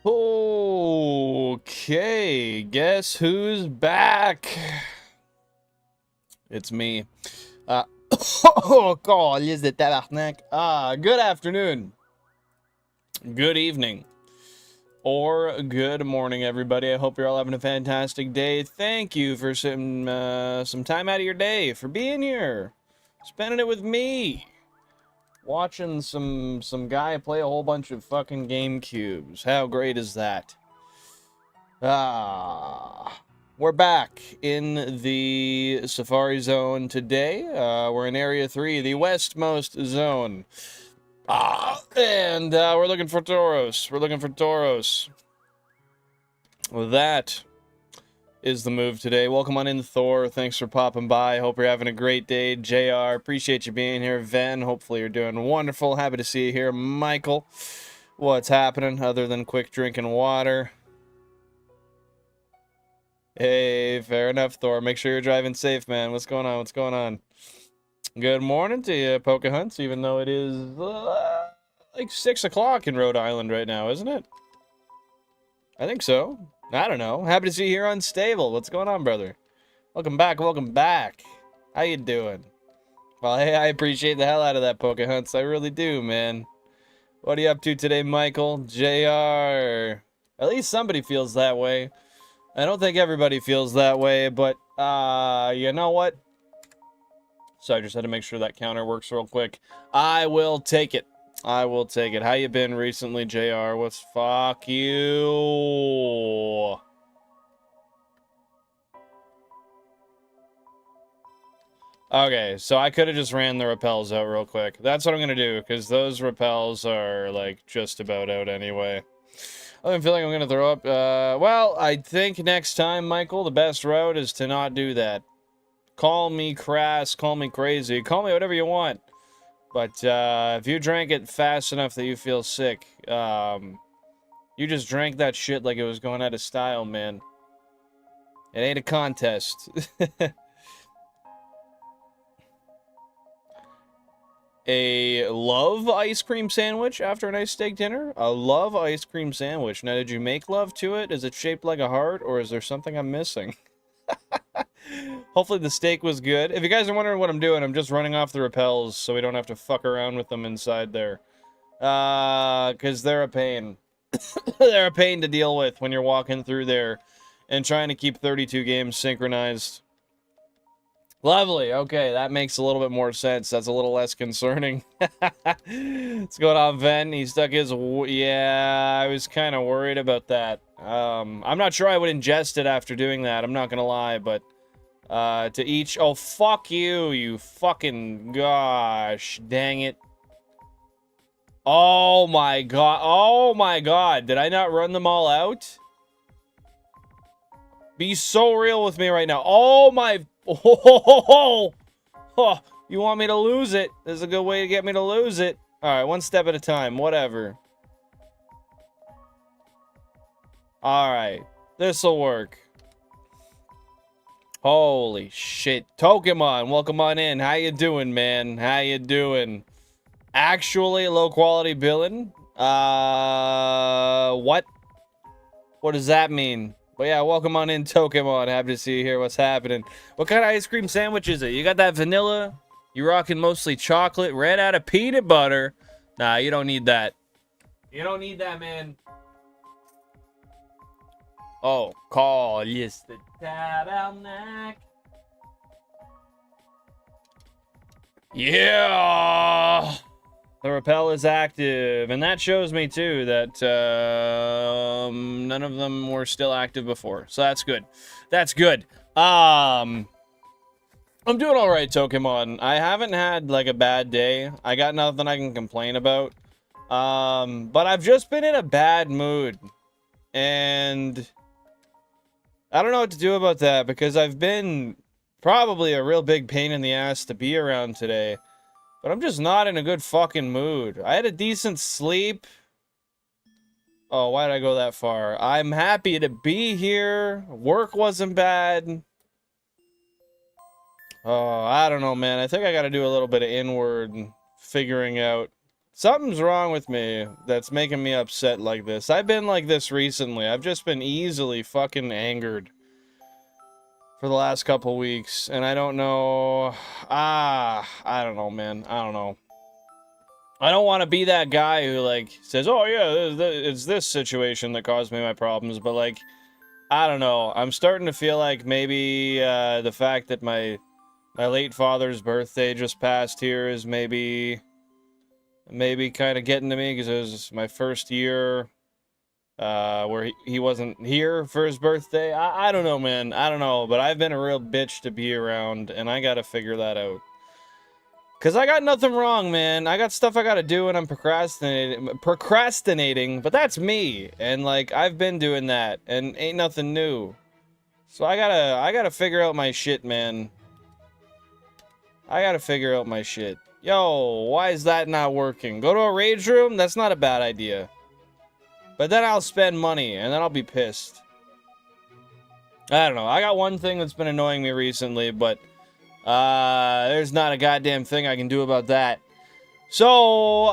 Okay, guess who's back? It's me. Oh, is it tabarnak? Good afternoon, good evening, or good morning, everybody. I hope you're all having a fantastic day. Thank you for some time out of your day for being here, spending it with me, watching some guy play a whole bunch of fucking GameCubes. How great is that? We're back in the Safari Zone today. We're in Area 3, the westmost zone. And we're looking for Tauros. We're looking for Tauros. That is the move today. Welcome on in, Thor. Thanks for popping by. Hope you're having a great day. JR, appreciate you being here. Ven, hopefully you're doing wonderful. Happy to see you here. Michael, what's happening other than quick drinking water? Hey, fair enough, Thor. Make sure you're driving safe, man. What's going on? What's going on? Good morning to you, Pokehunts, even though it is like 6 o'clock in Rhode Island right now, isn't it? I think so. I don't know. Happy to see you here on Stable. What's going on, brother? Welcome back. Welcome back. How you doing? Well, hey, I appreciate the hell out of that, Pokehunts. I really do, man. What are you up to today, Michael? JR. At least somebody feels that way. I don't think everybody feels that way, but, you know what? So I just had to make sure that counter works real quick. I will take it. I will take it. How you been recently, JR? What's fuck you? Okay, so I could have just ran the repels out real quick. That's what I'm gonna do, because those repels are, like, just about out anyway. I'm feeling I'm gonna throw up. Well, I think next time, Michael, the best route is to not do that. Call me crass, call me crazy, call me whatever you want. But if you drank it fast enough that you feel sick, you just drank that shit like it was going out of style, man. It ain't a contest. A love ice cream sandwich after a nice steak dinner? A love ice cream sandwich. Now, did you make love to it? Is it shaped like a heart, or is there something I'm missing? Hopefully the steak was good. If you guys are wondering what I'm doing, I'm just running off the repels so we don't have to fuck around with them inside there. Because they're a pain. They're a pain to deal with when you're walking through there and trying to keep 32 games synchronized. Lovely. Okay, that makes a little bit more sense. That's a little less concerning. What's going on, Ven? He stuck his... Yeah, I was kind of worried about that. I'm not sure I would ingest it after doing that. I'm not going to lie, but... to each... Oh, fuck you, you fucking... Gosh, dang it. Oh, my God. Oh, my God. Did I not run them all out? Be so real with me right now. Oh, my... Oh, you want me to lose it? There's a good way to get me to lose it. Alright, one step at a time. Whatever. Alright. This'll work. Holy shit. Pokemon, welcome on in. How you doing, man? How you doing? Actually, low quality billing? What? What does that mean? But yeah, welcome on in, Pokemon. Happy to see you here. What's happening? What kind of ice cream sandwich is it? You got that vanilla? You rocking mostly chocolate? Ran out of peanut butter? Nah, you don't need that. You don't need that, man. Oh, call yes the tabernacle. Yeah! The repel is active, and that shows me, too, that none of them were still active before. So that's good. That's good. I'm doing all right, Pokemon. I haven't had, like, a bad day. I got nothing I can complain about. But I've just been in a bad mood. And I don't know what to do about that, because I've been probably a real big pain in the ass to be around today. But I'm just not in a good fucking mood. I had a decent sleep. Oh, why did I go that far? I'm happy to be here. Work wasn't bad. Oh, I don't know, man. I think I gotta do a little bit of inward figuring out. Something's wrong with me that's making me upset like this. I've been like this recently. I've just been easily fucking angered for the last couple weeks, and I don't know. I don't know, man. I don't know. I don't want to be that guy who, like, says, oh, yeah, it's this situation that caused me my problems, but, like, I don't know. I'm starting to feel like maybe the fact that my late father's birthday just passed here is maybe kind of getting to me, because it was my first year where he wasn't here for his birthday. I don't know, man. I don't know, but I've been a real bitch to be around, and I gotta figure that out. Because I got nothing wrong, man. I got stuff I gotta do, and I'm procrastinating, but that's me. And, like, I've been doing that, and ain't nothing new. So I gotta figure out my shit, man. I gotta figure out my shit. Yo, why is that not working? Go to a rage room? That's not a bad idea. But then I'll spend money, and then I'll be pissed. I don't know. I got one thing that's been annoying me recently, but there's not a goddamn thing I can do about that. So,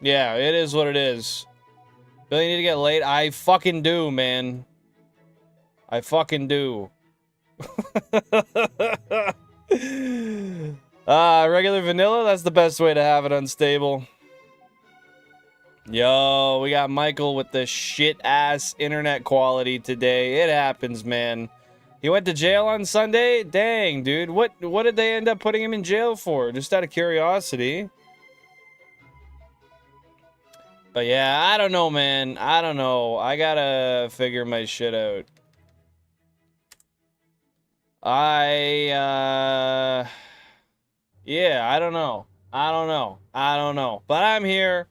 yeah, it is what it is. Really need to get late? I fucking do, man. I fucking do. Regular vanilla? That's the best way to have it unstable. Yo, we got Michael with the shit-ass internet quality today. It happens, man. He went to jail on Sunday? Dang, dude. What did they end up putting him in jail for? Just out of curiosity. But yeah, I don't know, man. I don't know. I gotta figure my shit out. Yeah, I don't know. I don't know. But I'm here.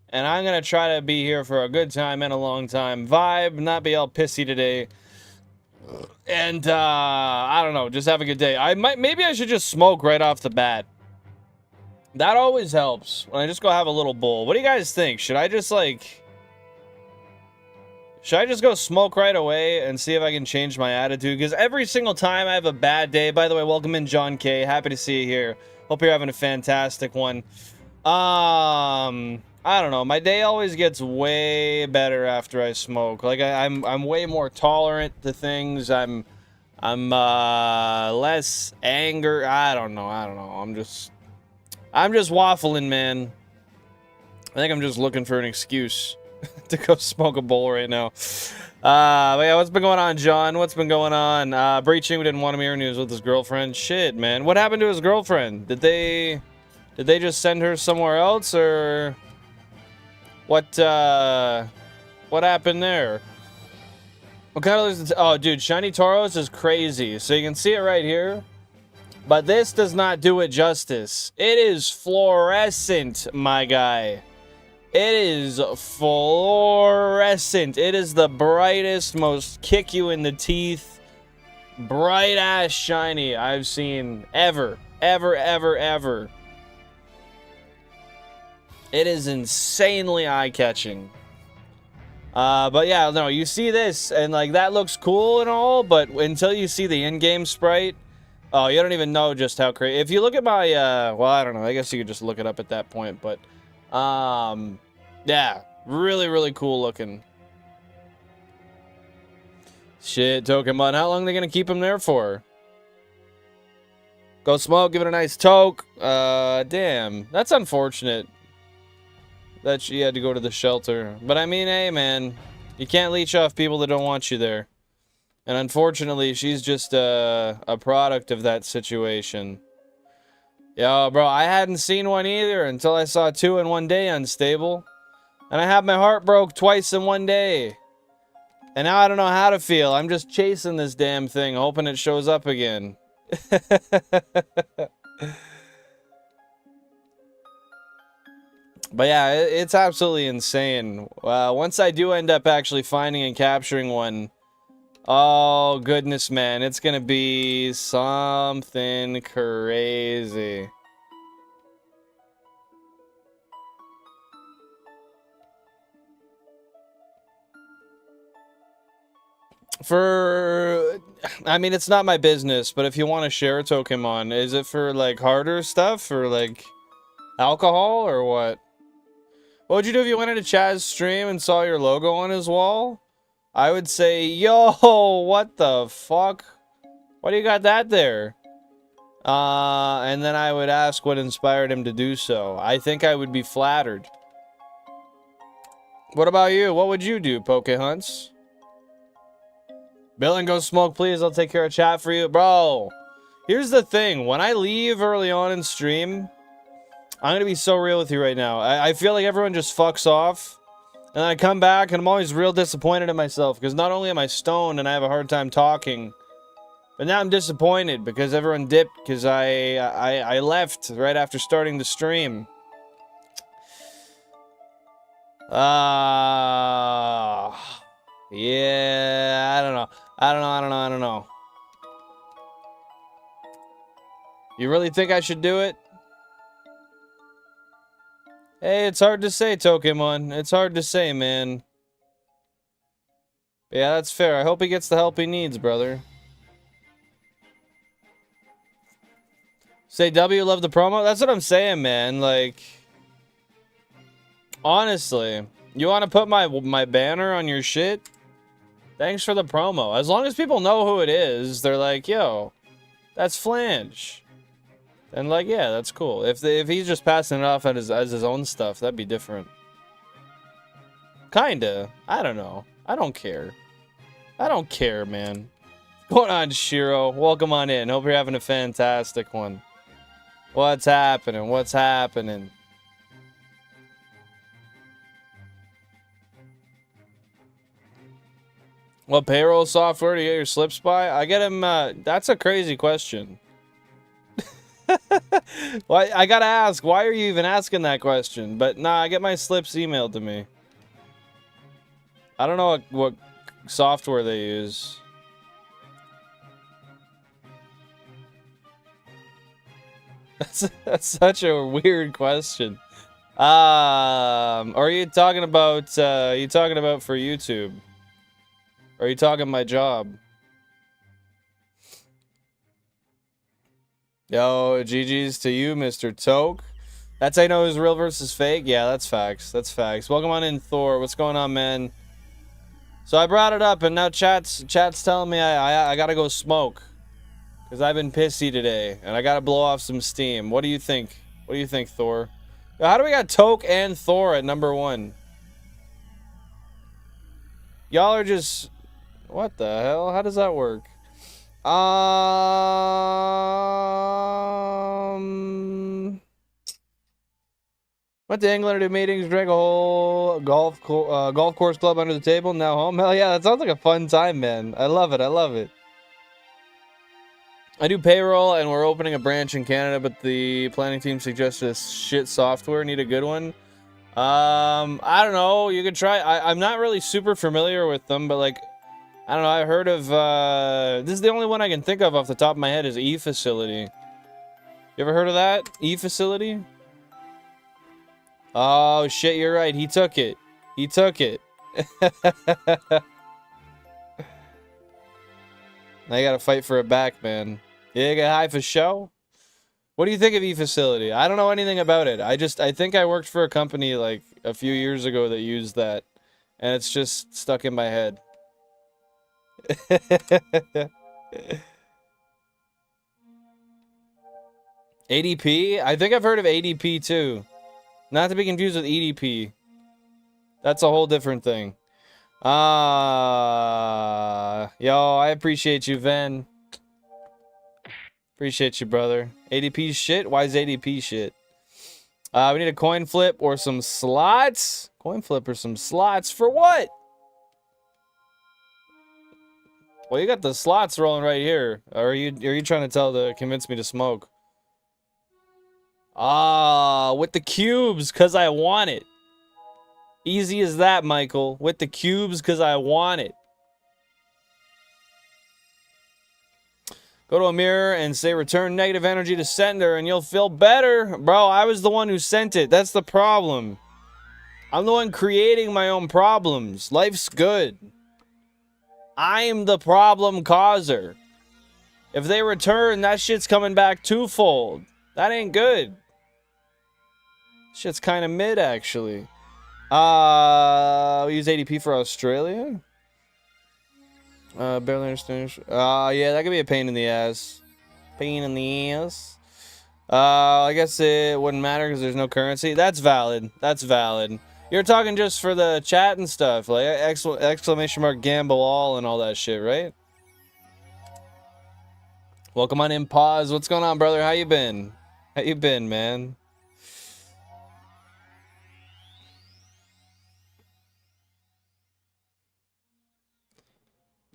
And I'm gonna try to be here for a good time and a long time. Vibe, not be all pissy today. And, I don't know, just have a good day. Maybe I should just smoke right off the bat. That always helps, when I just go have a little bowl. What do you guys think? Should I just go smoke right away and see if I can change my attitude? Because every single time I have a bad day. By the way, welcome in, John K. Happy to see you here. Hope you're having a fantastic one. I don't know. My day always gets way better after I smoke. Like, I'm way more tolerant to things. I'm less anger. I don't know. I'm just waffling, man. I think I'm just looking for an excuse to go smoke a bowl right now. But yeah, what's been going on, John? What's been going on? Breaching didn't want him here, and he was with his girlfriend. Shit, man. What happened to his girlfriend? Did they just send her somewhere else, or what happened there? What kind of... Oh, dude, Shiny Tauros is crazy. So you can see it right here. But this does not do it justice. It is fluorescent, my guy. It is fluorescent. It is the brightest, most kick you in the teeth, bright-ass shiny I've seen ever. Ever. It is insanely eye-catching. But yeah, no, you see this, and like, that looks cool and all, but until you see the in-game sprite, oh, you don't even know just how crazy. If you look at my, well, I don't know, I guess you could just look it up at that point, but, yeah, really cool looking. Shit, Pokemon, how long are they gonna keep him there for? Go smoke, give it a nice toke. Damn, that's unfortunate that she had to go to the shelter. But I mean, hey, man, you can't leech off people that don't want you there. And unfortunately, she's just a product of that situation. Yo, bro, I hadn't seen one either until I saw 2 in one day unstable. And I had my heart broke twice in one day. And now I don't know how to feel. I'm just chasing this damn thing, hoping it shows up again. But yeah, it's absolutely insane. Once I do end up actually finding and capturing one, oh goodness, man, it's gonna be something crazy. I mean, it's not my business, but if you want to share a Pokemon, is it for, like, harder stuff? Or, like, alcohol? Or what? What would you do if you went into Chaz's stream and saw your logo on his wall? I would say, yo, what the fuck? Why do you got that there? And then I would ask what inspired him to do so. I think I would be flattered. What about you? What would you do, Pokehunts? Bill and go smoke, please. I'll take care of chat for you. Bro, here's the thing. When I leave early on in stream, I'm going to be so real with you right now. I feel like everyone just fucks off. And then I come back and I'm always real disappointed in myself. Because not only am I stoned and I have a hard time talking, but now I'm disappointed because everyone dipped because I left right after starting the stream. Yeah, I don't know. I don't know. You really think I should do it? Hey, it's hard to say, Pokemon. It's hard to say, man. Yeah, that's fair. I hope he gets the help he needs, brother. Say W, love the promo? That's what I'm saying, man. Like, honestly, you want to put my banner on your shit? Thanks for the promo. As long as people know who it is, they're like, yo, that's Flange. And like, yeah, that's cool. If he's just passing it off as his own stuff, that'd be different. Kinda. I don't know. I don't care. I don't care, man. What's going on, Shiro? Welcome on in. Hope you're having a fantastic one. What's happening? What's happening? What payroll software do you get your slips by? I get him, that's a crazy question. Why, I gotta ask, why are you even asking that question? But nah, I get my slips emailed to me. I don't know what software they use. That's such a weird question. Are you talking about for YouTube? Or are you talking my job? Yo, GG's to you, Mr. Toke. That's how you know who's real versus fake? Yeah, that's facts. That's facts. Welcome on in, Thor. What's going on, man? So I brought it up, and now chat's telling me I gotta go smoke. Because I've been pissy today, and I gotta blow off some steam. What do you think? What do you think, Thor? How do we got Toke and Thor at #1? Y'all are just... What the hell? How does that work? Went to England to do meetings, drank a whole golf course club under the table, now home. Hell yeah, that sounds like a fun time, man. I love it, I love it. I do payroll, and we're opening a branch in Canada, but the planning team suggested a shit software. Need a good one? I don't know. You could try. I'm not really super familiar with them, but like, I don't know. I heard of, this is the only one I can think of off the top of my head is eFacility. You ever heard of that? eFacility? Oh, shit, you're right. He took it. He took it. Now you gotta fight for it back, man. Yeah, get high for show? What do you think of eFacility? I don't know anything about it. I think I worked for a company like a few years ago that used that. And it's just stuck in my head. ADP? I think I've heard of ADP too. Not to be confused with EDP. That's a whole different thing. Yo, I appreciate you, Ven. Appreciate you, brother. ADP shit? Why is ADP shit? We need a coin flip or some slots. Coin flip or some slots for what? Well, you got the slots rolling right here. Or are you trying to convince me to smoke? With the cubes, cause I want it. Easy as that, Michael. With the cubes, cause I want it. Go to a mirror and say return negative energy to sender and you'll feel better. Bro, I was the one who sent it. That's the problem. I'm the one creating my own problems. Life's good. I'm the problem causer. If they return, that shit's coming back twofold. That ain't good. Shit's kind of mid, actually. We use ADP for Australia. Barely understand. Yeah, that could be a pain in the ass. Pain in the ass. I guess it wouldn't matter because there's no currency. That's valid. That's valid. You're talking just for the chat and stuff, like exclamation mark gamble all and all that shit, right? Welcome on in, Pause. What's going on, brother? How you been? How you been, man?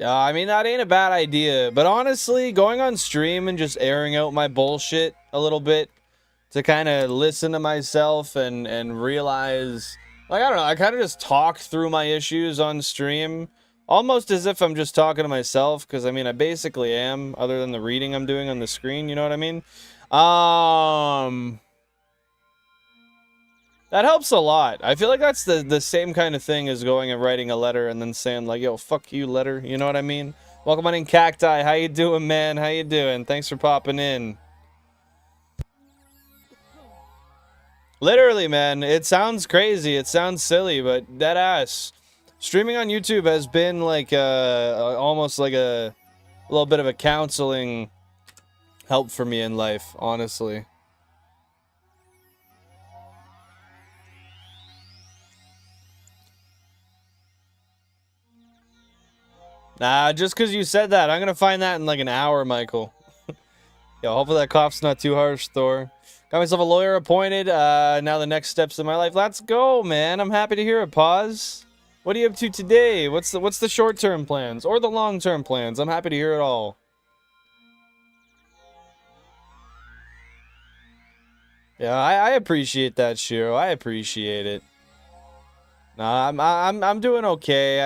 I mean, that ain't a bad idea, but honestly, going on stream and just airing out my bullshit a little bit to kind of listen to myself and realize, like, I don't know, I kind of just talk through my issues on stream, almost as if I'm just talking to myself, because, I mean, I basically am, other than the reading I'm doing on the screen, you know what I mean? That helps a lot. I feel like that's the same kind of thing as going and writing a letter and then saying, like, yo, fuck you, letter. You know what I mean? Welcome on in, Cacti. How you doing, man? How you doing? Thanks for popping in. Literally, man. It sounds crazy. It sounds silly, but dead ass. Streaming on YouTube has been, like, almost like a little bit of a counseling help for me in life, honestly. Nah, just because you said that, I'm gonna find that in like an hour, Michael. Yo, hopefully that cough's not too harsh, Thor. Got myself a lawyer appointed. Now the next steps in my life. Let's go, man. I'm happy to hear it. Pause. What are you up to today? What's the short-term plans or the long-term plans? I'm happy to hear it all. Yeah, I appreciate that, Shiro. I appreciate it. Nah, I'm doing okay.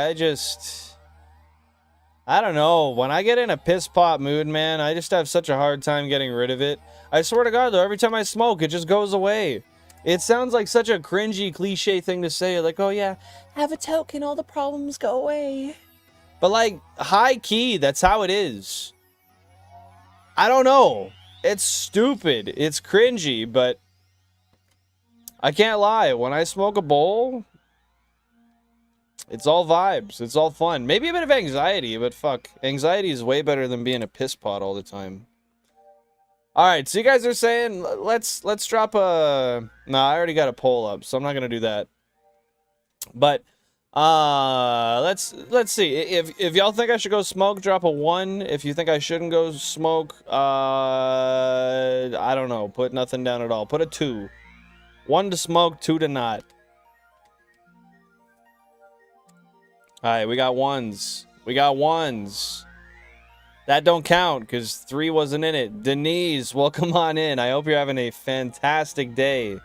I don't know. When I get in a piss pot mood, man, I just have such a hard time getting rid of it. I swear to God, though, every time I smoke, it just goes away. It sounds like such a cringy, cliche thing to say. Like, oh, yeah, have a toke and all the problems go away. But, like, high key, that's how it is. I don't know. It's stupid. It's cringy, but I can't lie. When I smoke a bowl, it's all vibes. It's all fun. Maybe a bit of anxiety, but fuck. Anxiety is way better than being a piss pot all the time. Alright, so you guys are saying, let's drop a... Nah, I already got a poll up, so I'm not gonna do that. But, let's see. If y'all think I should go smoke, drop a 1. If you think I shouldn't go smoke, I don't know. Put nothing down at all. Put a 2. 1 to smoke, 2 to not. Alright, we got 1s. We got 1s. That don't count, because 3 wasn't in it. Denise, welcome on in. I hope you're having a fantastic day.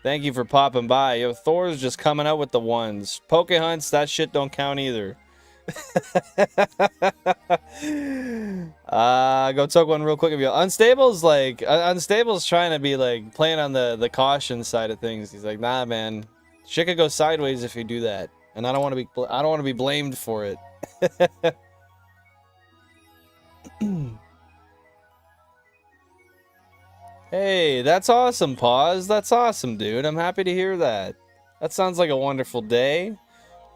Thank you for popping by. Yo, Thor's just coming out with the 1s. Poke hunts, that shit don't count either. Go talk one real quick of you. Unstable's like... Unstable's trying to be, like, playing on the caution side of things. He's like, nah, man. Shit could go sideways if you do that. And I don't want to be blamed for it. Hey, that's awesome, Pause. That's awesome, dude. I'm happy to hear that. That sounds like a wonderful day.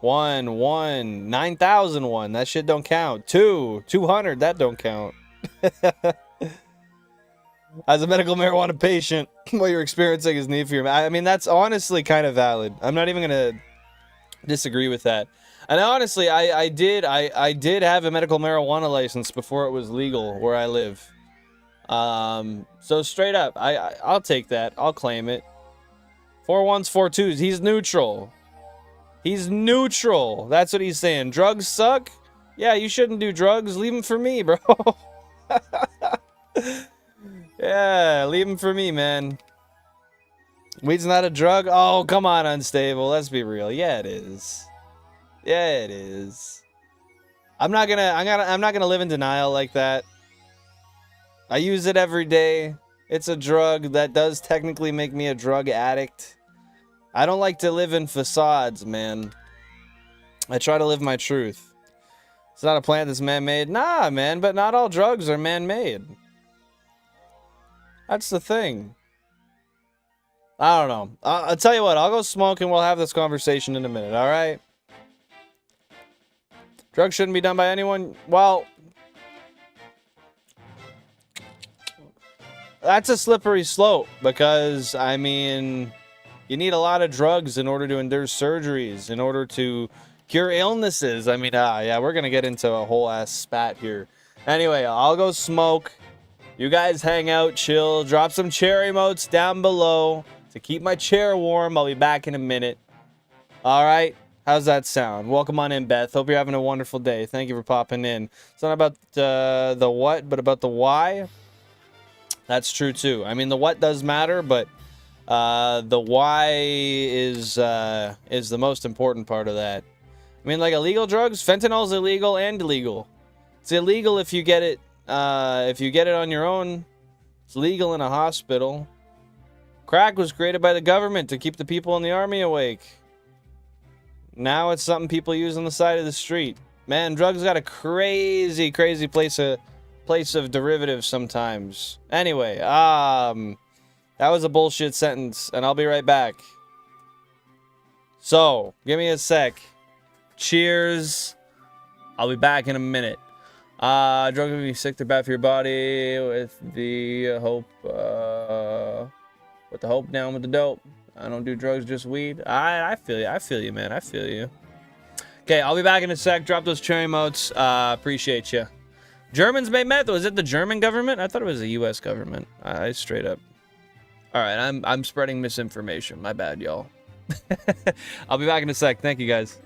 1, 9,001. That shit don't count. 200. That don't count. As a medical marijuana patient, what you're experiencing is need for your... I mean, that's honestly kind of valid. I'm not even gonna disagree with that. And honestly, I did have a medical marijuana license before it was legal where I live. So straight up, I'll take that. I'll claim it. 4 1s, 4 2s. He's neutral. He's neutral. That's what he's saying. Drugs suck? Yeah, you shouldn't do drugs. Leave them for me, bro. Yeah, leave them for me, man. Weed's not a drug? Oh, come on, Unstable. Let's be real. Yeah, it is. Yeah, it is. I'm not gonna live in denial like that. I use it every day. It's a drug that does technically make me a drug addict. I don't like to live in facades, man. I try to live my truth. It's not a plant that's man-made. Nah, man, but not all drugs are man-made. That's the thing. I don't know. I'll tell you what. I'll go smoke and we'll have this conversation in a minute, all right? Drugs shouldn't be done by anyone. Well, that's a slippery slope because, I mean, you need a lot of drugs in order to endure surgeries, in order to cure illnesses. I mean, yeah, we're going to get into a whole ass spat here. Anyway, I'll go smoke. You guys hang out, chill, drop some chair emotes down below to keep my chair warm. I'll be back in a minute. All right. How's that sound? Welcome on in, Beth. Hope you're having a wonderful day. Thank you for popping in. It's not about the what, but about the why. That's true, too. I mean, the what does matter, but the why is the most important part of that. I mean, like illegal drugs, fentanyl's illegal and illegal. It's illegal if you get it on your own. It's legal in a hospital. Crack was created by the government to keep the people in the army awake. Now it's something people use on the side of the street. Man, drugs got a crazy, crazy place of derivatives sometimes. Anyway, that was a bullshit sentence, and I'll be right back. So, give me a sec. Cheers. I'll be back in a minute. Drugs will be sick to bad for your body with the hope, down with the dope. I don't do drugs, just weed. I feel you. I feel you, man. I feel you. Okay, I'll be back in a sec. Drop those cherry emotes. Appreciate you. Germans made meth. Was it the German government? I thought it was the U.S. government. I straight up. All right, I'm spreading misinformation. My bad, y'all. I'll be back in a sec. Thank you, guys.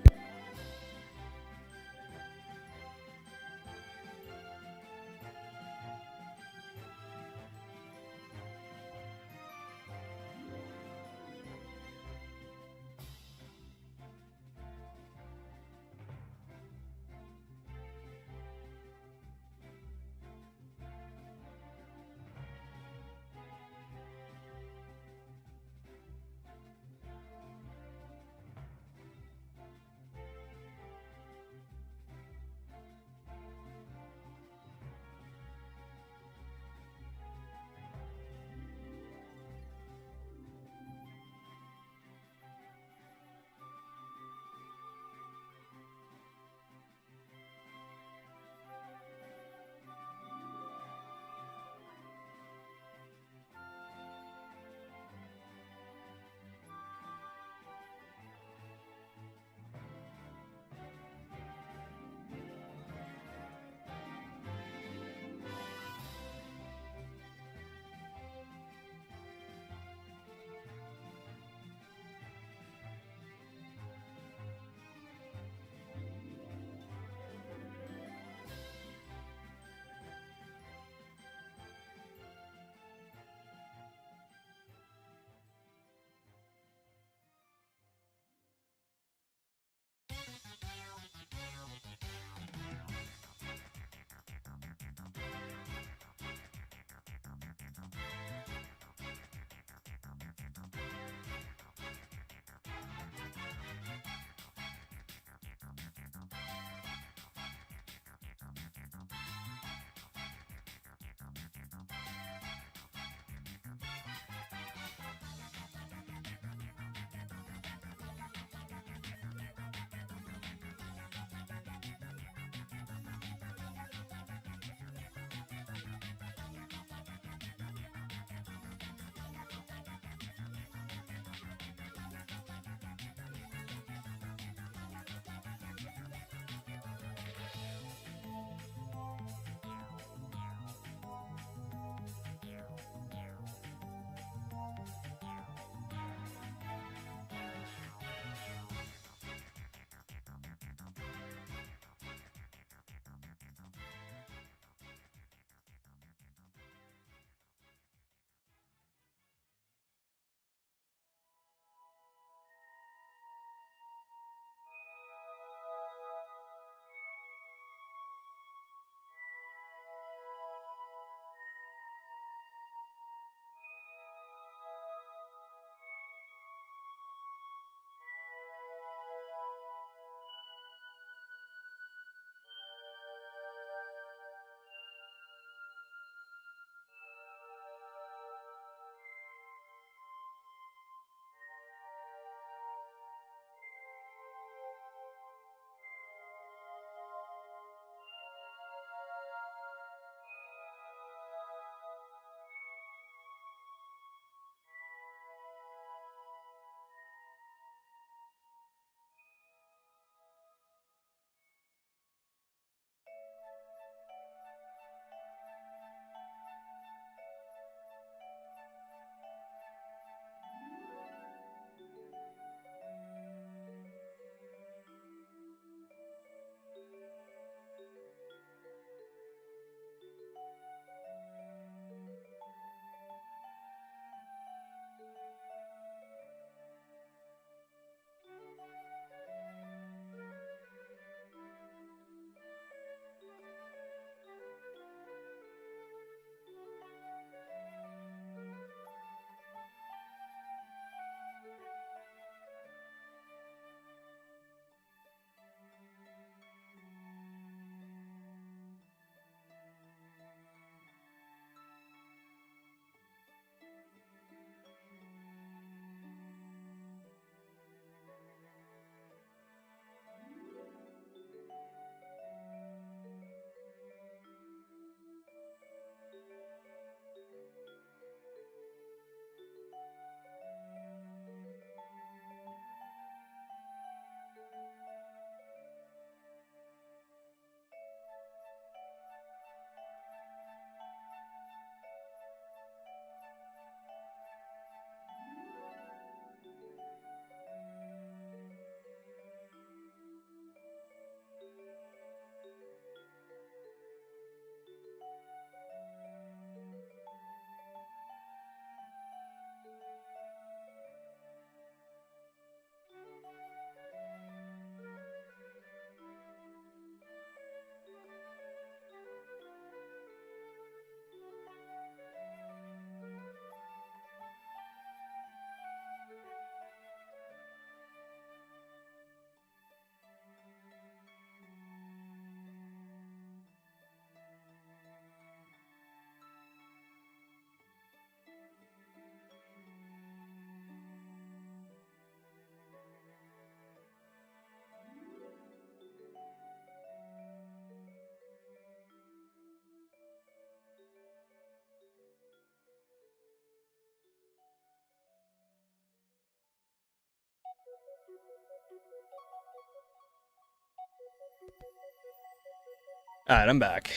Alright, I'm back.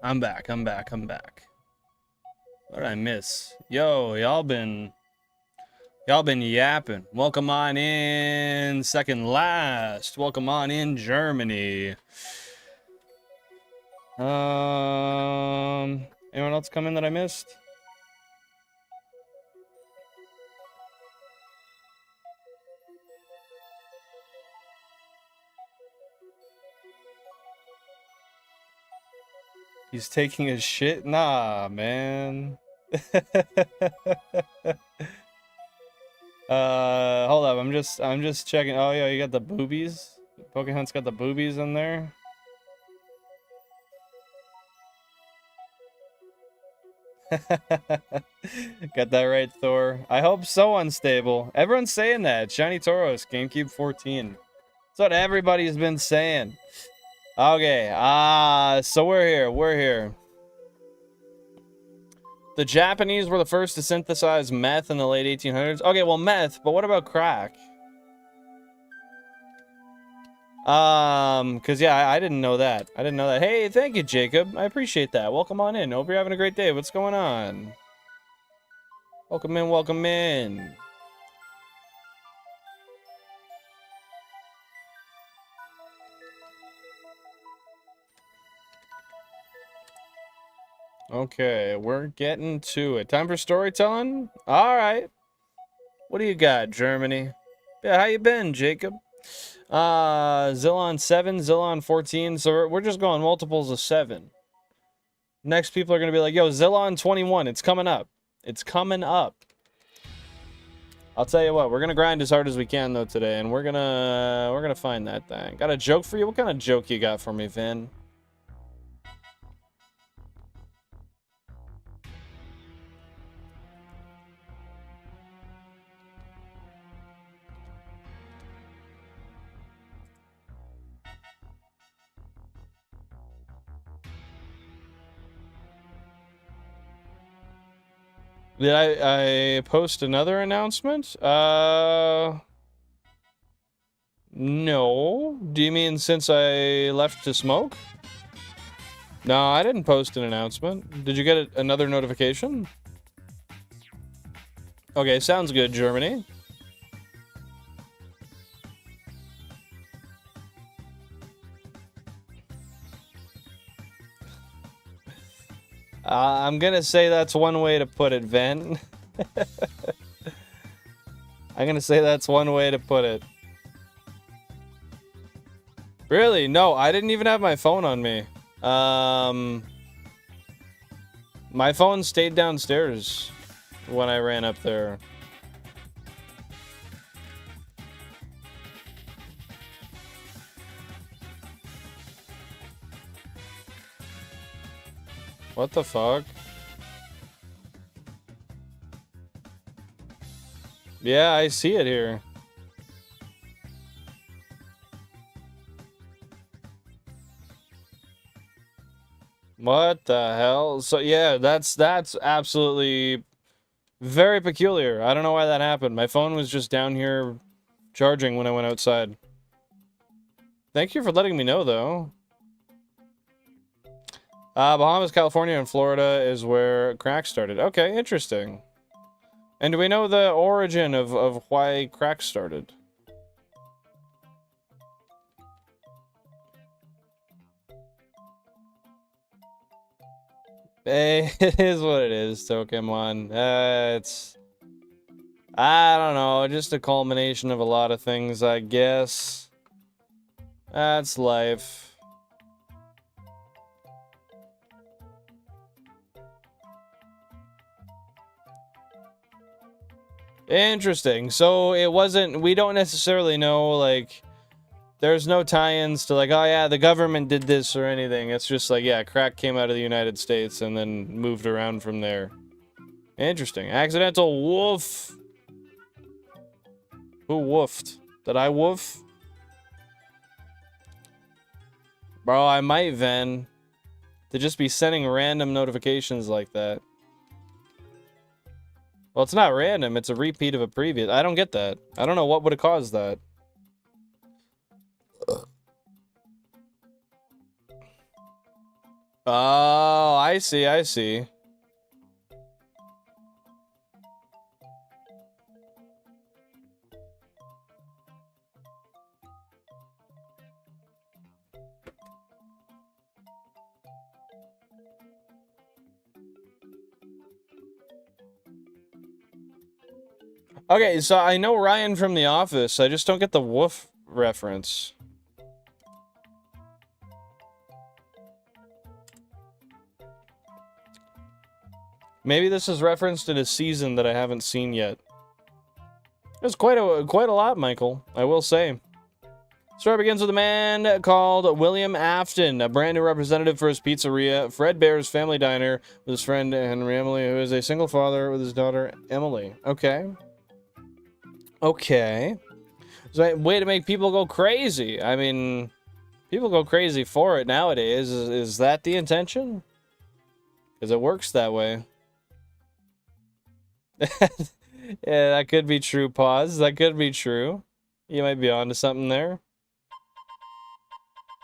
I'm back. What did I miss? Yo, y'all been yapping. Welcome on in, second last. Welcome on in, Germany. Anyone else come in that I missed? He's taking his shit? Nah, man. Hold up. I'm just checking. Oh, yeah, you got the boobies? Pokehunt's got the boobies in there? Got that right, Thor. I hope so, Unstable. Everyone's saying that. Shiny Tauros, GameCube 14. That's what everybody's been saying. Okay, so we're here. The Japanese were the first to synthesize meth in the late 1800s. Okay, well, meth, but what about crack? Because, yeah, I didn't know that. Hey, thank you, Jacob. I appreciate that. Welcome on in. Hope you're having a great day. What's going on? Welcome in. Okay, we're getting to it. Time for storytelling? Alright. What do you got, Germany? Yeah, how you been, Jacob? Zillon 7, Zillon 14. So we're just going multiples of 7. Next people are going to be like, yo, Zillon 21, it's coming up. It's coming up. I'll tell you what, we're going to grind as hard as we can, though, today, and we're gonna find that thing. Got a joke for you? What kind of joke you got for me, Vin? Did I post another announcement? No. Do you mean since I left to smoke? No, I didn't post an announcement. Did you get another notification? Okay, sounds good, Germany. I'm gonna say that's one way to put it, Ven. I'm gonna say that's one way to put it. Really? No, I didn't even have my phone on me. My phone stayed downstairs when I ran up there. What the fuck? Yeah, I see it here. What the hell? So yeah, that's absolutely very peculiar. I don't know why that happened. My phone was just down here charging when I went outside. Thank you for letting me know, though. Bahamas, California, and Florida is where crack started. Okay, interesting. And do we know the origin of why crack started? Hey, it is what it is, Pokemon. It's... I don't know, just a culmination of a lot of things, I guess. That's life. Interesting. So it wasn't... We don't necessarily know, like... There's no tie-ins to, like, oh yeah, the government did this or anything. It's just like, yeah, crack came out of the United States and then moved around from there. Interesting. Accidental woof. Who woofed? Did I woof? Bro, I might, Ven. To just be sending random notifications like that. Well, it's not random. It's a repeat of a previous. I don't get that. I don't know what would have caused that. Oh, I see, I see. Okay, so I know Ryan from The Office. I just don't get the woof reference. Maybe this is referenced in a season that I haven't seen yet. There's quite a lot, Michael, I will say. Story begins with a man called William Afton, a brand new representative for his pizzeria, Fredbear's Family Diner, with his friend Henry Emily, who is a single father with his daughter Emily. Okay. Okay. So a way to make people go crazy. I mean, people go crazy for it nowadays. Is that the intention? Because it works that way. Yeah, that could be true, Pause. That could be true. You might be onto something there.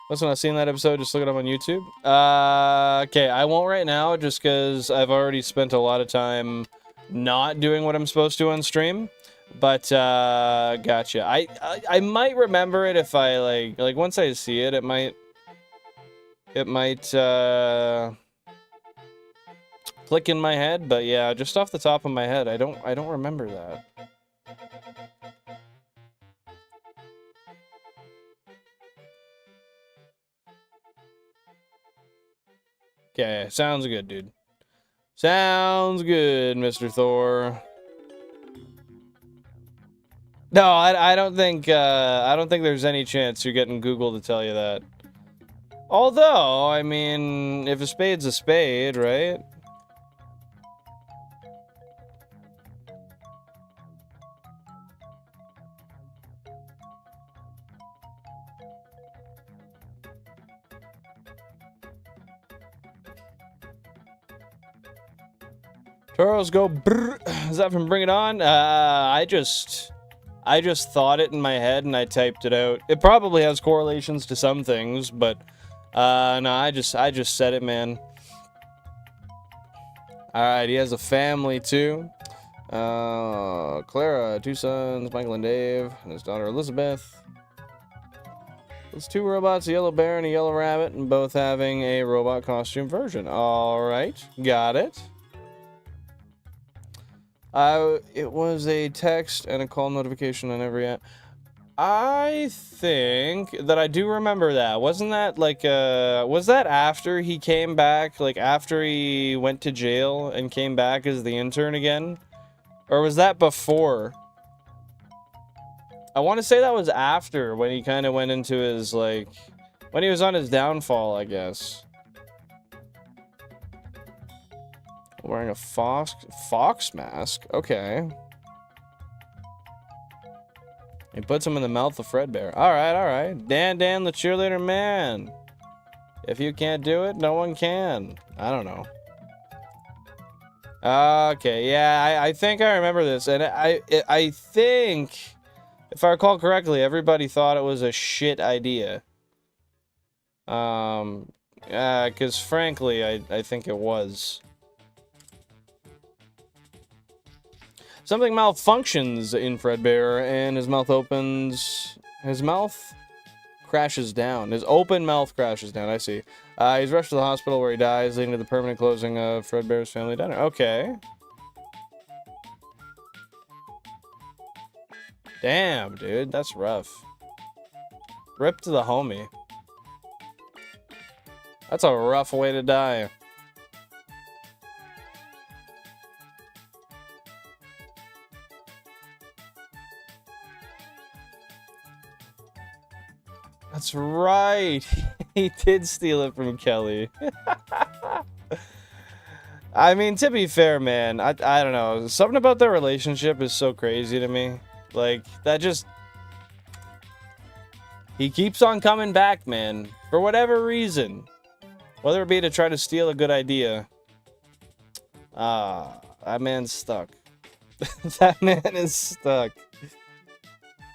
Also, not seen that episode, just look it up on YouTube. Okay, I won't right now, just because I've already spent a lot of time not doing what I'm supposed to on stream. But, gotcha. I might remember it if I, like, once I see it, it might, click in my head, but yeah, just off the top of my head, I don't remember that. Okay, sounds good, dude. Sounds good, Mr. Thor. No, I don't think there's any chance you're getting Google to tell you that. Although, I mean, if a spade's a spade, right? Toros go brrr. Is that from Bring It On? I just thought it in my head and I typed it out. It probably has correlations to some things, but no, I just said it, man. Alright, he has a family too. Clara, 2 sons, Michael and Dave, and his daughter Elizabeth. There's 2 robots, a yellow bear and a yellow rabbit, and both having a robot costume version. Alright, got it. It was a text and a call notification on every app. I think that I do remember that. Wasn't that like, was that after he came back? Like, after he went to jail and came back as the intern again? Or was that before? I want to say that was after, when he kind of went into his, like, when he was on his downfall, I guess. Wearing a fox mask? Okay. He puts him in the mouth of Fredbear. Alright, alright. Dan the cheerleader man. If you can't do it, no one can. I don't know. Okay, yeah, I think I remember this. And I think, if I recall correctly, everybody thought it was a shit idea. Because frankly, I think it was. Something malfunctions in Fredbear, and his mouth opens... His mouth crashes down. His open mouth crashes down, I see. He's rushed to the hospital where he dies, leading to the permanent closing of Fredbear's Family Diner. Okay. Damn, dude, that's rough. Rip to the homie. That's a rough way to die. That's right. He did steal it from Kelly. I mean, to be fair, man, I don't know. Something about their relationship is so crazy to me. Like, that just... He keeps on coming back, man. For whatever reason. Whether it be to try to steal a good idea. That man's stuck. That man is stuck.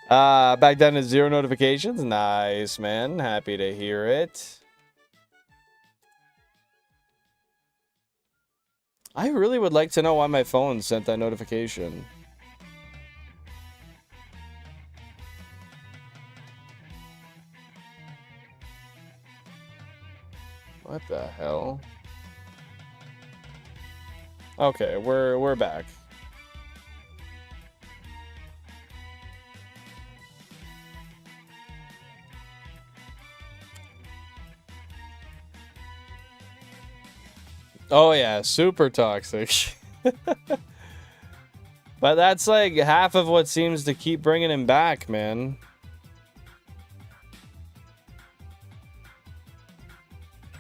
Back down to 0 notifications. Nice, man. Happy to hear it. I really would like to know why my phone sent that notification. What the hell? Okay, we're back. Oh yeah, super toxic. But that's like half of what seems to keep bringing him back, man.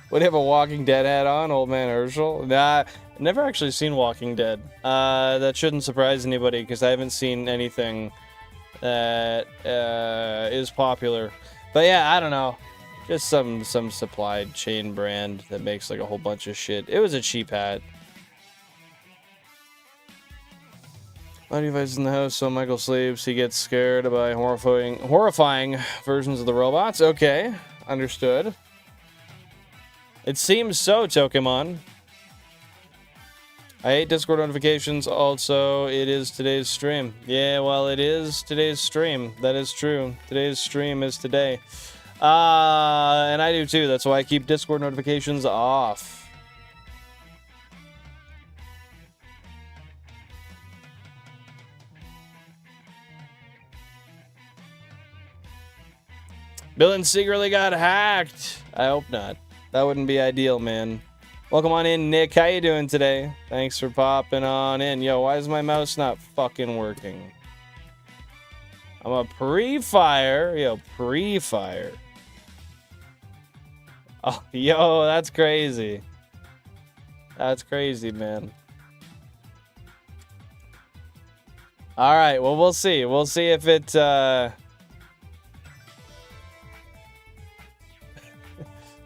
Would he have a Walking Dead hat on, old man Herschel? Nah, never actually seen Walking Dead. That shouldn't surprise anybody because I haven't seen anything that is popular. But yeah, I don't know. Just some supply chain brand that makes like a whole bunch of shit. It was a cheap hat. My device in the house, so Michael sleeps. He gets scared by horrifying versions of the robots. Okay, understood. It seems so, Tokemon. I hate Discord notifications. Also, it is today's stream. Yeah, well, it is today's stream. That is true. Today's stream is today. And I do too. That's why I keep Discord notifications off. Dylan secretly got hacked. I hope not. That wouldn't be ideal, man. Welcome on in, Nick. How you doing today? Thanks for popping on in. Yo, why is my mouse not fucking working? I'm a pre-fire. Yo, pre-fire. Oh, yo, that's crazy. That's crazy, man. All right, well, we'll see. We'll see if it...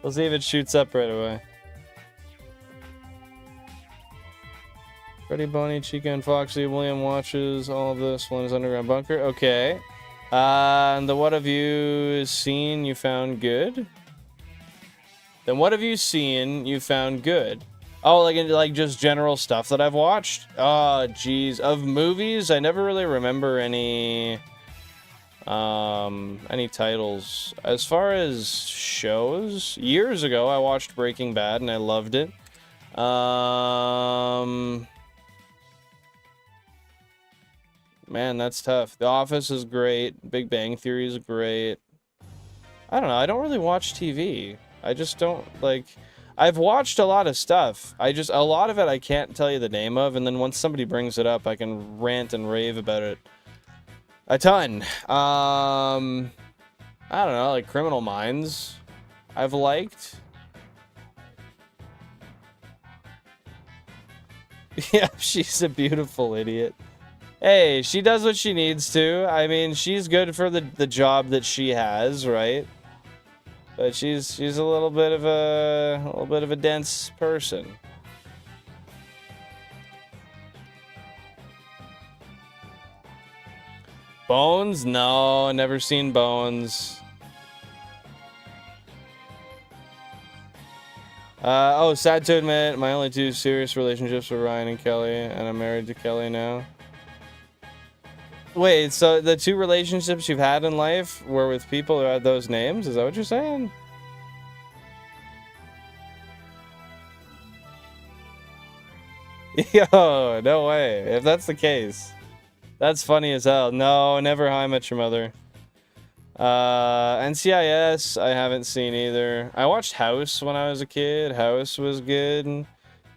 We'll see if it shoots up right away. Freddy, Bonnie, Chica, and Foxy. William watches all of this one is underground bunker. Okay. And the what have you seen you found good? Then what have you seen you found good? Oh, like just general stuff that I've watched? Oh, geez. Of movies, I never really remember any titles. As far as shows, years ago I watched Breaking Bad and I loved it. Man, that's tough. The Office is great. Big Bang Theory is great. I don't know. I don't really watch TV. I just don't like. I've watched a lot of stuff. A lot of it I can't tell you the name of, and then once somebody brings it up, I can rant and rave about it. A ton. I don't know, like Criminal Minds, I've liked. Yeah, she's a beautiful idiot. Hey, she does what she needs to. I mean, she's good for the job that she has, right? But she's a little bit of a dense person. Bones? No, never seen Bones. Oh, sad to admit, my only two serious relationships were Ryan and Kelly, and I'm married to Kelly now. Wait, so the two relationships you've had in life were with people who had those names? Is that what you're saying? Yo, no way. If that's the case. That's funny as hell. No, never How I Met Your Mother. NCIS, I haven't seen either. I watched House when I was a kid. House was good.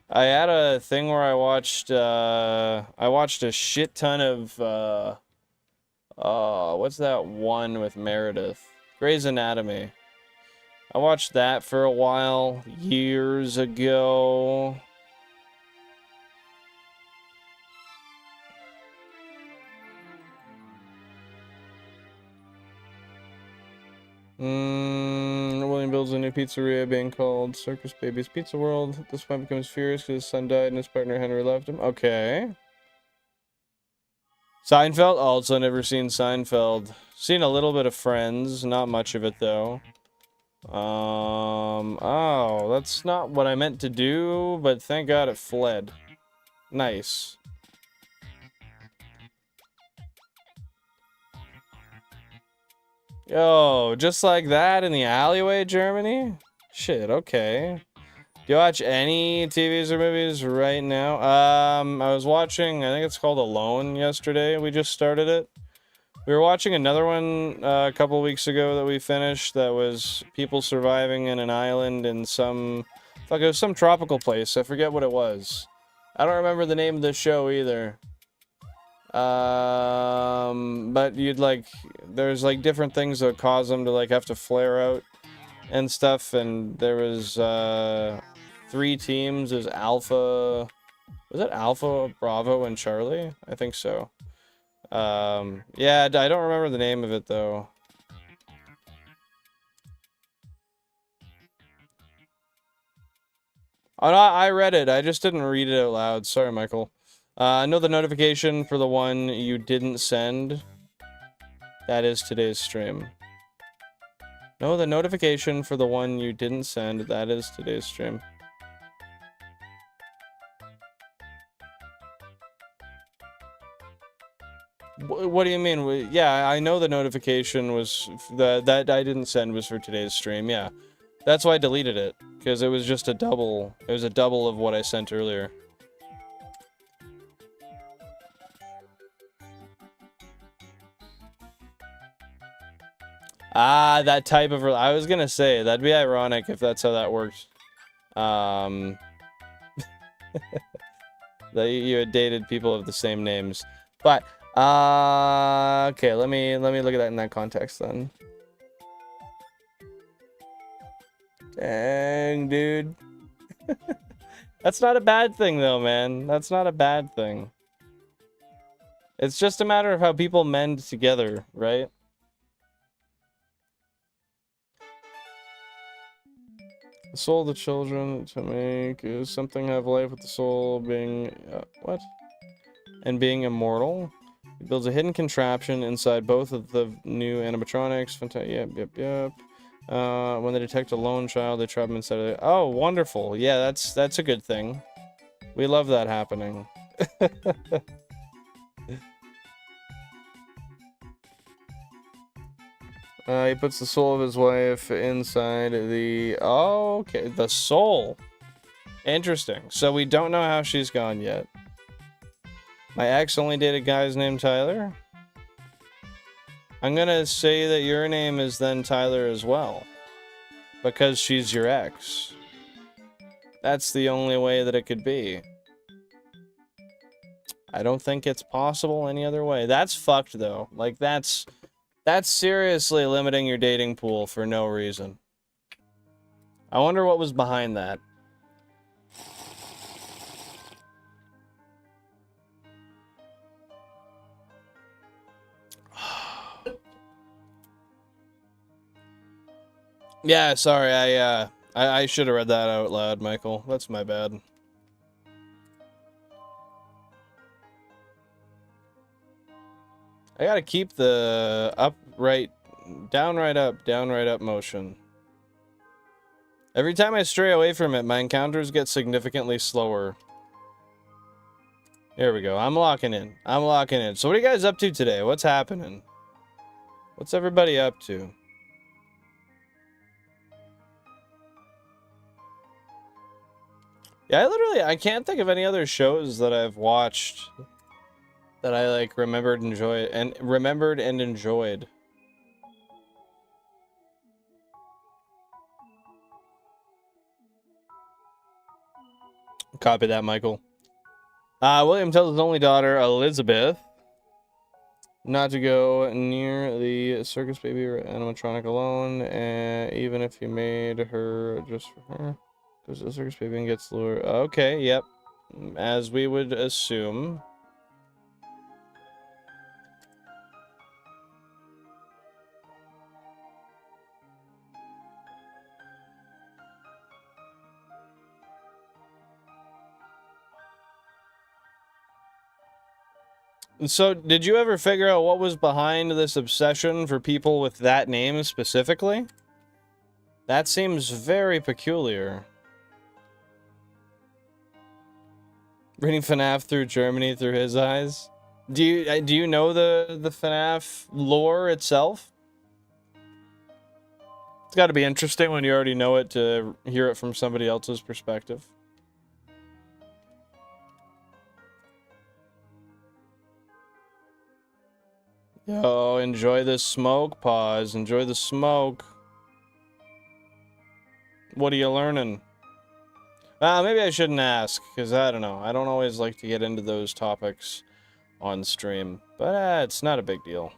I had a thing where I watched a shit ton of, what's that one with Meredith? Grey's Anatomy. I watched that for a while, years ago. William builds a new pizzeria being called Circus Baby's Pizza World. This man becomes furious because his son died and his partner Henry left him. Okay. Seinfeld? Also never seen Seinfeld. Seen a little bit of Friends. Not much of it, though. Oh, that's not what I meant to do, but thank God it fled. Nice. Yo, just like that in the alleyway, Germany? Shit, okay. Do you watch any TVs or movies right now? I was watching, I think it's called Alone yesterday. We just started it. We were watching another one a couple weeks ago that we finished that was people surviving in an island in some... Fuck, it was some tropical place. I forget what it was. I don't remember the name of the show either. But you'd like... There's like different things that cause them to like have to flare out and stuff, and there was 3 teams. There's Alpha... Was it Alpha, Bravo, and Charlie? I think so. Yeah, I don't remember the name of it though. Oh, no, I read it. I just didn't read it out loud. Sorry, Michael. I know the notification for the one you didn't send. That is today's stream. No, the notification for the one you didn't send. That is today's stream. What do you mean? Yeah, I know the notification was that I didn't send was for today's stream. Yeah, that's why I deleted it, because it was just a double. It was a double of what I sent earlier. Ah, that type of... I was gonna say, that'd be ironic if that's how that works. That you had dated people of the same names. But, okay, let me look at that in that context then. Dang, dude. That's not a bad thing though, man. That's not a bad thing. It's just a matter of how people mend together, right? The soul of the children to make is something have life with the soul being... what? And being immortal. It builds a hidden contraption inside both of the new animatronics. Yep. When they detect a lone child, they trap them inside of it. Oh, wonderful. Yeah, that's a good thing. We love that happening. He puts the soul of his wife inside the... Oh, okay. The soul. Interesting. So we don't know how she's gone yet. My ex only dated guys named Tyler. I'm gonna say that your name is then Tyler as well. Because she's your ex. That's the only way that it could be. I don't think it's possible any other way. That's fucked though. Like that's seriously limiting your dating pool for no reason. I wonder what was behind that. Yeah, sorry, I should have read that out loud, Michael. That's my bad. I gotta keep the down, right up motion. Every time I stray away from it, my encounters get significantly slower. There we go. I'm locking in. I'm locking in. So what are you guys up to today? What's happening? What's everybody up to? Yeah, I can't think of any other shows that I've watched that I like remembered and enjoyed. Copy that, Michael. William tells his only daughter, Elizabeth, not to go near the circus baby or animatronic alone, even if he made her just for her. Goes to the circus baby and gets lured. Okay, yep. As we would assume. So, did you ever figure out what was behind this obsession for people with that name specifically? That seems very peculiar. Reading FNAF through Germany through his eyes. Do you know the FNAF lore itself? It's got to be interesting when you already know it to hear it from somebody else's perspective. Yo, enjoy the smoke, pause. Enjoy the smoke. What are you learning? Maybe I shouldn't ask, because I don't know. I don't always like to get into those topics on stream. But it's not a big deal.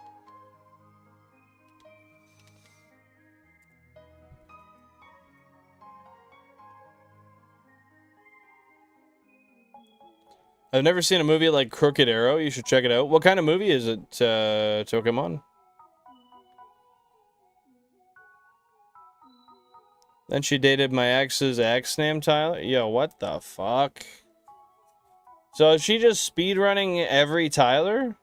I've never seen a movie like Crooked Arrow. You should check it out. What kind of movie is it, Pokemon? Then she dated my ex's ex named Tyler? Yo, what the fuck? So is she just speedrunning every Tyler?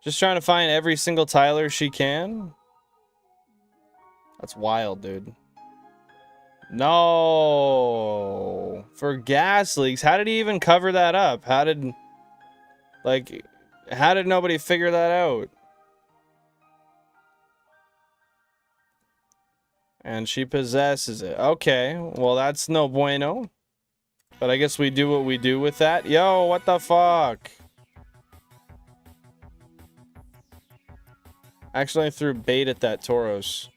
Just trying to find every single Tyler she can? That's wild, dude. No. For gas leaks. How did he even cover that up? How did nobody figure that out? And she possesses it. Okay, well that's no bueno. But I guess we do what we do with that. Yo, what the fuck? Actually, I threw bait at that Tauros.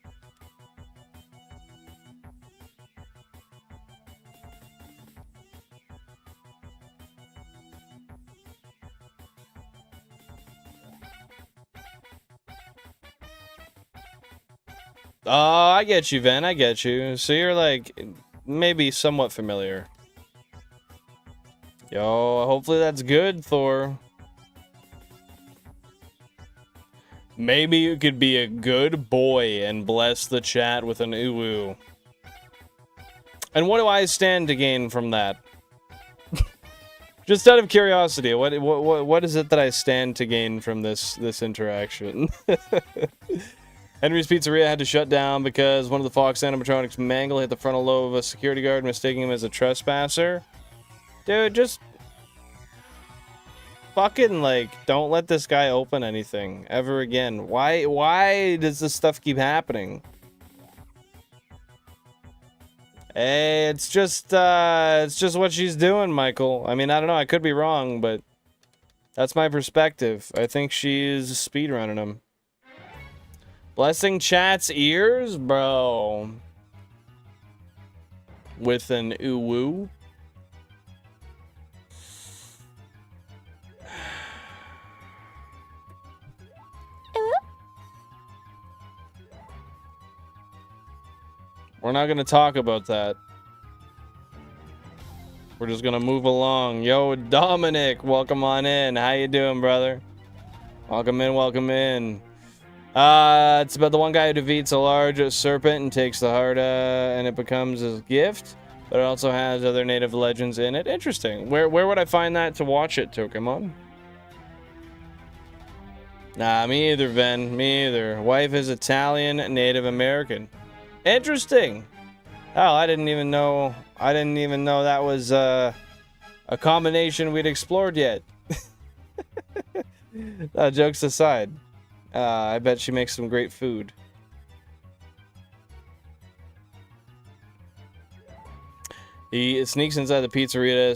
Oh, I get you, Ven. I get you. So you're like, maybe somewhat familiar. Yo, hopefully that's good, Thor. Maybe you could be a good boy and bless the chat with an uwu. And what do I stand to gain from that? Just out of curiosity, what is it that I stand to gain from this interaction? Henry's Pizzeria had to shut down because one of the Fox animatronics, Mangle, hit the frontal lobe of a security guard, mistaking him as a trespasser. Dude, just fucking, like, don't let this guy open anything ever again. Why does this stuff keep happening? Hey, it's just what she's doing, Michael. I mean, I don't know, I could be wrong, but that's my perspective. I think she's speedrunning him. Blessing chat's ears, bro. With an uwu. We're not gonna talk about that. We're just gonna move along. Yo, Dominic, welcome on in. How you doing, brother? Welcome in, welcome in. It's about the one guy who defeats a large serpent and takes the heart, and it becomes his gift. But it also has other native legends in it. Interesting. Where would I find that to watch it, Pokemon? Nah, me either, Ven. Me either. Wife is Italian, Native American. Interesting. Oh, I didn't even know that was a combination we'd explored yet. Jokes aside. I bet she makes some great food. He sneaks inside the pizzeria,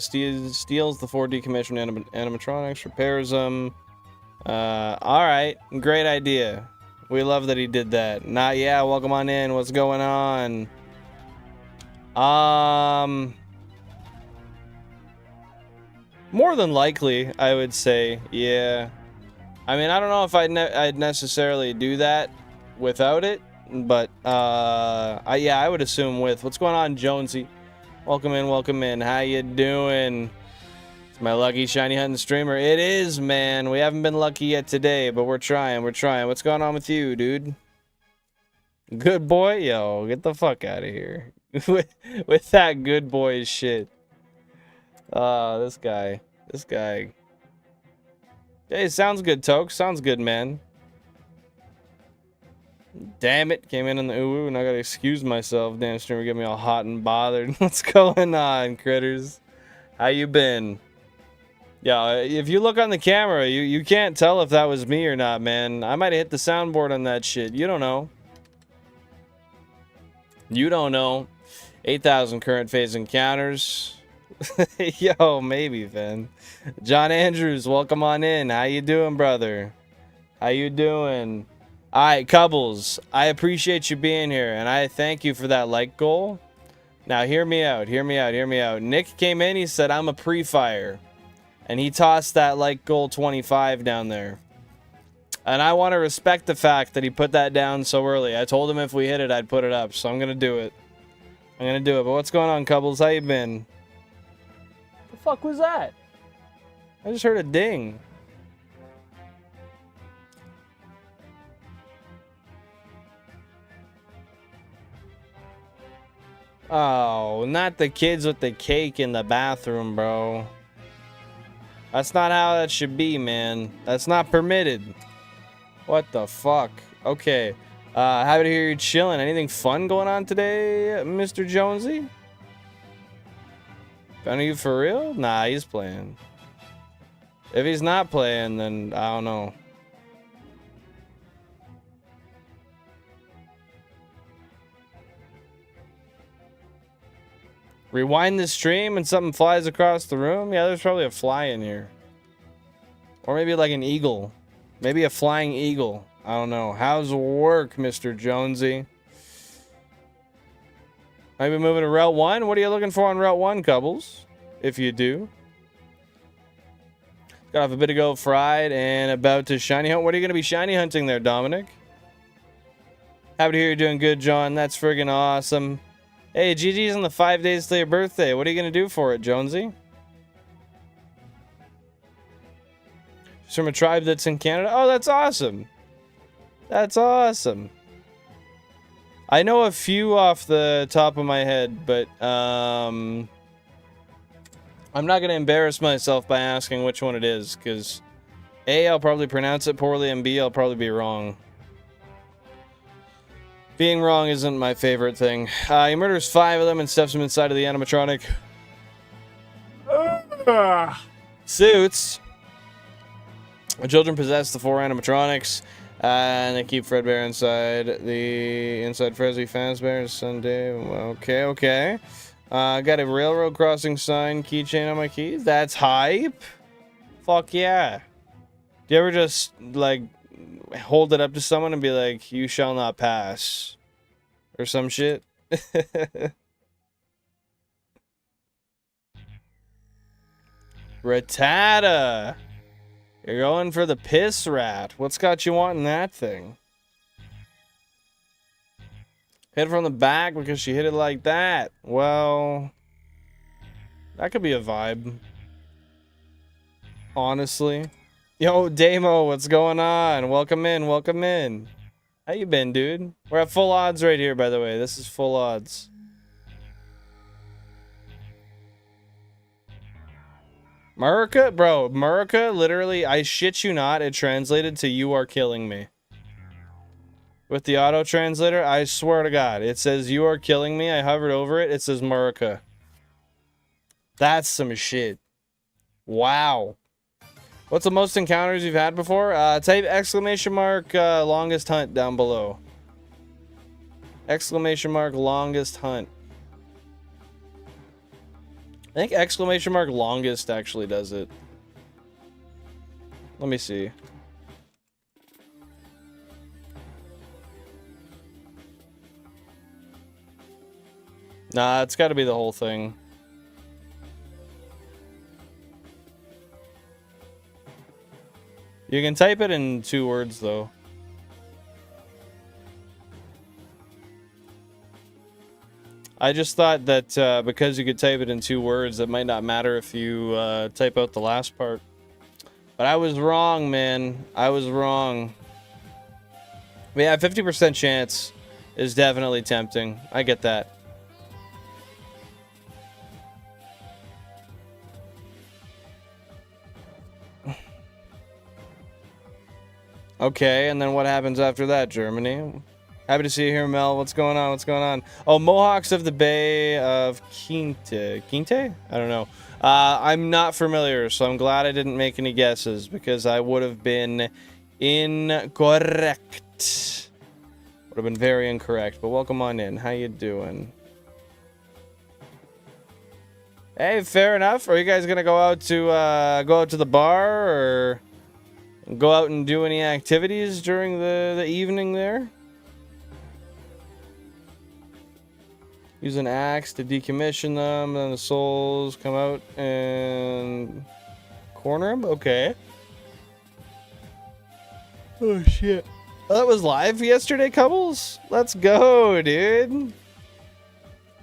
steals the 4 decommissioned animatronics, repairs them. Alright, great idea. We love that he did that. Yeah, welcome on in. What's going on? More than likely, I would say, yeah. I mean, I don't know if I'd necessarily do that without it, but yeah, I would assume with. What's going on, Jonesy? Welcome in, welcome in. How you doing? It's my lucky shiny hunting streamer. It is, man. We haven't been lucky yet today, but we're trying. We're trying. What's going on with you, dude? Good boy, yo, get the fuck out of here with that good boy shit. This guy. Hey, sounds good, Toke. Sounds good, man. Damn it, came in the uwu and I gotta excuse myself. Damn streamer get me all hot and bothered. What's going on, critters? How you been? Yeah, if you look on the camera, you can't tell if that was me or not, man. I might have hit the soundboard on that shit. You don't know. You don't know. 8,000 current phase encounters. Yo, maybe, Finn. John Andrews, welcome on in. How you doing, brother? How you doing? All right, Cubbles, I appreciate you being here, and I thank you for that like goal. Now, hear me out. Hear me out. Hear me out. Nick came in. He said, I'm a pre-fire. And he tossed that like goal 25 down there. And I want to respect the fact that he put that down so early. I told him if we hit it, I'd put it up. So I'm going to do it. I'm going to do it. But what's going on, Cubbles? How you been? The fuck was that? I just heard a ding. Oh, not the kids with the cake in the bathroom, bro. That's not how that should be, man. That's not permitted. What the fuck? Okay. Happy to hear you chilling. Anything fun going on today, Mr. Jonesy? Are you for real? Nah, he's playing. If he's not playing, then I don't know. Rewind the stream and something flies across the room? Yeah, there's probably a fly in here. Or maybe like an eagle. Maybe a flying eagle. I don't know. How's work, Mr. Jonesy? Maybe moving to Route 1? What are you looking for on Route 1, Cubbles? If you do. Got off a bit ago, fried, and about to shiny hunt. What are you going to be shiny hunting there, Dominic? Happy to hear you're doing good, John. That's friggin' awesome. Hey, GG's on the 5 days till your birthday. What are you going to do for it, Jonesy? She's from a tribe that's in Canada. Oh, that's awesome. That's awesome. I know a few off the top of my head, but I'm not going to embarrass myself by asking which one it is, because A, I'll probably pronounce it poorly, and B, I'll probably be wrong. Being wrong isn't my favorite thing. He murders 5 of them and stuffs them inside of the animatronic suits. The children possess the 4 animatronics, and they keep Fredbear inside Fresby Fazbear Sunday. Okay, okay. Got a railroad crossing sign keychain on my keys. That's hype. Fuck yeah. Do you ever just, like, hold it up to someone and be like, you shall not pass? Or some shit? Rattata! You're going for the piss rat. What's got you wanting that thing? Hit it from the back because she hit it like that. Well, that could be a vibe. Honestly. Yo, Damo, what's going on? Welcome in, welcome in. How you been, dude? We're at full odds right here, by the way. This is full odds. Murica? Bro, Murica, literally, I shit you not, it translated to "you are killing me." With the auto translator, I swear to God, it says "you are killing me." I hovered over it, it says Murica. That's some shit. Wow. What's the most encounters you've had before? Type exclamation mark longest hunt down below. Exclamation mark longest hunt. I think exclamation mark longest actually does it. Let me see. Nah, it's got to be the whole thing. You can type it in 2 words, though. I just thought that because you could type it in 2 words, it might not matter if you type out the last part. But I was wrong, man. I was wrong. But yeah, 50% chance is definitely tempting. I get that. Okay, and then what happens after that, Germany? Happy to see you here, Mel. What's going on? What's going on? Oh, Mohawks of the Bay of Quinte. Quinte? I don't know. I'm not familiar, so I'm glad I didn't make any guesses because I would have been incorrect. Would have been very incorrect. But welcome on in. How you doing? Hey, fair enough. Are you guys gonna go out to the bar or go out and do any activities during the evening there? Use an axe to decommission them, and then the souls come out and corner them? Okay. Oh, shit. Oh, that was live yesterday, Cubbles? Let's go, dude.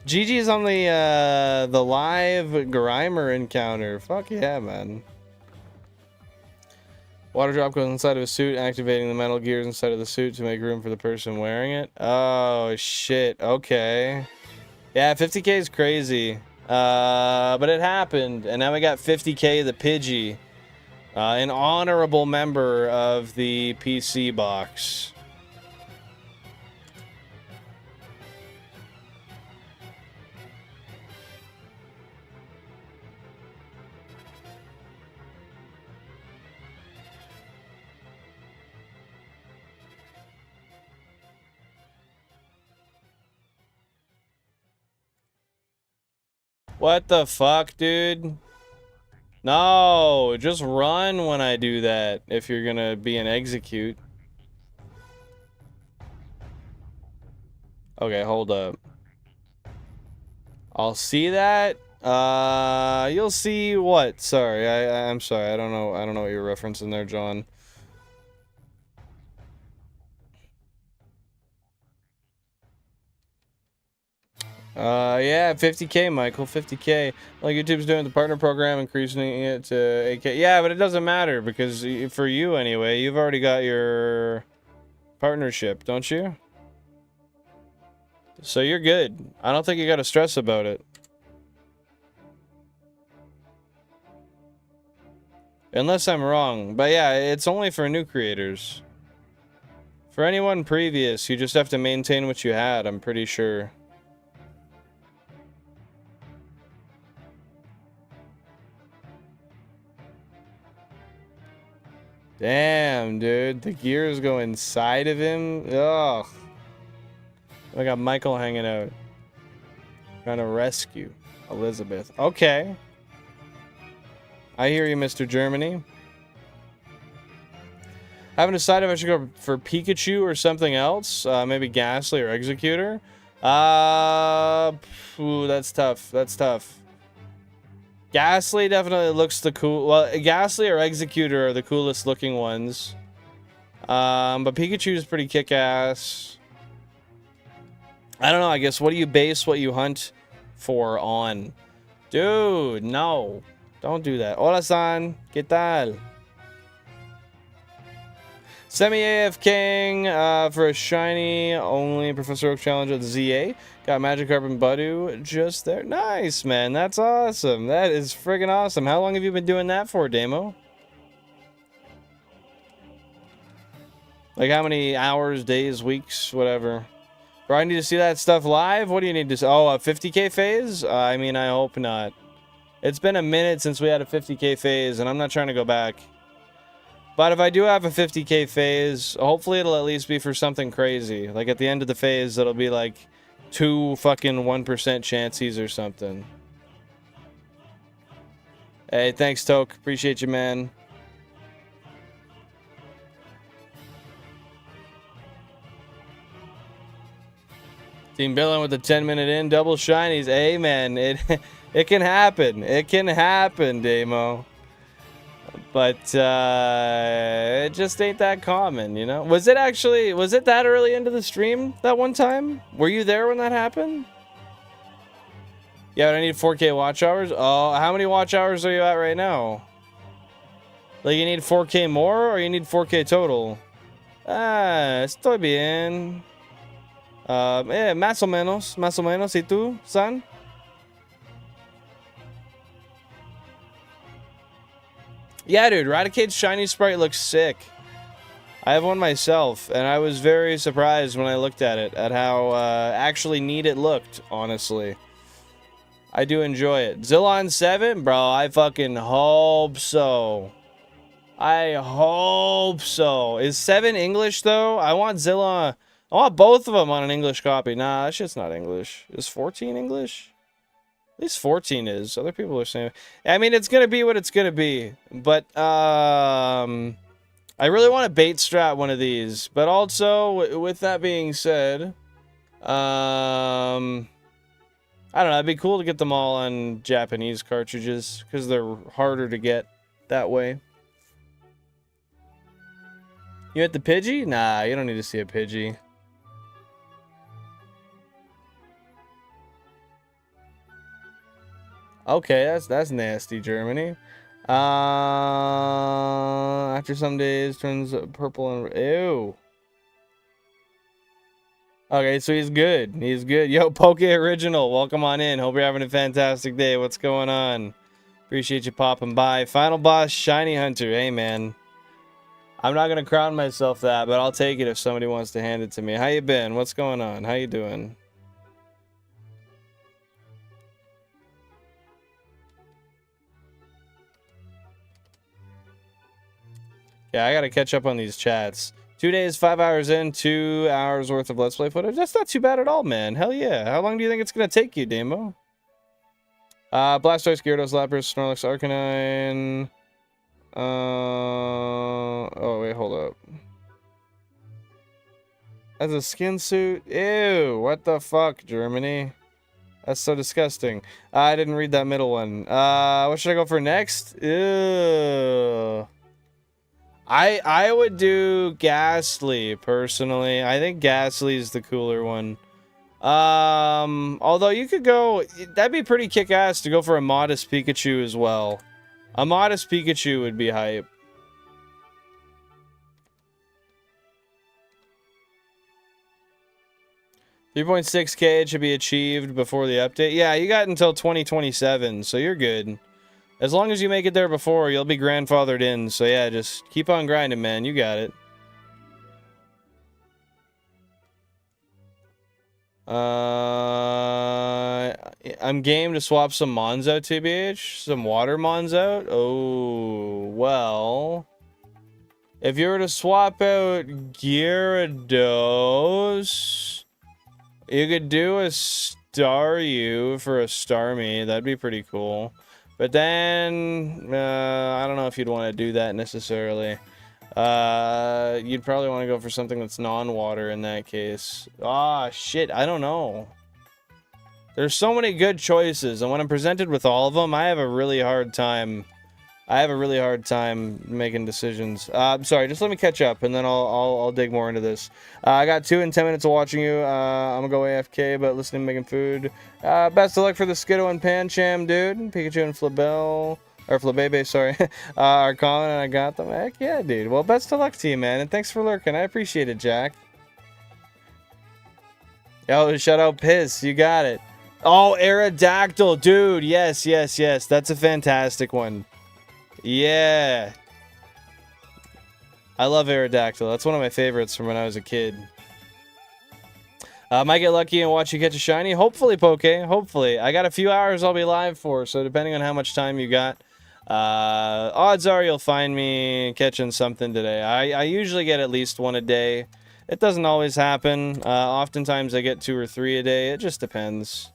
GG's on the live Grimer encounter. Fuck yeah, man. Water drop goes inside of a suit, activating the metal gears inside of the suit to make room for the person wearing it. Oh, shit. Okay. Yeah, 50k is crazy, but it happened, and now we got 50k the Pidgey, an honorable member of the PC box. What the fuck, dude? No, just run when I do that if you're gonna be an execute. Okay, hold up. I'll see that. You'll see what? Sorry, I'm sorry. I don't know what you're referencing there, John. Yeah, 50k, Michael, 50k. Like YouTube's doing the partner program, increasing it to 8k. Yeah, but it doesn't matter because for you anyway, you've already got your partnership, don't you? So you're good. I don't think you got to stress about it. Unless I'm wrong. But yeah, it's only for new creators. For anyone previous, you just have to maintain what you had, I'm pretty sure. Damn, dude. The gears go inside of him. Ugh. I got Michael hanging out. Trying to rescue Elizabeth. Okay. I hear you, Mr. Germany. Haven't decided if I should go for Pikachu or something else. Maybe Ghastly or Executor. Ooh, that's tough. That's tough. Ghastly definitely looks the cool. Well, Ghastly or Executor are the coolest looking ones. But Pikachu is pretty kick-ass. I don't know. I guess what do you base what you hunt for on? Dude, no. Don't do that. Hola-san. ¿Qué tal? Semi-AF King for a shiny only Professor Oak challenge at the ZA. Got Magikarp and Budu just there. Nice, man. That's awesome. That is friggin' awesome. How long have you been doing that for, Damo? Like how many hours, days, weeks, whatever? Bro, I need to see that stuff live? What do you need to see? Oh, a 50k phase? I mean, I hope not. It's been a minute since we had a 50k phase, and I'm not trying to go back. But if I do have a 50k phase, hopefully it'll at least be for something crazy. Like at the end of the phase, it'll be like 2 fucking 1% chances or something. Hey, thanks, Toke. Appreciate you, man. Team Billin with the 10-minute in, double shinies. Hey, man, it can happen. It can happen, Damo. But it just ain't that common, you know? Was it that early into the stream that one time? Were you there when that happened? Yeah, but I need 4K watch hours. Oh, how many watch hours are you at right now? Like, you need 4K more or you need 4K total? Ah, estoy bien. Más o menos. ¿Y tú, son? Yeah, dude, Raticate's shiny sprite looks sick. I have one myself, and I was very surprised when I looked at it, at how actually neat it looked, honestly. I do enjoy it. Zillon 7? Bro, I fucking hope so. I hope so. Is 7 English, though? I want Zillon... I want both of them on an English copy. Nah, that shit's not English. Is 14 English? At least 14 is. Other people are saying... I mean, it's gonna be what it's gonna be. But, I really want to bait strat one of these, but also, with that being said, I don't know, it'd be cool to get them all on Japanese cartridges, because they're harder to get that way. You at the Pidgey? Nah, you don't need to see a Pidgey. Okay, that's nasty, Germany. After some days, turns purple and... Ew. Okay, so he's good. He's good. Yo, Poke Original, welcome on in. Hope you're having a fantastic day. What's going on? Appreciate you popping by. Final boss, Shiny Hunter. Hey, man. I'm not going to crown myself that, but I'll take it if somebody wants to hand it to me. How you been? What's going on? How you doing? Yeah, I gotta catch up on these chats. 2 days, 5 hours in, 2 hours worth of Let's Play footage. That's not too bad at all, man. Hell yeah. How long do you think it's gonna take you, Damo? Blastoise, Gyarados, Lapras, Snorlax, Arcanine. Oh, wait, hold up. As a skin suit? Ew, what the fuck, Germany? That's so disgusting. I didn't read that middle one. What should I go for next? Ew. I would do Ghastly, personally. I think Ghastly is the cooler one. Although you could go... That'd be pretty kick-ass to go for a Modest Pikachu as well. A Modest Pikachu would be hype. $3.6K should be achieved before the update. Yeah, you got until 2027, so you're good. As long as you make it there before, you'll be grandfathered in. So yeah, just keep on grinding, man. You got it. I'm game to swap some Mons out, TBH. Some water Mons out. Oh, well. If you were to swap out Gyarados, you could do a Staryu for a Starmie. That'd be pretty cool. But then, I don't know if you'd want to do that necessarily. You'd probably want to go for something that's non-water in that case. Ah, shit, I don't know. There's so many good choices, and when I'm presented with all of them, I have a really hard time. Making decisions. Sorry, just let me catch up, and then I'll dig more into this. I got 2 and 10 minutes of watching you. I'm gonna go AFK, but listening to making food. Best of luck for the Skiddo and Pancham, dude. Pikachu and Flabelle, or Flabebe, sorry, are calling, and I got them. Heck yeah, dude. Well, best of luck to you, man, and thanks for lurking. I appreciate it, Jack. Yo, shout out Piss. You got it. Oh, Aerodactyl, dude. Yes. That's a fantastic one. Yeah. I love Aerodactyl. That's one of my favorites from when I was a kid. Might get lucky and watch you catch a shiny. Hopefully, Poke. Hopefully. I got a few hours I'll be live for, so depending on how much time you got, odds are you'll find me catching something today. I usually get at least 1 a day. It doesn't always happen. Oftentimes I get 2 or 3 a day. It just depends.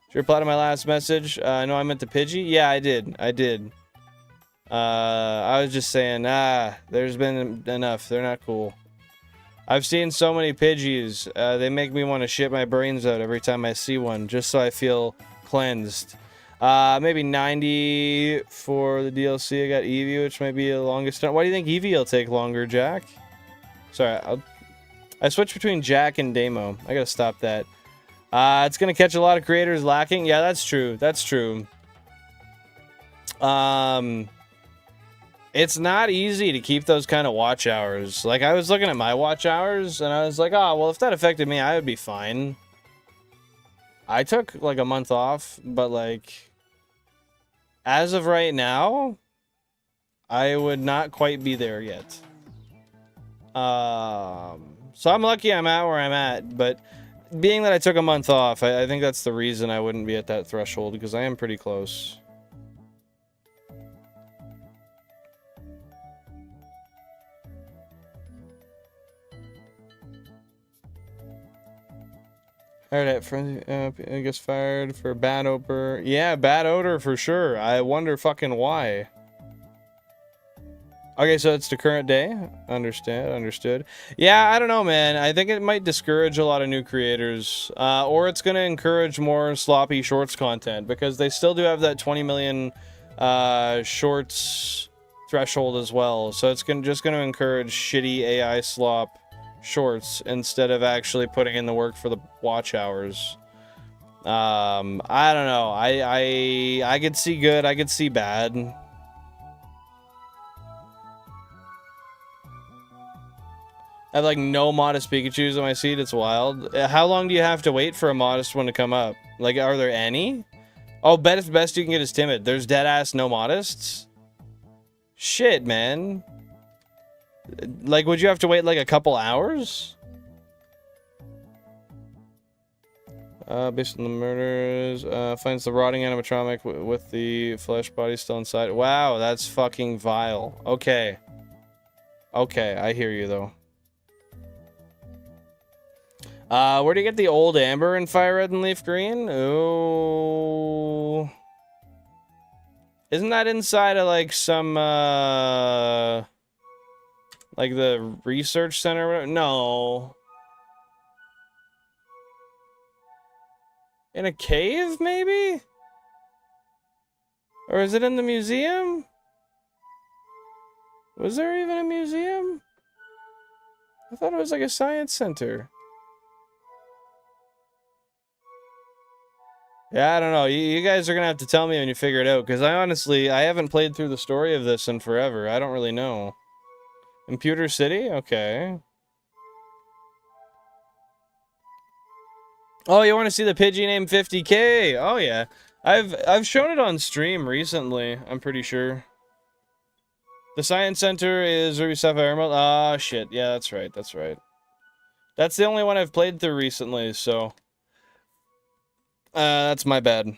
Did you reply to my last message? I know I meant the Pidgey. Yeah, I did. I was just saying, there's been enough. They're not cool. I've seen so many Pidgeys. They make me want to shit my brains out every time I see one, just so I feel cleansed. Maybe 90 for the DLC. I got Eevee, which might be the longest time. Why do you think Eevee will take longer, Jack? Sorry, I switched between Jack and Damo. I gotta stop that. It's gonna catch a lot of creators lacking. Yeah, that's true. That's true. It's not easy to keep those kind of watch hours. Like, I was looking at my watch hours, and I was like, oh, well, if that affected me, I would be fine. I took, like, a month off, but, like, as of right now, I would not quite be there yet. So I'm lucky I'm at where I'm at, but being that I took a month off, I think that's the reason I wouldn't be at that threshold, because I am pretty close. Fired at friends, I guess fired for bad odor. Yeah, bad odor for sure. I wonder fucking why. Okay, so it's the current day. Understood. Yeah, I don't know, man. I think it might discourage a lot of new creators, or it's gonna encourage more sloppy shorts content, because they still do have that 20 million shorts threshold as well. So it's just gonna encourage shitty AI slop shorts instead of actually putting in the work for the watch hours. I don't know. I could see good. I could see bad. I have like no modest Pikachus on my seat. It's wild. How long do you have to wait for a modest one to come up? Like, are there any? Oh, best you can get is timid. There's dead ass no modest. Shit, man. Like, would you have to wait like a couple hours? Based on the murders, finds the rotting animatronic with the flesh body still inside. Wow, that's fucking vile. Okay. Okay, I hear you though. Where do you get the old amber in FireRed and LeafGreen? Oh. Isn't that inside of like some, like the research center? No. In a cave, maybe? Or is it in the museum? Was there even a museum? I thought it was like a science center. Yeah, I don't know. You guys are gonna have to tell me when you figure it out, because I haven't played through the story of this in forever. I don't really know. Computer City? Okay. Oh, you want to see the Pidgey named 50K? Oh yeah. I've shown it on stream recently, I'm pretty sure. The Science Center is Ruby Sapphire Emerald. Ah, shit. Yeah, that's right. That's right. That's the only one I've played through recently, so... that's my bad.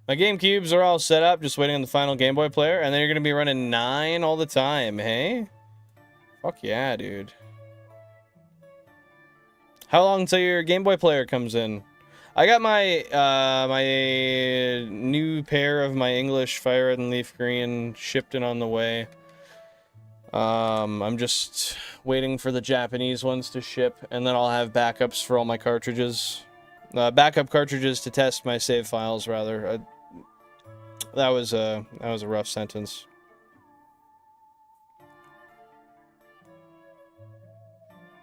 My GameCubes are all set up, just waiting on the final Game Boy player, and then you're gonna be running 9 all the time, hey? Fuck yeah, dude. How long till your Game Boy player comes in? I got my, my new pair of my English FireRed and LeafGreen shipped in on the way. I'm just waiting for the Japanese ones to ship, and then I'll have backups for all my cartridges. Backup cartridges to test my save files, rather. That was a rough sentence.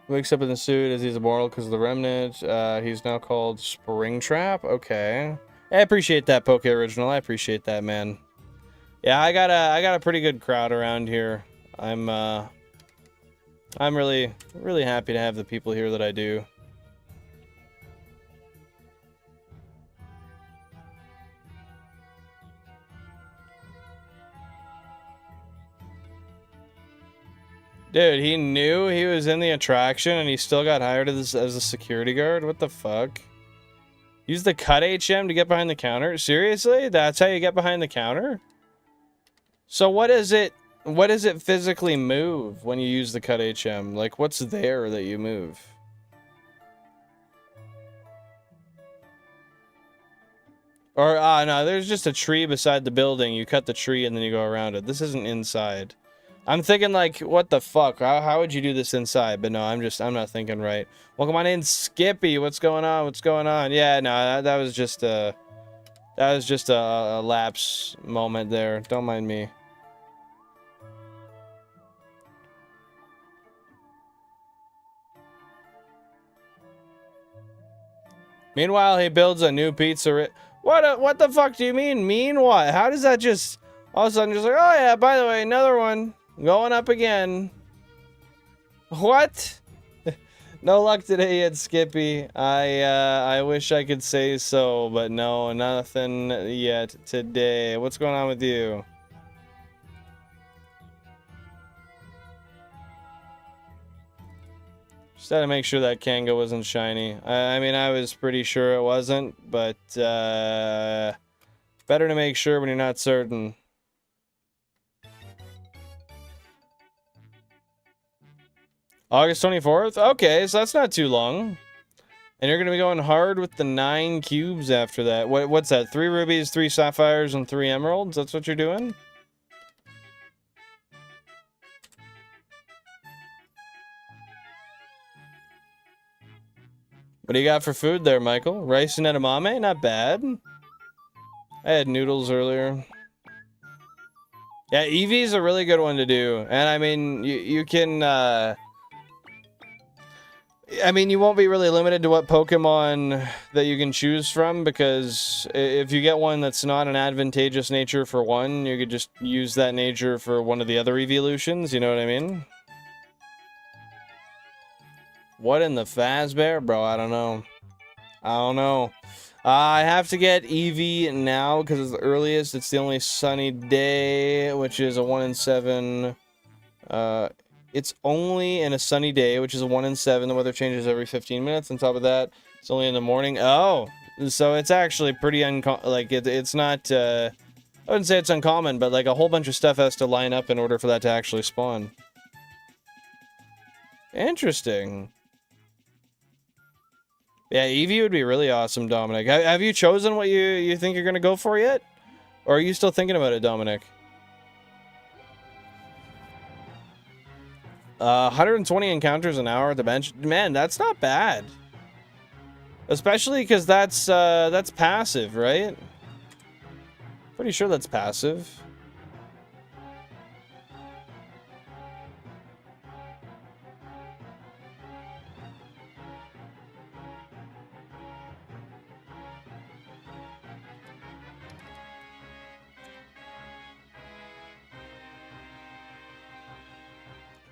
Wakes up in the suit as he's immortal because of the remnant. He's now called Springtrap. Okay, I appreciate that, Poke Original. I appreciate that, man. Yeah, I got a pretty good crowd around here. I'm really happy to have the people here that I do. Dude, he knew he was in the attraction and he still got hired as a security guard? What the fuck? Use the cut HM to get behind the counter? Seriously? That's how you get behind the counter? So what is it physically move when you use the cut HM? Like, what's there that you move? Or, no, there's just a tree beside the building. You cut the tree and then you go around it. This isn't inside. I'm thinking, like, what the fuck? How would you do this inside? But no, I'm not thinking right. Welcome on in, Skippy. What's going on? What's going on? Yeah, no, that was just a lapse moment there. Don't mind me. Meanwhile, he builds a new pizzeria. What the fuck do you mean? Mean what? How does that just all of a sudden just like, oh yeah, by the way, another one going up again? What? No luck today yet, Skippy. I wish I could say so, but no, nothing yet today. What's going on with you? Just had to make sure that Kanga wasn't shiny. I mean, I was pretty sure it wasn't, but better to make sure when you're not certain. August 24th? Okay, so that's not too long. And you're going to be going hard with the 9 cubes after that. What's that? 3 rubies, 3 sapphires, and 3 emeralds? That's what you're doing? What do you got for food there, Michael? Rice and edamame? Not bad. I had noodles earlier. Yeah, Eevee's a really good one to do. And I mean, you can... I mean, you won't be really limited to what Pokemon that you can choose from, because if you get one that's not an advantageous nature for one, you could just use that nature for one of the other evolutions, you know what I mean? What in the Fazbear? Bro, I don't know. I don't know. I have to get Eevee now, because it's the earliest. It's the only sunny day, which is a 1 in 7. It's only in a sunny day, which is a 1 in 7. The weather changes every 15 minutes. On top of that, it's only in the morning. Oh, so it's actually pretty like it's not. I wouldn't say it's uncommon, but like a whole bunch of stuff has to line up in order for that to actually spawn. Interesting. Yeah, Eevee would be really awesome, Dominic. Have you chosen what you think you're gonna go for yet, or are you still thinking about it, Dominic? 120 encounters an hour at the bench. Man, that's not bad. Especially because that's passive, right? Pretty sure that's passive.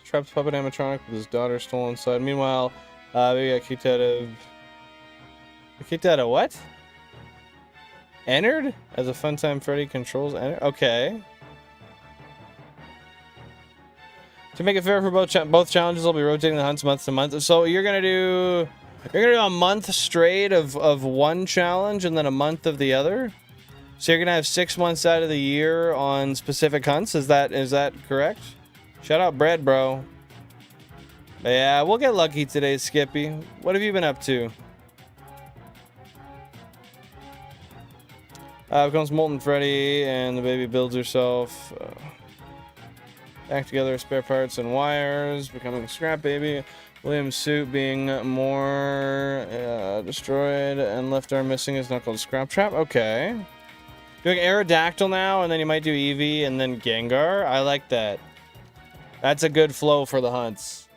Traps puppet animatronic with his daughter stolen inside. Meanwhile, we got kicked out of... Kicked out of what? Entered? As a Funtime Freddy controls enter? Okay. To make it fair for both challenges, I'll be rotating the hunts month to month. So you're gonna do a month straight of one challenge and then a month of the other? So you're gonna have 6 months out of the year on specific hunts? Is that correct? Shout out Bread, bro. Yeah, we'll get lucky today, Skippy. What have you been up to? Becomes Molten Freddy, and the baby builds herself. Back together, spare parts and wires. Becoming a scrap baby. William's suit being more destroyed, and left arm missing is not called Scrap Trap. Okay. Doing Aerodactyl now, and then you might do Eevee, and then Gengar. I like that. That's a good flow for the hunts.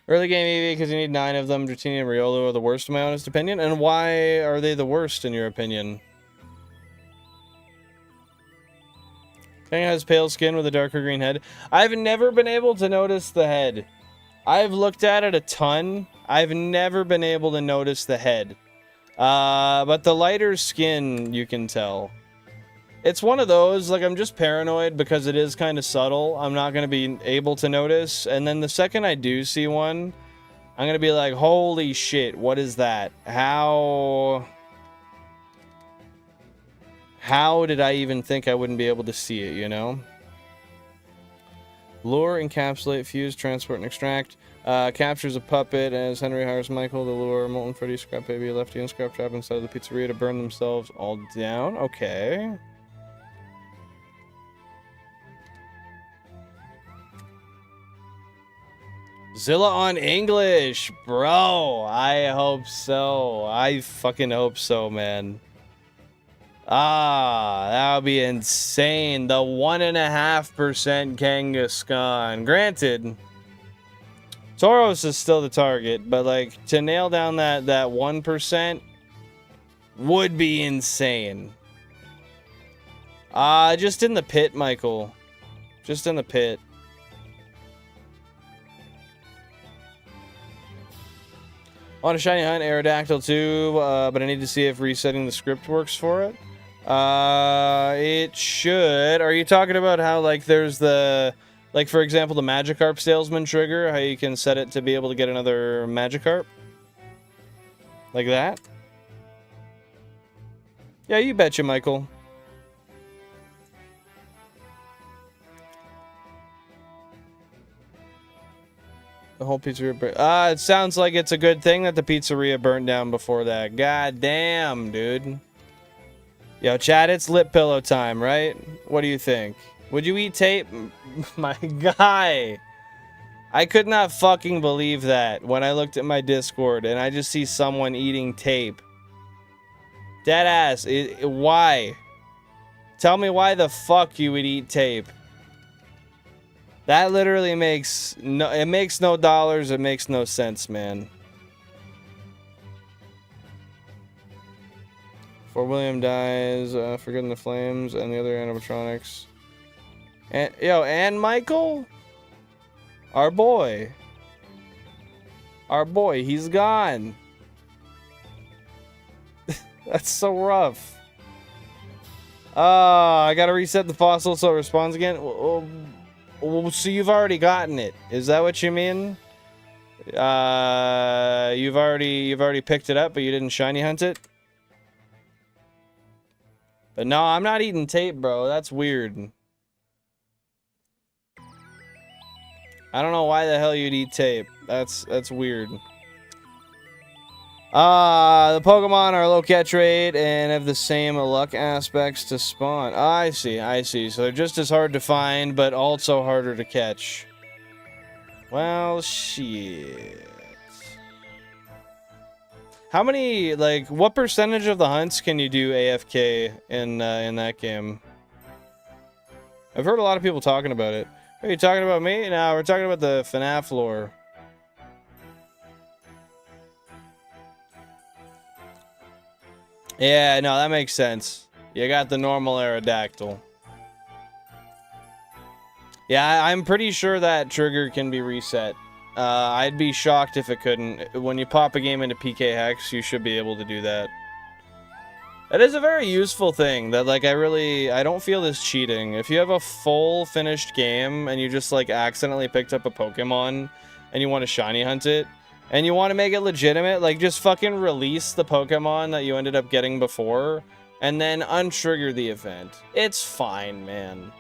Early game Eevee, because you need 9 of them. Dratini and Riolu are the worst in my honest opinion. And why are they the worst in your opinion? Kang has pale skin with a darker green head. I've never been able to notice the head. I've looked at it a ton. I've never been able to notice the head. But the lighter skin, you can tell. It's one of those, like, I'm just paranoid because it is kind of subtle. I'm not going to be able to notice. And then the second I do see one, I'm going to be like, holy shit, what is that? How did I even think I wouldn't be able to see it, you know? Lure, encapsulate, fuse, transport, and extract. Captures a puppet as Henry hires Michael to lure Molten Freddy, Scrap Baby, Lefty, and Scrap Trap inside the pizzeria to burn themselves all down. Okay. Zilla on English, bro. I hope so. I fucking hope so, man. That would be insane. The 1.5% Kangaskhan. Granted, Tauros is still the target, but like to nail down that 1% would be insane. Just in the pit, Michael. Just in the pit. On a shiny hunt, Aerodactyl too, but I need to see if resetting the script works for it. It should. Are you talking about how like there's the Like, for example, the Magikarp Salesman trigger, how you can set it to be able to get another Magikarp. Like that. Yeah, you betcha, Michael. The whole pizzeria... it sounds like it's a good thing that the pizzeria burnt down before that. God damn, dude. Yo, Chad, it's lip pillow time, right? What do you think? Would you eat tape? My guy. I could not fucking believe that when I looked at my Discord and I just see someone eating tape. Deadass. Why? Tell me why the fuck you would eat tape. That literally makes no... It makes no dollars. It makes no sense, man. Before William dies, forgetting the flames and the other animatronics. And, yo, and Michael? Our boy. Our boy, he's gone. That's so rough. I gotta reset the fossil so it responds again. So you've already gotten it. Is that what you mean? You've already picked it up, but you didn't shiny hunt it? But no, I'm not eating tape, bro. That's weird. I don't know why the hell you'd eat tape. That's weird. The Pokemon are low catch rate and have the same luck aspects to spawn. I see. So they're just as hard to find, but also harder to catch. Well, shit. How many, like, what percentage of the hunts can you do AFK in that game? I've heard a lot of people talking about it. Are you talking about me? No, we're talking about the FNAF lore. Yeah, no, that makes sense. You got the normal Aerodactyl. Yeah, I'm pretty sure that trigger can be reset. I'd be shocked if it couldn't. When you pop a game into PK Hex, you should be able to do that. That is a very useful thing that, like, I don't feel this cheating. If you have a full finished game and you just, like, accidentally picked up a Pokemon and you want to shiny hunt it and you want to make it legitimate, like, just fucking release the Pokemon that you ended up getting before and then untrigger the event. It's fine, man.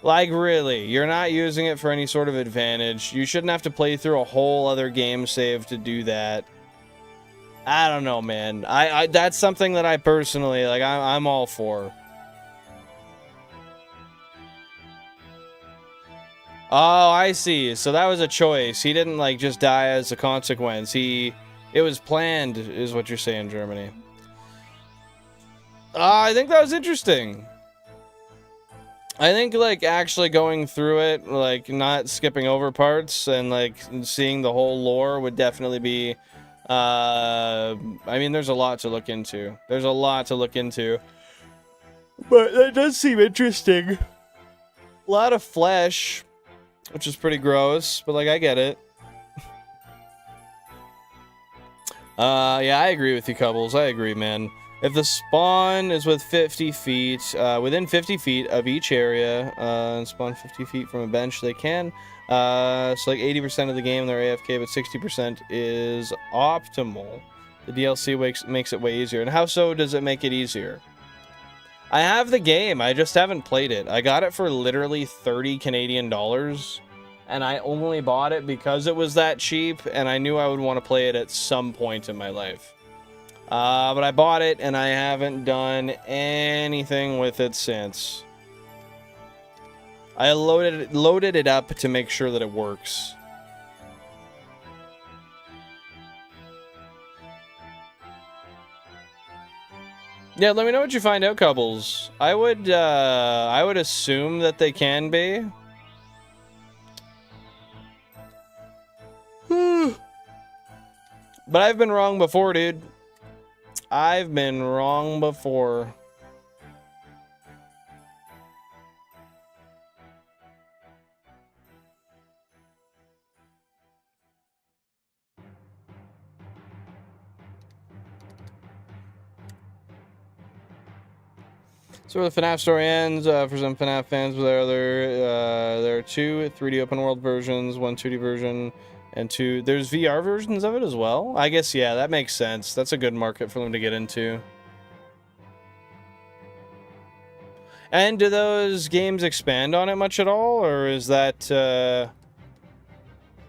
Like, really, you're not using it for any sort of advantage. You shouldn't have to play through a whole other game save to do that. I don't know, man. That's something that I personally, like, I'm all for. Oh, I see. So that was a choice. He didn't, like, just die as a consequence. It was planned, is what you're saying, Germany. I think that was interesting. I think, like, actually going through it, like, not skipping over parts and, like, seeing the whole lore would definitely be... I mean, there's a lot to look into. But that does seem interesting. A lot of flesh, which is pretty gross, but, like, I get it. Yeah, I agree with you, Cubbles. I agree, man. If the spawn is within 50 feet of each area, and spawn 50 feet from a bench, they can. So like 80% of the game they're AFK, but 60% is optimal. The DLC makes it way easier. And how so does it make it easier? I have the game, I just haven't played it. I got it for literally 30 Canadian dollars, and I only bought it because it was that cheap, and I knew I would want to play it at some point in my life. But I bought it, and I haven't done anything with it since. I loaded it up to make sure that it works. Yeah, let me know what you find out, Cubbles. I would assume that they can be. But I've been wrong before, dude. I've been wrong before. So where the FNAF story ends, for some FNAF fans, there are 2 3D open world versions, 1 2D version, and 2... There's VR versions of it as well? I guess, yeah, that makes sense. That's a good market for them to get into. And do those games expand on it much at all? Or is that,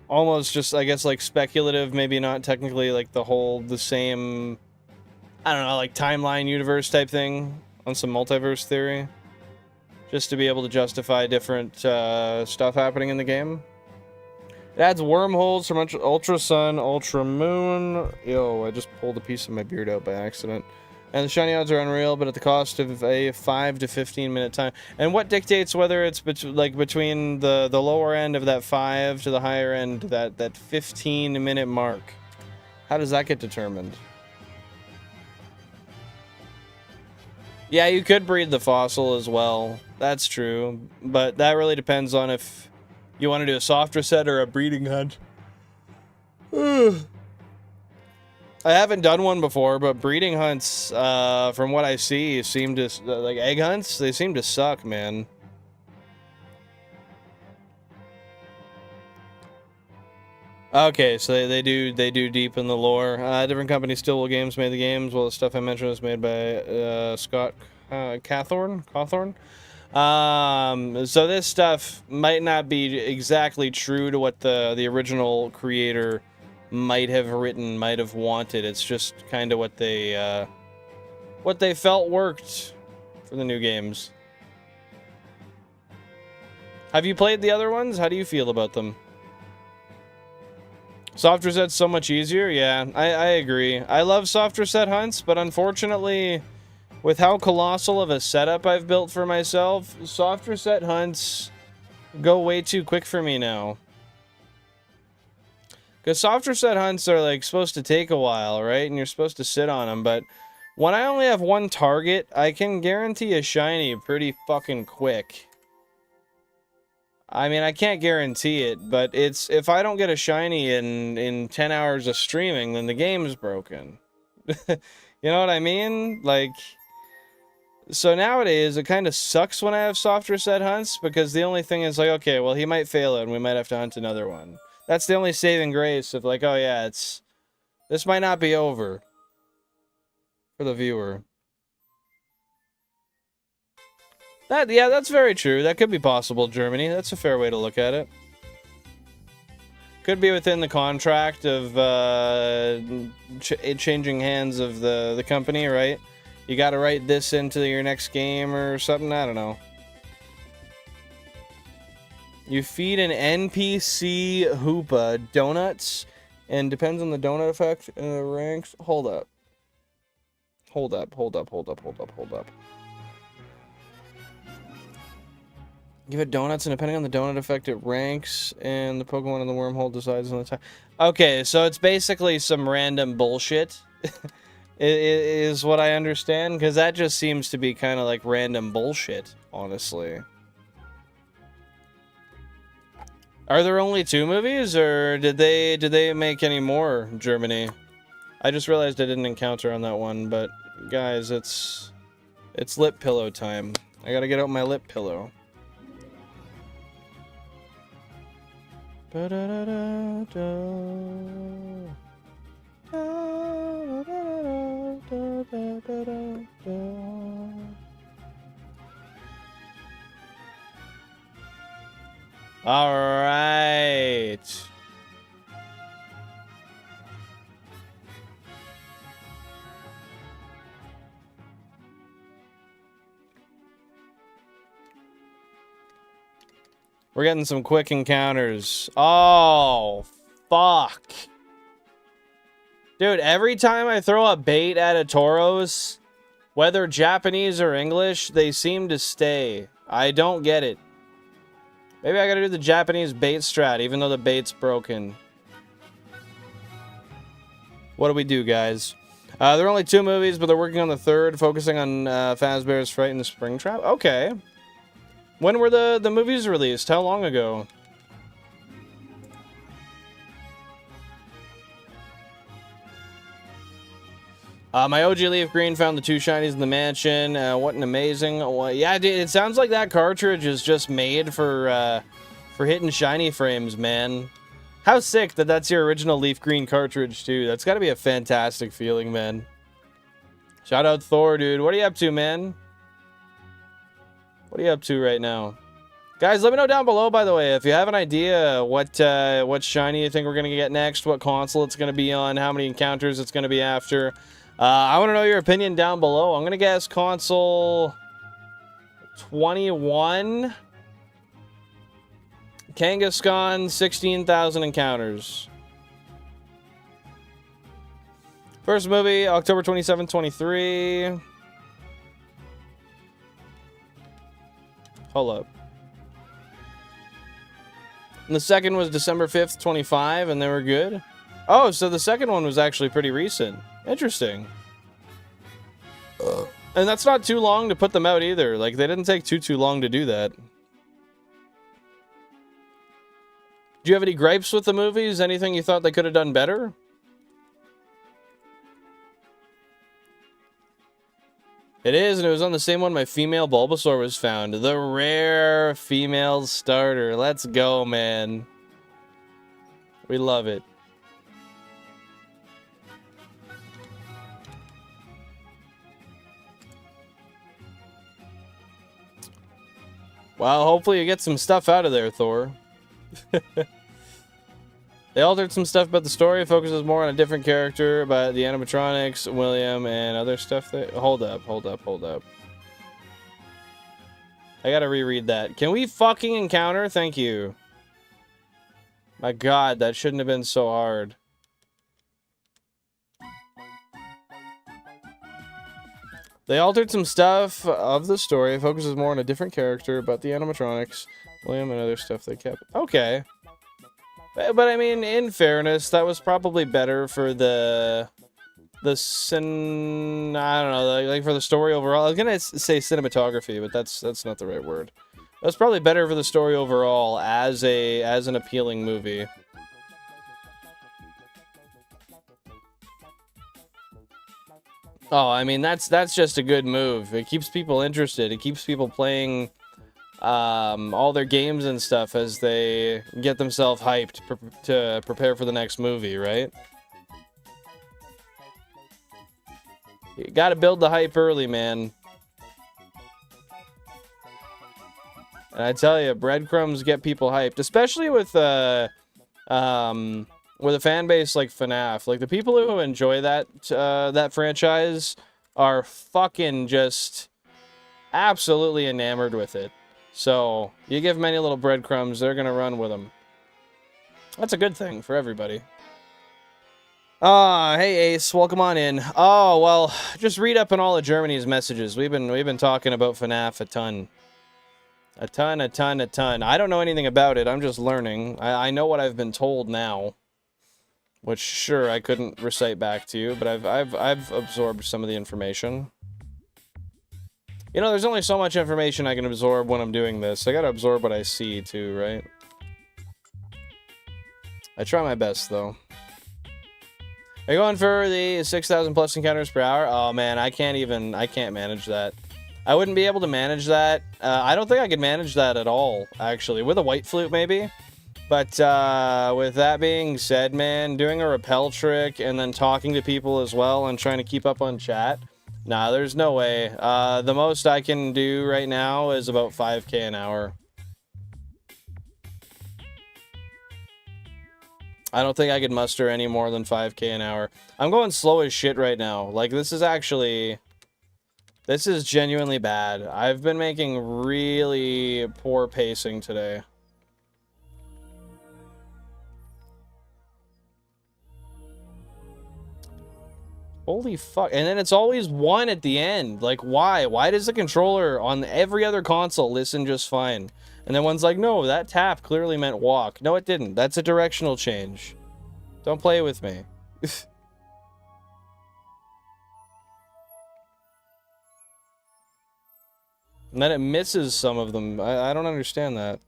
almost just, I guess, like, speculative, maybe not technically, like, the same... I don't know, like, timeline universe type thing? On some multiverse theory, just to be able to justify different stuff happening in the game. It adds wormholes from Ultra Sun, Ultra Moon. Yo, I just pulled a piece of my beard out by accident. And the shiny odds are unreal, but at the cost of a 5 to 15 minute time. And what dictates whether it's between the lower end of that 5 to the higher end, that 15-minute mark? How does that get determined? Yeah, you could breed the fossil as well. That's true. But that really depends on if you want to do a soft reset or a breeding hunt. I haven't done one before, but breeding hunts, from what I see, seem to... Like, egg hunts? They seem to suck, man. Okay, so they do deep in the lore. Different companies, Stillwell Games made the games, while the stuff I mentioned was made by Scott Cawthorn. So this stuff might not be exactly true to what the original creator might have written, might have wanted. It's just kind of what they felt worked for the new games. Have you played the other ones? How do you feel about them? Soft reset's so much easier? Yeah, I agree. I love soft reset hunts, but unfortunately, with how colossal of a setup I've built for myself, soft reset hunts go way too quick for me now. Because soft reset hunts are, like, supposed to take a while, right? And you're supposed to sit on them, but when I only have one target, I can guarantee a shiny pretty fucking quick. I mean, I can't guarantee it, but it's... If I don't get a shiny in 10 hours of streaming, then the game's broken. You know what I mean? Like... So nowadays, it kind of sucks when I have soft reset hunts, because the only thing is like, okay, well, he might fail it, and we might have to hunt another one. That's the only saving grace of like, oh yeah, it's... This might not be over. For the viewer. Yeah, that's very true. That could be possible, Germany. That's a fair way to look at it. Could be within the contract of changing hands of the company, right? You gotta write this into your next game or something, I don't know. You feed an NPC Hoopa donuts, and depends on the donut effect and the ranks. Hold up. Hold up. Give it donuts, and depending on the donut effect, it ranks, and the Pokemon in the wormhole decides on the time. Okay, so it's basically some random bullshit, is what I understand, because that just seems to be kind of like random bullshit, honestly. Are there only 2 movies, or did they make any more, Germany? I just realized I didn't encounter on that one, but guys, it's lip pillow time. I gotta get out my lip pillow. All right. We're getting some quick encounters. Oh, fuck. Dude, every time I throw a bait at a Tauros, whether Japanese or English, they seem to stay. I don't get it. Maybe I gotta do the Japanese bait strat, even though the bait's broken. What do we do, guys? There are only 2 movies, but they're working on the 3rd, focusing on Fazbear's Fright and the Springtrap. Okay. When were the movies released? How long ago? My OG LeafGreen found the 2 shinies in the mansion. What an amazing... yeah, dude, it sounds like that cartridge is just made for hitting shiny frames, man. How sick that that's your original LeafGreen cartridge, too. That's got to be a fantastic feeling, man. Shout out Thor, dude. What are you up to, man? What are you up to right now? Guys, let me know down below, by the way, if you have an idea what shiny you think we're going to get next, what console it's going to be on, how many encounters it's going to be after. I want to know your opinion down below. I'm going to guess console 21. Kangaskhan, 16,000 encounters. First movie, October 27, 23. Hold up. And the second was December 5th, 25, and they were good. Oh, so the second one was actually pretty recent. Interesting. And that's not too long to put them out either. Like, they didn't take too long to do that. Do you have any gripes with the movies? Anything you thought they could have done better? It is, and it was on the same one my female Bulbasaur was found. The rare female starter. Let's go, man. We love it. Well, hopefully you get some stuff out of there, Thor. They altered some stuff about the story. It focuses more on a different character, about the animatronics, William, and other stuff. Hold up. I gotta reread that. Can we fucking encounter? Thank you. My god, that shouldn't have been so hard. They altered some stuff of the story. It focuses more on a different character, about the animatronics, William, and other stuff they kept. Okay. But I mean, in fairness, that was probably better for I don't know, like for the story overall. I was gonna say cinematography, but that's not the right word. That's probably better for the story overall as an appealing movie. Oh, I mean, that's just a good move. It keeps people interested. It keeps people playing all their games and stuff as they get themselves hyped to prepare for the next movie, right? You gotta build the hype early, man. And I tell you, breadcrumbs get people hyped, especially with a fan base like FNAF. Like, the people who enjoy that franchise are fucking just absolutely enamored with it. So, you give them any little breadcrumbs, they're gonna run with them. That's a good thing for everybody. Hey Ace, welcome on in. Oh, well, just read up on all of Germany's messages. We've been talking about FNAF a ton. A ton. I don't know anything about it, I'm just learning. I know what I've been told now. Which, sure, I couldn't recite back to you, but I've absorbed some of the information. You know, there's only so much information I can absorb when I'm doing this. I gotta absorb what I see, too, right? I try my best, though. Are you going for the 6,000 plus encounters per hour? Oh, man, I can't manage that. I wouldn't be able to manage that. I don't think I could manage that at all, actually. With a white flute, maybe? But, with that being said, man, doing a repel trick and then talking to people as well and trying to keep up on chat... Nah, there's no way. The most I can do right now is about 5k an hour. I don't think I could muster any more than 5k an hour. I'm going slow as shit right now. Like, this is genuinely bad. I've been making really poor pacing today. Holy fuck. And then it's always 1 at the end. Like, why? Why does the controller on every other console listen just fine? And then one's like, no, that tap clearly meant walk. No, it didn't. That's a directional change. Don't play with me. And then it misses some of them. I don't understand that.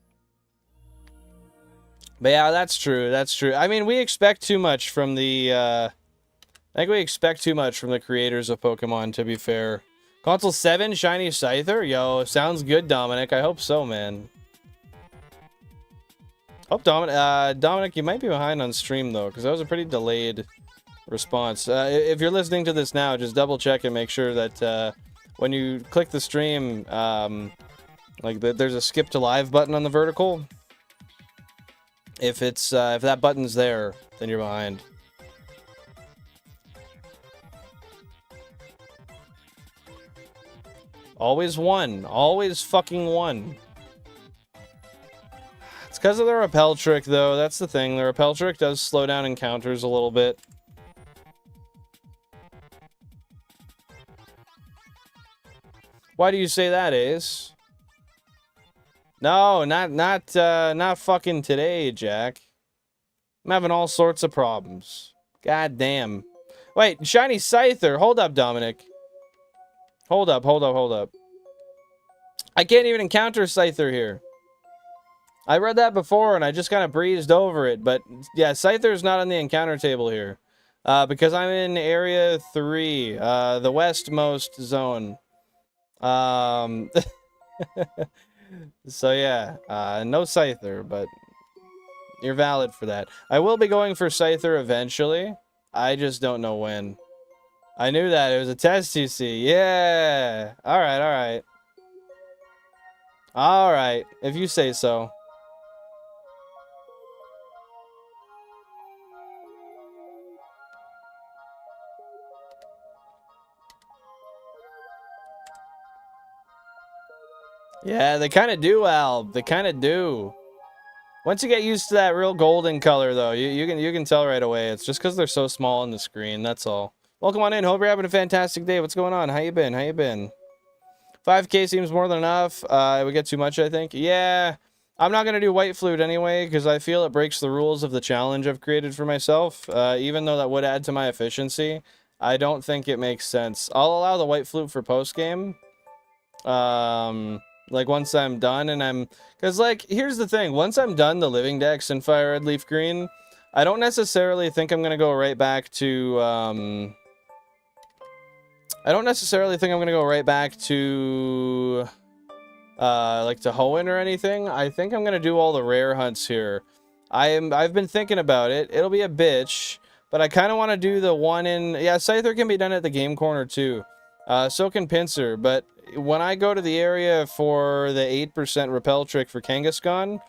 But yeah, that's true. That's true. I mean, we expect too much from the I think we expect too much from the creators of Pokemon, to be fair. Console 7, Shiny Scyther? Yo, sounds good, Dominic. I hope so, man. Hope Dominic, you might be behind on stream, though, because that was a pretty delayed response. If you're listening to this now, just double check and make sure that when you click the stream, there's a skip to live button on the vertical. If that button's there, then you're behind. Always one. Always fucking one. It's because of the repel trick, though. That's the thing. The repel trick does slow down encounters a little bit. Why do you say that, Ace? No, not fucking today, Jack. I'm having all sorts of problems. God damn. Wait, Shiny Scyther. Hold up, Dominic. Hold up. I can't even encounter Scyther here. I read that before and I just kind of breezed over it, but yeah, Scyther's not on the encounter table here. Because I'm in Area 3, the westmost zone. So yeah, no Scyther, but you're valid for that. I will be going for Scyther eventually. I just don't know when. I knew that. It was a test, you see. Yeah. Alright. Alright, if you say so. Yeah, they kind of do, Al. They kind of do. Once you get used to that real golden color, though, you can tell right away. It's just because they're so small on the screen. That's all. Welcome on in. Hope you're having a fantastic day. What's going on? How you been? 5K seems more than enough. It would get too much, I think. Yeah, I'm not gonna do White Flute anyway because I feel it breaks the rules of the challenge I've created for myself. Even though that would add to my efficiency, I don't think it makes sense. I'll allow the White Flute for post game. Like once I'm done and because like here's the thing, once I'm done the Living Dex and FireRed LeafGreen, I don't necessarily think I'm gonna go right back to like to Hoenn or anything. I think I'm gonna do all the rare hunts here. I've been thinking about it. It'll be a bitch, but I kind of want to do the one in Scyther can be done at the game corner too. So can Pinsir, but when I go to the area for the 8% repel trick for Kangaskhan,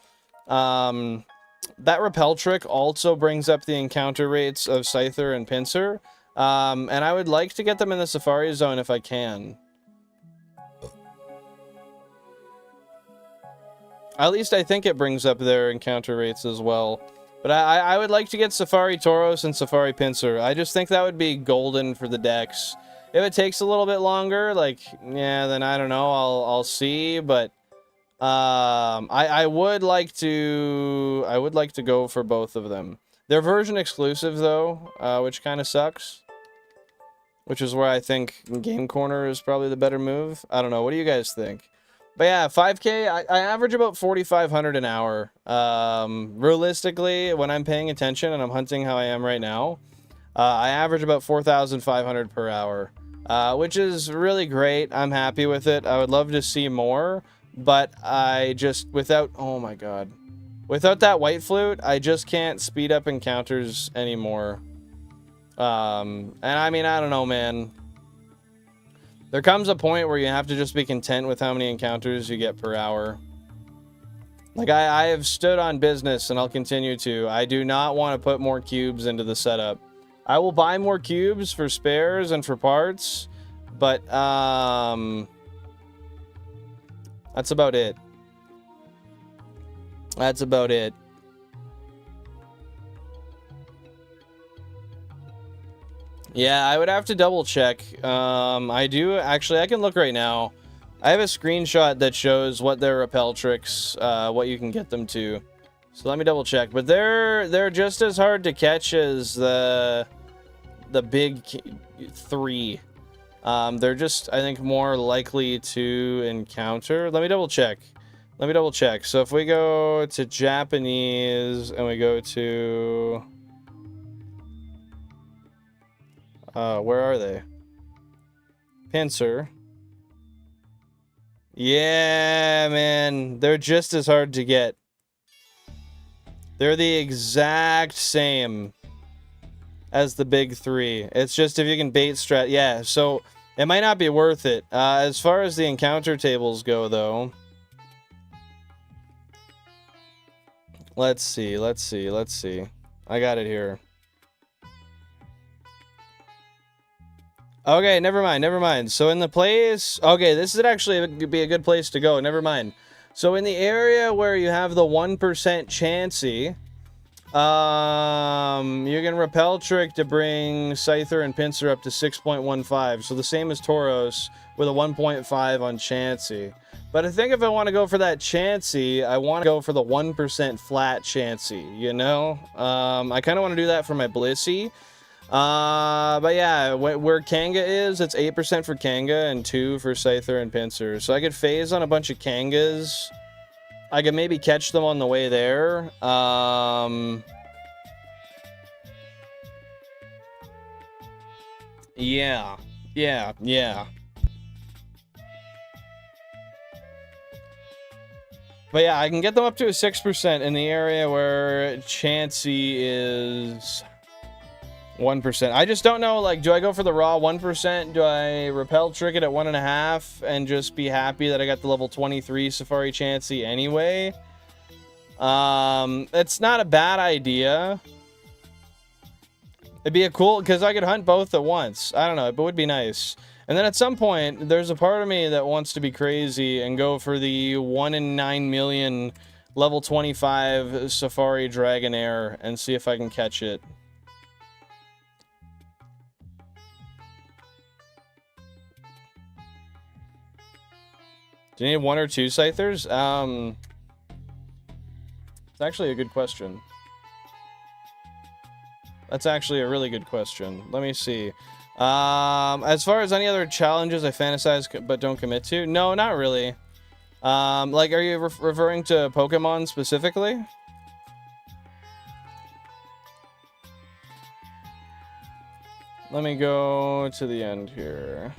that repel trick also brings up the encounter rates of Scyther and Pinsir, and I would like to get them in the Safari Zone if I can. At least I think it brings up their encounter rates as well. But I would like to get Safari Tauros and Safari Pinsir. I just think that would be golden for the decks. If it takes a little bit longer, like, yeah, then I don't know. I'll see, but I would like to go for both of them. They're version exclusive though, which kind of sucks. Which is where I think Game Corner is probably the better move. I don't know. What do you guys think? But yeah, 5K, I average about 4,500 an hour. Realistically, when I'm paying attention and I'm hunting how I am right now, I average about 4,500 per hour. Which is really great. I'm happy with it. I would love to see more, but I just, oh my god. Without that White Flute, I just can't speed up encounters anymore. And I mean, I don't know, man. There comes a point where you have to just be content with how many encounters you get per hour. Like, I have stood on business, and I'll continue to. I do not want to put more cubes into the setup. I will buy more cubes for spares and for parts, but that's about it. That's about it. Yeah, I would have to double check. I do actually. I can look right now. I have a screenshot that shows what their repel tricks, what you can get them to. So let me double check. But they're just as hard to catch as the big 3. They're just, I think, more likely to encounter. Let me double check. So if we go to Japanese and we go to Where are they? Pinsir. Yeah, man. They're just as hard to get. They're the exact same as the big three. It's just if you can bait strat. Yeah, so it might not be worth it. As far as the encounter tables go, though. Let's see. I got it here. Okay, never mind. So in the place... Okay, this would actually be a good place to go. Never mind. So in the area where you have the 1% Chansey, you can Repel Trick to bring Scyther and Pinsir up to 6.15. So the same as Tauros with a 1.5 on Chansey. But I think if I want to go for that Chansey, I want to go for the 1% flat Chansey, you know? I kind of want to do that for my Blissey. But yeah, where Kanga is, it's 8% for Kanga and 2 for Scyther and Pinsir. So I could phase on a bunch of Kangas. I could maybe catch them on the way there. Yeah. But yeah, I can get them up to a 6% in the area where Chansey is 1%. I just don't know, like, do I go for the raw 1%? Do I Repel Trick it at 1.5 and just be happy that I got the level 23 Safari Chansey anyway? It's not a bad idea. It'd be a cool, because I could hunt both at once. I don't know, it would be nice. And then at some point, there's a part of me that wants to be crazy and go for the 1 in 9 million level 25 Safari Dragonair and see if I can catch it. Do you need 1 or 2 Scythers? It's actually a good question. That's actually a really good question. Let me see. As far as any other challenges I fantasize but don't commit to, no, not really. Like, are you referring to Pokemon specifically? Let me go to the end here.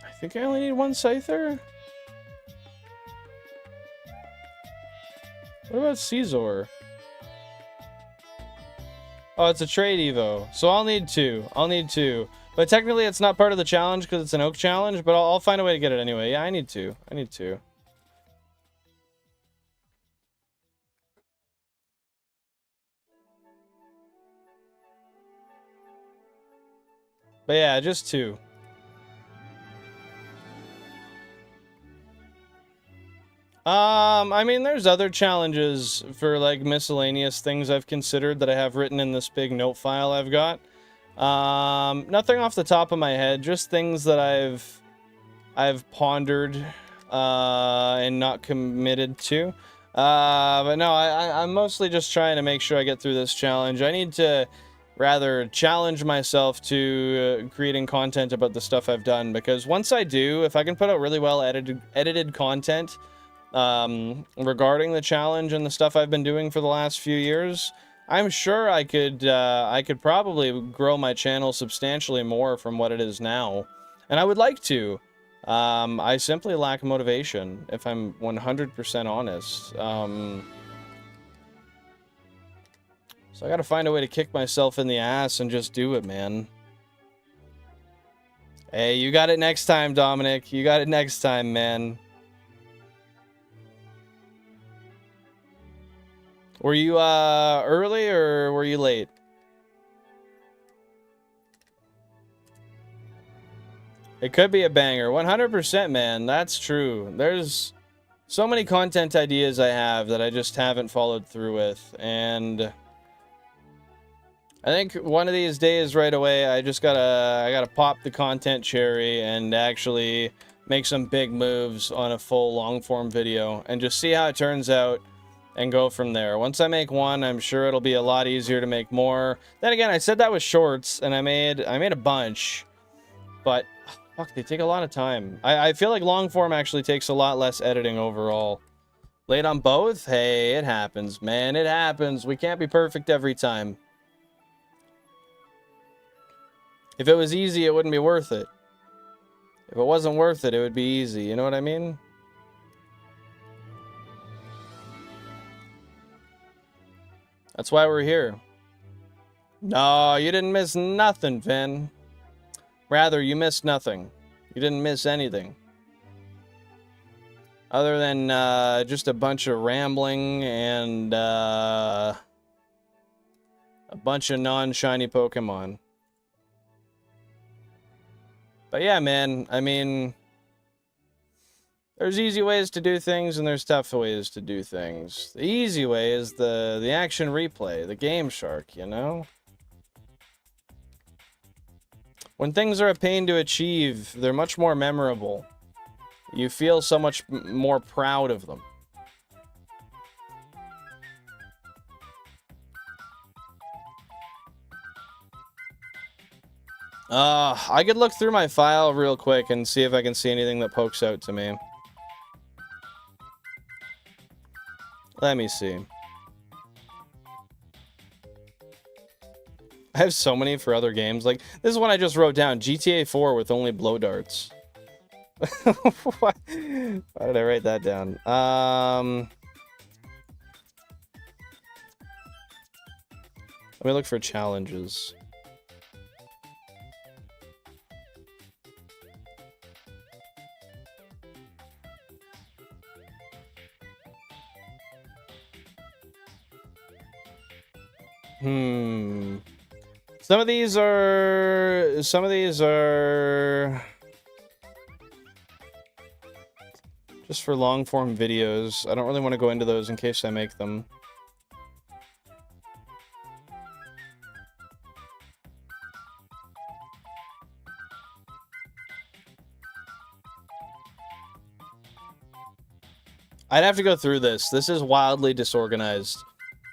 I think I only need 1 Scyther. What about Caesar? Oh, it's a trade Evo. So I'll need 2. But technically it's not part of the challenge because it's an Oak challenge, but I'll find a way to get it anyway. Yeah, I need 2. But yeah, just 2. I mean, there's other challenges for, like, miscellaneous things I've considered that I have written in this big note file I've got. Nothing off the top of my head, just things that I've pondered, and not committed to. But no, I'm mostly just trying to make sure I get through this challenge. I need to rather challenge myself to creating content about the stuff I've done, because once I do, if I can put out really well edited content, regarding the challenge and the stuff I've been doing for the last few years, I'm sure I could probably grow my channel substantially more from what it is now. And I would like to. I simply lack motivation, if I'm 100% honest. So I gotta find a way to kick myself in the ass and just do it, man. Hey, you got it next time, Dominic. You got it next time, man. Were you early or were you late? It could be a banger. 100%, man. That's true. There's so many content ideas I have that I just haven't followed through with. And I think one of these days right away, I gotta pop the content cherry and actually make some big moves on a full long form video and just see how it turns out. and go from there. Once I make one, I'm sure it'll be a lot easier to make more. Then again, I said that was shorts, and I made a bunch, but fuck, they take a lot of time. I feel like long form actually takes a lot less editing overall. Late on both? Hey, it happens, man. It happens. We can't be perfect every time. If it was easy, it wouldn't be worth it. If it wasn't worth it, it would be easy. You know what I mean? That's why we're here. No, you didn't miss nothing, Finn. Rather, you missed nothing. You didn't miss anything. Other than just a bunch of rambling and a bunch of non-shiny Pokemon. But yeah, man, I mean, there's easy ways to do things and there's tough ways to do things. The easy way is the action replay, the Game Shark, you know? When things are a pain to achieve, they're much more memorable. You feel so much more proud of them. I could look through my file real quick and see if I can see anything that pokes out to me. Let me see. I have so many for other games. Like, this is one I just wrote down. GTA 4 with only blow darts. Why did I write that down? Let me look for challenges. Some of these are just for long form videos. I don't really want to go into those in case I make them. I'd have to go through this. This is wildly disorganized.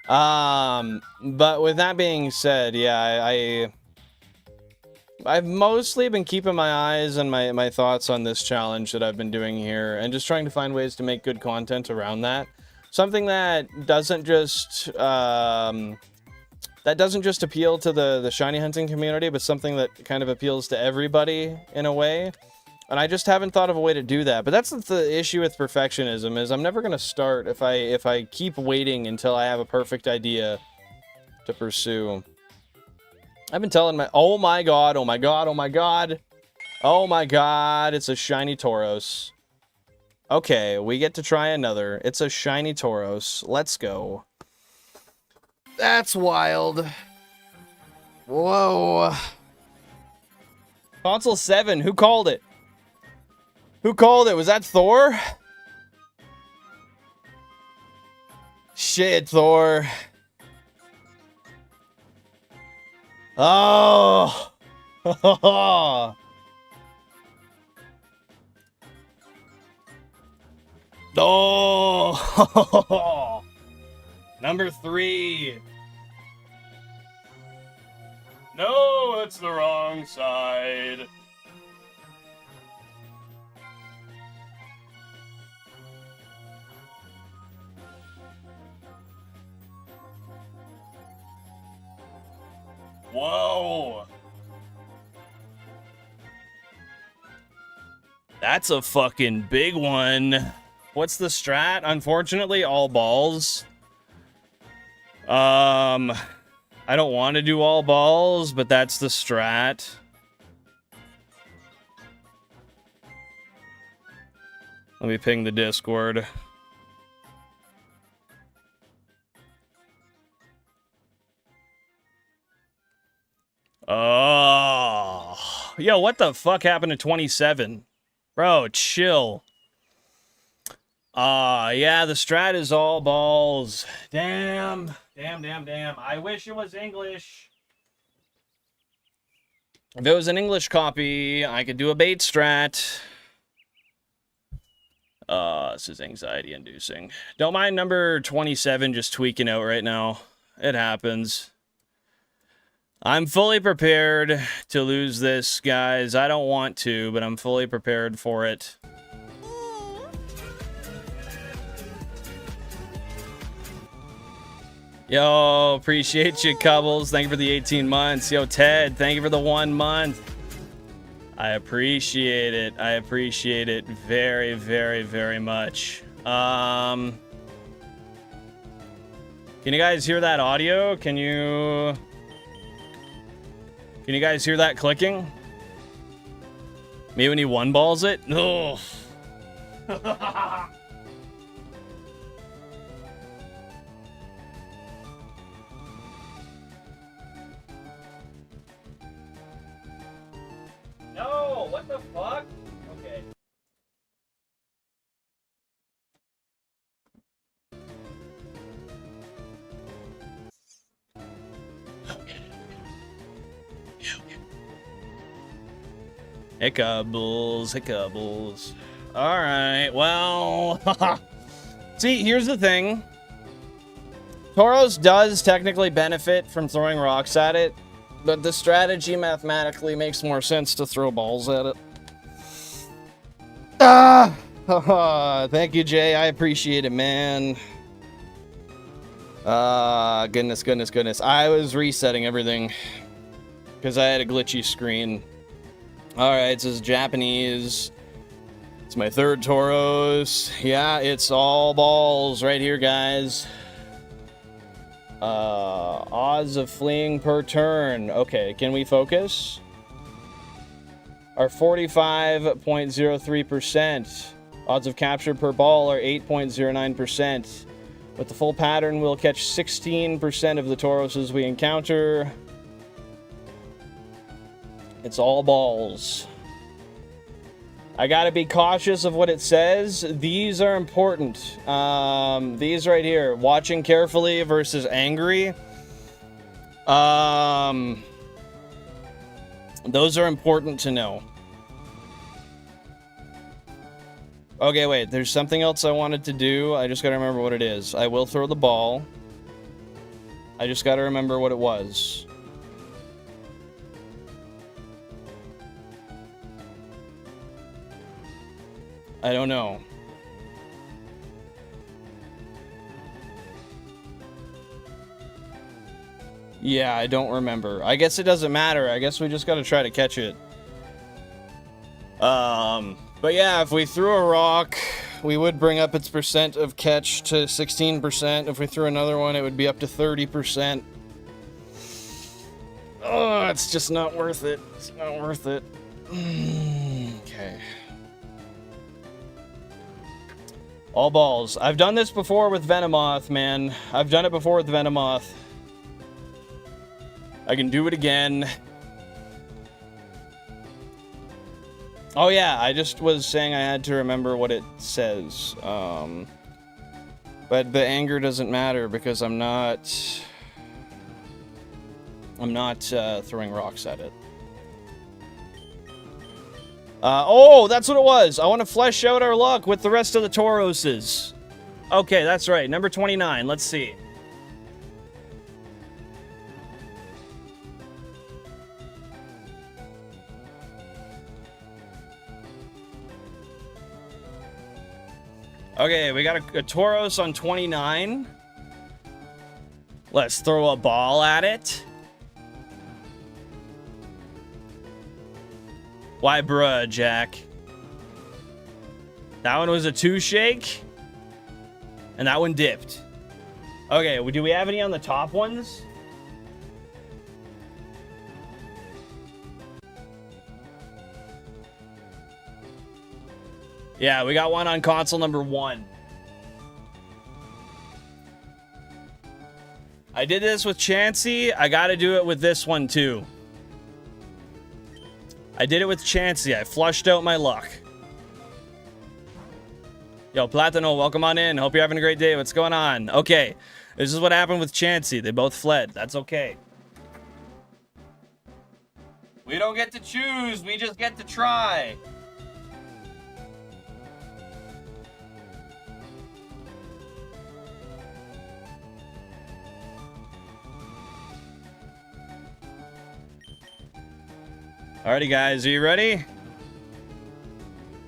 But with that being said, yeah, I've mostly been keeping my eyes and my thoughts on this challenge that I've been doing here and just trying to find ways to make good content around that. Something that doesn't just appeal to the shiny hunting community, but something that kind of appeals to everybody in a way. And I just haven't thought of a way to do that. But that's the issue with perfectionism, is I'm never going to start if I keep waiting until I have a perfect idea to pursue. I've been telling oh my god, oh my god, oh my god. Oh my god, it's a shiny Tauros. Okay, we get to try another. It's a shiny Tauros. Let's go. That's wild. Whoa. Console 7, who called it? Who called it? Was that Thor? Shit, Thor. Oh. Oh. Number 3. No, it's the wrong side. Whoa! That's a fucking big one. What's the strat? Unfortunately, all balls. I don't want to do all balls, but that's the strat. Let me ping the Discord. Oh, yo, what the fuck happened to 27? Bro, chill. Yeah, the strat is all balls. Damn. I wish it was English. If it was an English copy, I could do a bait strat. This is anxiety inducing. Don't mind number 27 just tweaking out right now. It happens. I'm fully prepared to lose this, guys. I don't want to, but I'm fully prepared for it. Yo, appreciate you, Cubbles. Thank you for the 18 months. Yo, Ted, thank you for the 1 month. I appreciate it. I appreciate it very, very, very much. Can you guys hear that audio? Can you guys hear that clicking? Maybe when he one balls it? No. No, what the fuck? Okay. Hiccubles. All right, well, see, here's the thing. Tauros does technically benefit from throwing rocks at it, but the strategy mathematically makes more sense to throw balls at it. Thank you, Jay. I appreciate it, man. Goodness. I was resetting everything because I had a glitchy screen. All right, it says Japanese. It's my third Tauros. Yeah, it's all balls right here, guys. Odds of fleeing per turn. Okay, can we focus? Are 45.03%. Odds of capture per ball are 8.09%. With the full pattern, we'll catch 16% of the Tauroses we encounter. It's all balls. I gotta be cautious of what it says. These are important. These right here. Watching carefully versus angry. Those are important to know. Okay, wait. There's something else I wanted to do. I just gotta remember what it is. I will throw the ball. I just gotta remember what it was. I don't know. Yeah, I don't remember. I guess it doesn't matter. I guess we just gotta try to catch it. But yeah, if we threw a rock, we would bring up its percent of catch to 16%. If we threw another one, it would be up to 30%. Oh, it's just not worth it. It's not worth it. Okay. All balls. I've done this before with Venomoth, man. I've done it before with Venomoth. I can do it again. Oh yeah, I just was saying I had to remember what it says. But the anger doesn't matter because I'm not throwing rocks at it. Oh, that's what it was. I want to flesh out our luck with the rest of the Tauroses. Okay, that's right. Number 29. Let's see. Okay, we got a Tauros on 29. Let's throw a ball at it. Why, bruh, Jack? That one was a 2-shake. And that one dipped. Okay, do we have any on the top ones? Yeah, we got one on console number 1. I did this with Chansey. I gotta do it with this one, too. I did it with Chansey. I flushed out my luck. Yo, Platano, welcome on in. Hope you're having a great day. What's going on? Okay, this is what happened with Chansey. They both fled. That's okay. We don't get to choose. We just get to try. Alrighty, guys, are you ready?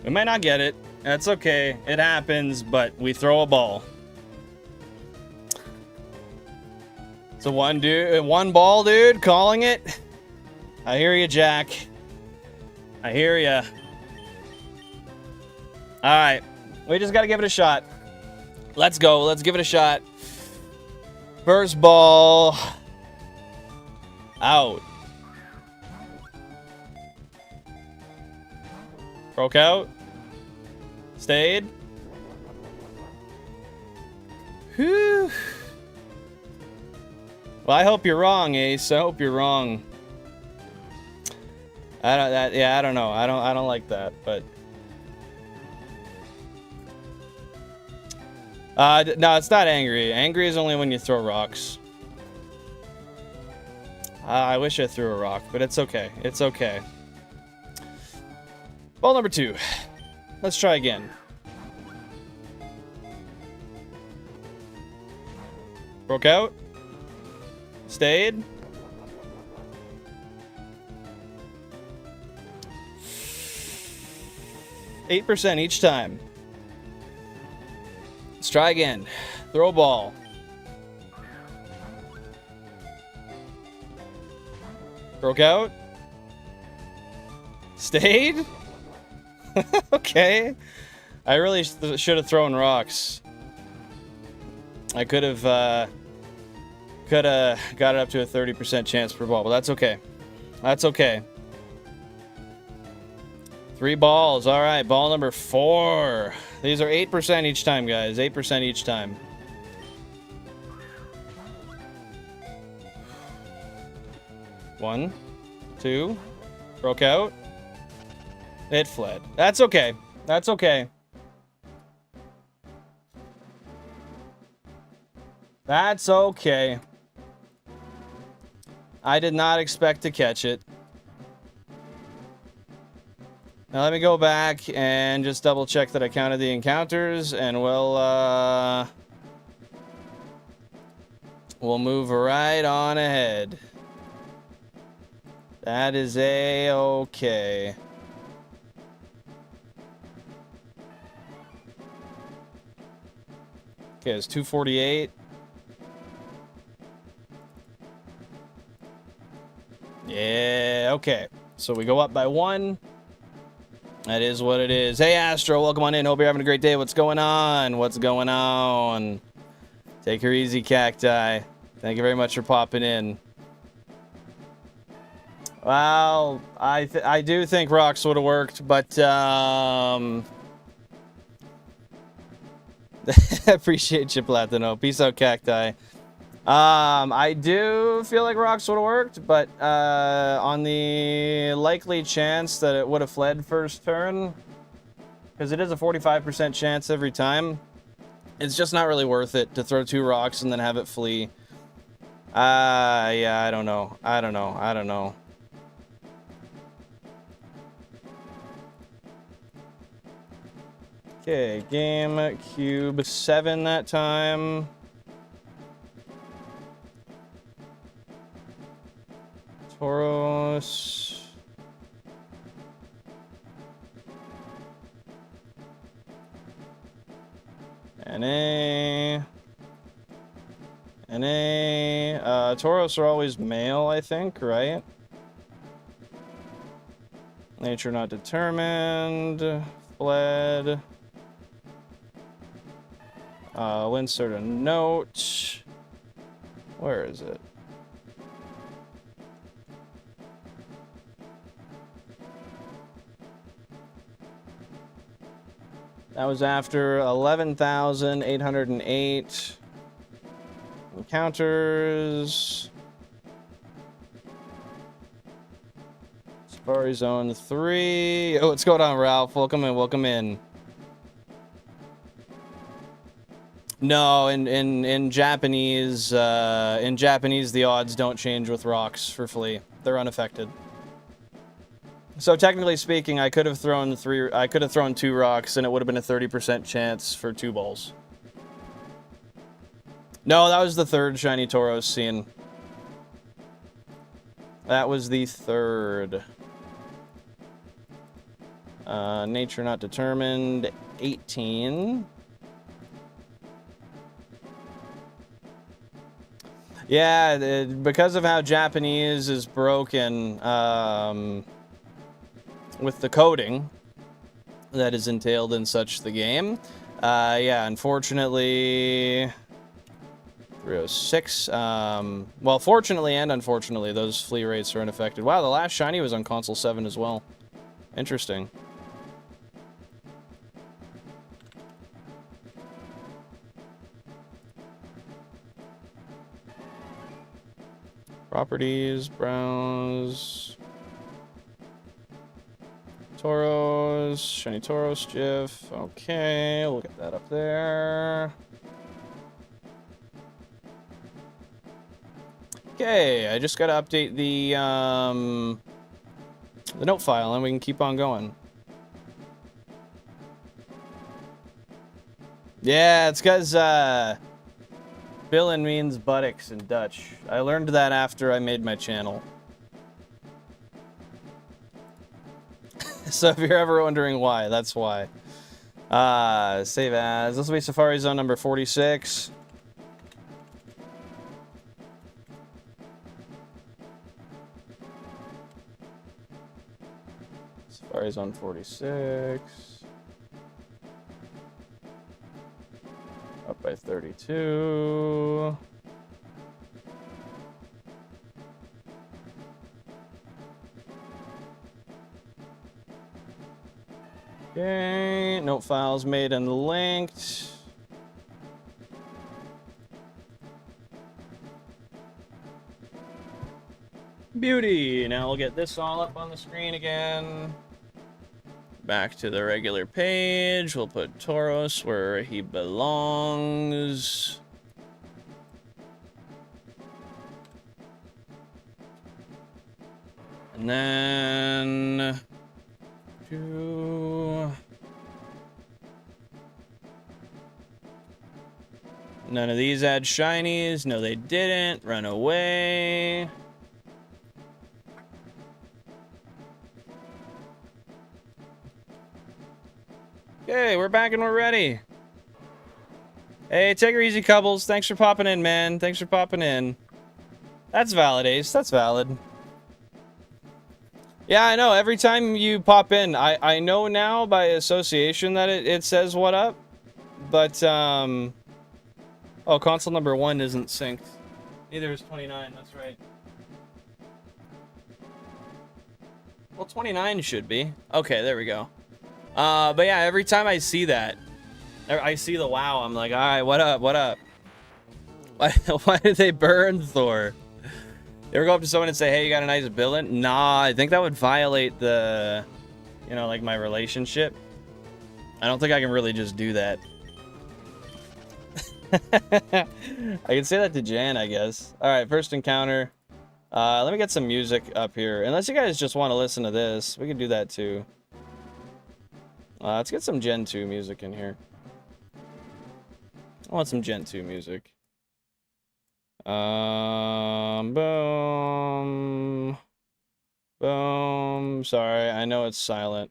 We might not get it. That's okay. It happens, but we throw a ball. So one ball, dude. Calling it. I hear you, Jack. I hear ya. All right, we just gotta give it a shot. Let's go. Let's give it a shot. First ball. Out. Broke out. Stayed. Whew. Well, I hope you're wrong, Ace. I hope you're wrong. I don't know. I don't like that, but no, it's not angry. Angry is only when you throw rocks. I wish I threw a rock, but it's okay. It's okay. Ball number 2. Let's try again. Broke out. Stayed. %, each time. Let's try again. Throw a ball. Broke out. Stayed. Okay. I really should have thrown rocks. I could have got it up to a 30% chance per ball, but that's okay. That's okay. 3 balls. All right, ball number 4. These are 8% each time, guys. 8% each time. One, 2, broke out. It fled. That's okay. That's okay. That's okay. I did not expect to catch it. Now let me go back and just double check that I counted the encounters, and we'll move right on ahead. That is a-okay. Okay, it's 248. Yeah, okay. So we go up by 1. That is what it is. Hey, Astro, welcome on in. Hope you're having a great day. What's going on? What's going on? Take her easy, Cacti. Thank you very much for popping in. Well, I do think rocks would have worked, but appreciate you, Platino. Peace out, Cacti. I do feel like rocks would have worked, but on the likely chance that it would have fled first turn, because it is a 45% chance every time, it's just not really worth it to throw 2 rocks and then have it flee. Yeah, I don't know. I don't know. Okay, GameCube 7 that time. Tauros. NA. Tauros are always male, I think, right? Nature not determined. Fled. Insert a note. Where is it? That was after 11,808 encounters. Safari Zone 3. Oh, what's going on, Ralph? Welcome in, welcome in. No, in Japanese, the odds don't change with rocks for flea. They're unaffected. So technically speaking, I could have thrown 2 rocks, and it would have been a 30% chance for 2 balls. No, that was the 3rd Shiny Tauros scene. That was the 3rd. Nature not determined, 18. Yeah, because of how Japanese is broken with the coding that is entailed in such the game. Yeah, unfortunately, 306. Well, fortunately and unfortunately, those flea rates are unaffected. Wow, the last shiny was on console 7 as well. Interesting. Properties, browse. Tauros, shiny Tauros GIF. Okay, we'll get that up there. Okay, I just gotta update the note file and we can keep on going. Yeah, it's because Billin means buttocks in Dutch. I learned that after I made my channel. So if you're ever wondering why, that's why. Save as. This will be Safari Zone number 46. Safari Zone 46. Up by 32. Okay, note files made and linked. Beauty. Now we'll get this all up on the screen again. Back to the regular page. We'll put Tauros where he belongs. And then none of these add shinies. No, they didn't. Run away. Okay, we're back and we're ready. Hey, take her easy, Cubbles. Thanks for popping in, man. Thanks for popping in. That's valid, Ace. That's valid. Yeah, I know. Every time you pop in, I know now by association that it says what up. But, oh, console number 1 isn't synced. Neither is 29, that's right. Well, 29 should be. Okay, there we go. But yeah, every time I see that, I see the wow, I'm like, alright, what up, what up? Why did they burn Thor? You ever go up to someone and say, hey, you got a nice villain? Nah, I think that would violate the, you know, like my relationship. I don't think I can really just do that. I can say that to Jan, I guess. Alright, first encounter. Let me get some music up here. Unless you guys just want to listen to this, we can do that too. Let's get some Gen 2 music in here. I want some Gen 2 music. Boom. Boom. Sorry, I know it's silent.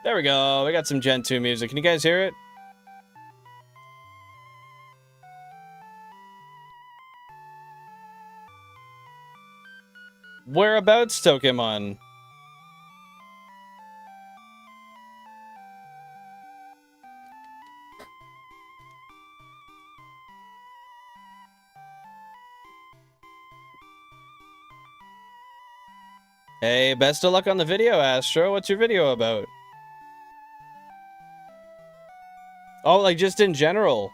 There we go. We got some Gen 2 music. Can you guys hear it? Whereabouts, Pokemon? Hey, best of luck on the video, Astro. What's your video about? Oh, like just in general.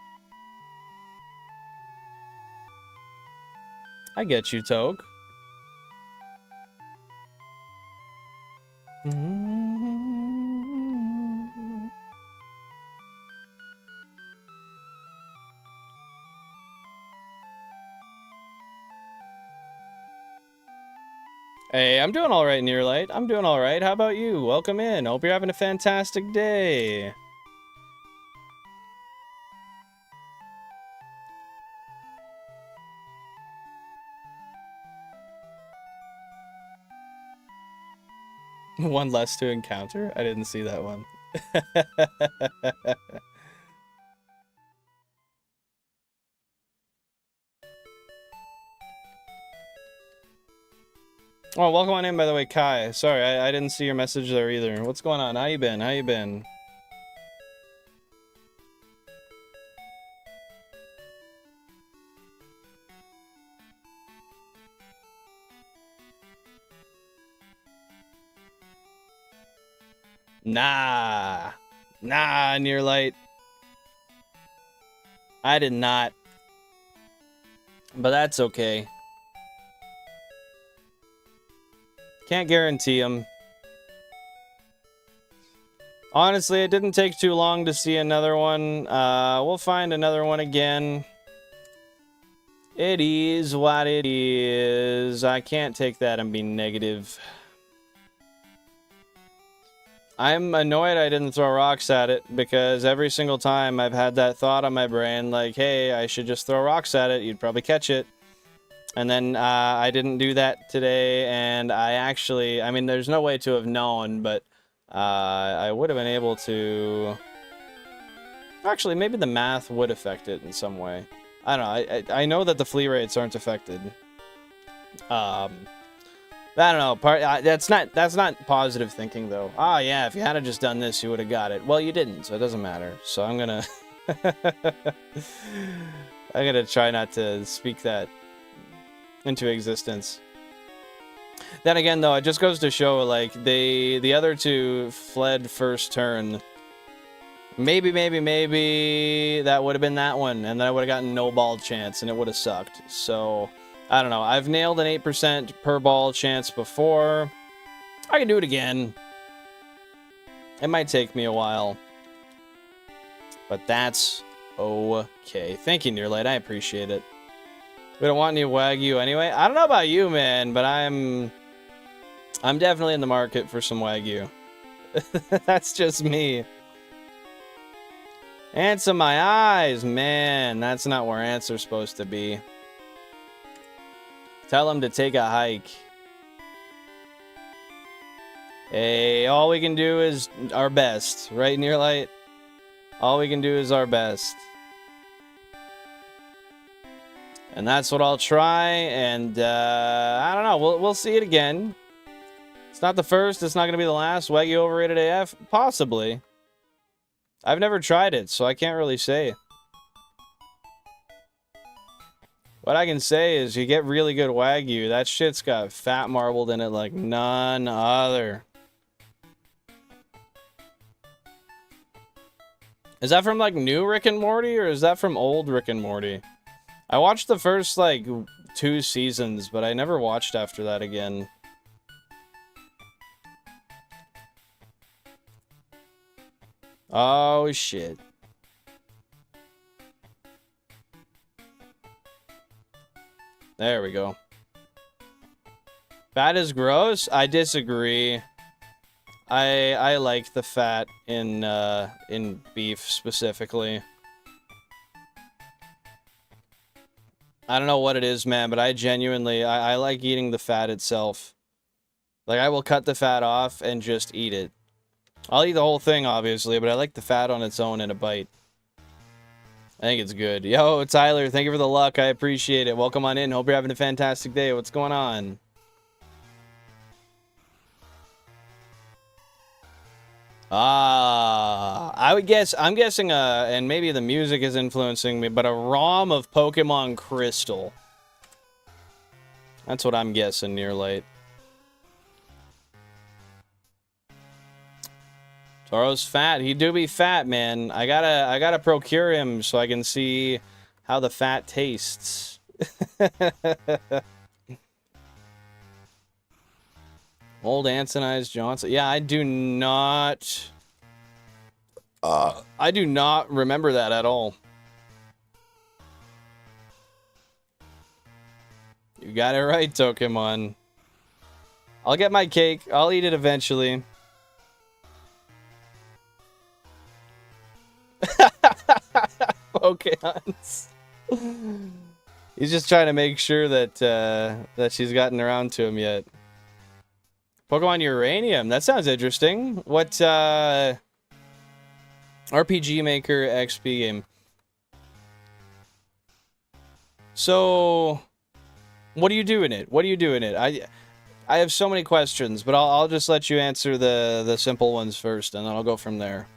I get you, Toke. Hey, I'm doing alright, Nearlight. I'm doing alright. How about you? Welcome in. Hope you're having a fantastic day. One less to encounter? I didn't see that one. Oh, welcome on in, by the way, Kai. Sorry, I didn't see your message there either. What's going on? How you been? How you been? Nah. Nah, Near Light. I did not. But that's okay. Can't guarantee them. Honestly, it didn't take too long to see another one. We'll find another one again. It is what it is. I can't take that and be negative. I'm annoyed I didn't throw rocks at it, because every single time I've had that thought on my brain, like, hey, I should just throw rocks at it, you'd probably catch it. And then I didn't do that today, and I actually, I mean, there's no way to have known, but I would have been able to... Actually, maybe the math would affect it in some way. I don't know, I know that the flea rates aren't affected. I don't know. That's not positive thinking, though. Oh, yeah, if you had just done this, you would have got it. Well, you didn't, so it doesn't matter. So I'm gonna... I'm gonna try not to speak that into existence. Then again, though, it just goes to show, like, the other two fled first turn. Maybe that would have been that one, and then I would have gotten no ball chance, and it would have sucked. So... I don't know. I've nailed an 8% per ball chance before. I can do it again. It might take me a while. But that's okay. Thank you, Nearlight. I appreciate it. We don't want any Wagyu anyway. I don't know about you, man, but I'm definitely in the market for some Wagyu. That's just me. Answer my eyes, man. That's not where answer's supposed to be. Tell him to take a hike. Hey, all we can do is our best, right, Nearlight? All we can do is our best. And that's what I'll try, and I don't know, we'll see it again. It's not the first, it's not going to be the last. Wagyu overrated AF? Possibly. I've never tried it, so I can't really say. What I can say is you get really good Wagyu, that shit's got fat marbled in it like none other. Is that from, like, new Rick and Morty, or is that from old Rick and Morty? I watched the first, like, 2 seasons, but I never watched after that again. Oh, shit. There we go. Fat is gross? I disagree. I like the fat in beef specifically. I don't know what it is, man, but I genuinely I like eating the fat itself. Like, I will cut the fat off and just eat it. I'll eat the whole thing, obviously, but I like the fat on its own in a bite. I think it's good. Yo, Tyler, thank you for the luck. I appreciate it. Welcome on in. Hope you're having a fantastic day. What's going on? I would guess, I'm guessing, and maybe the music is influencing me, but a ROM of Pokemon Crystal. That's what I'm guessing, Nearlight. Toro's fat. He do be fat, man. I gotta procure him so I can see how the fat tastes. Old Ansonized Johnson. Yeah, I do not remember that at all. You got it right, Pokemon. I'll get my cake. I'll eat it eventually. Pokemons. He's just trying to make sure that that she's gotten around to him yet. Pokemon Uranium. That sounds interesting. What, RPG Maker XP game. So, what do you do in it? What do you do in it? I have so many questions, but I'll just let you answer the simple ones first, and then I'll go from there.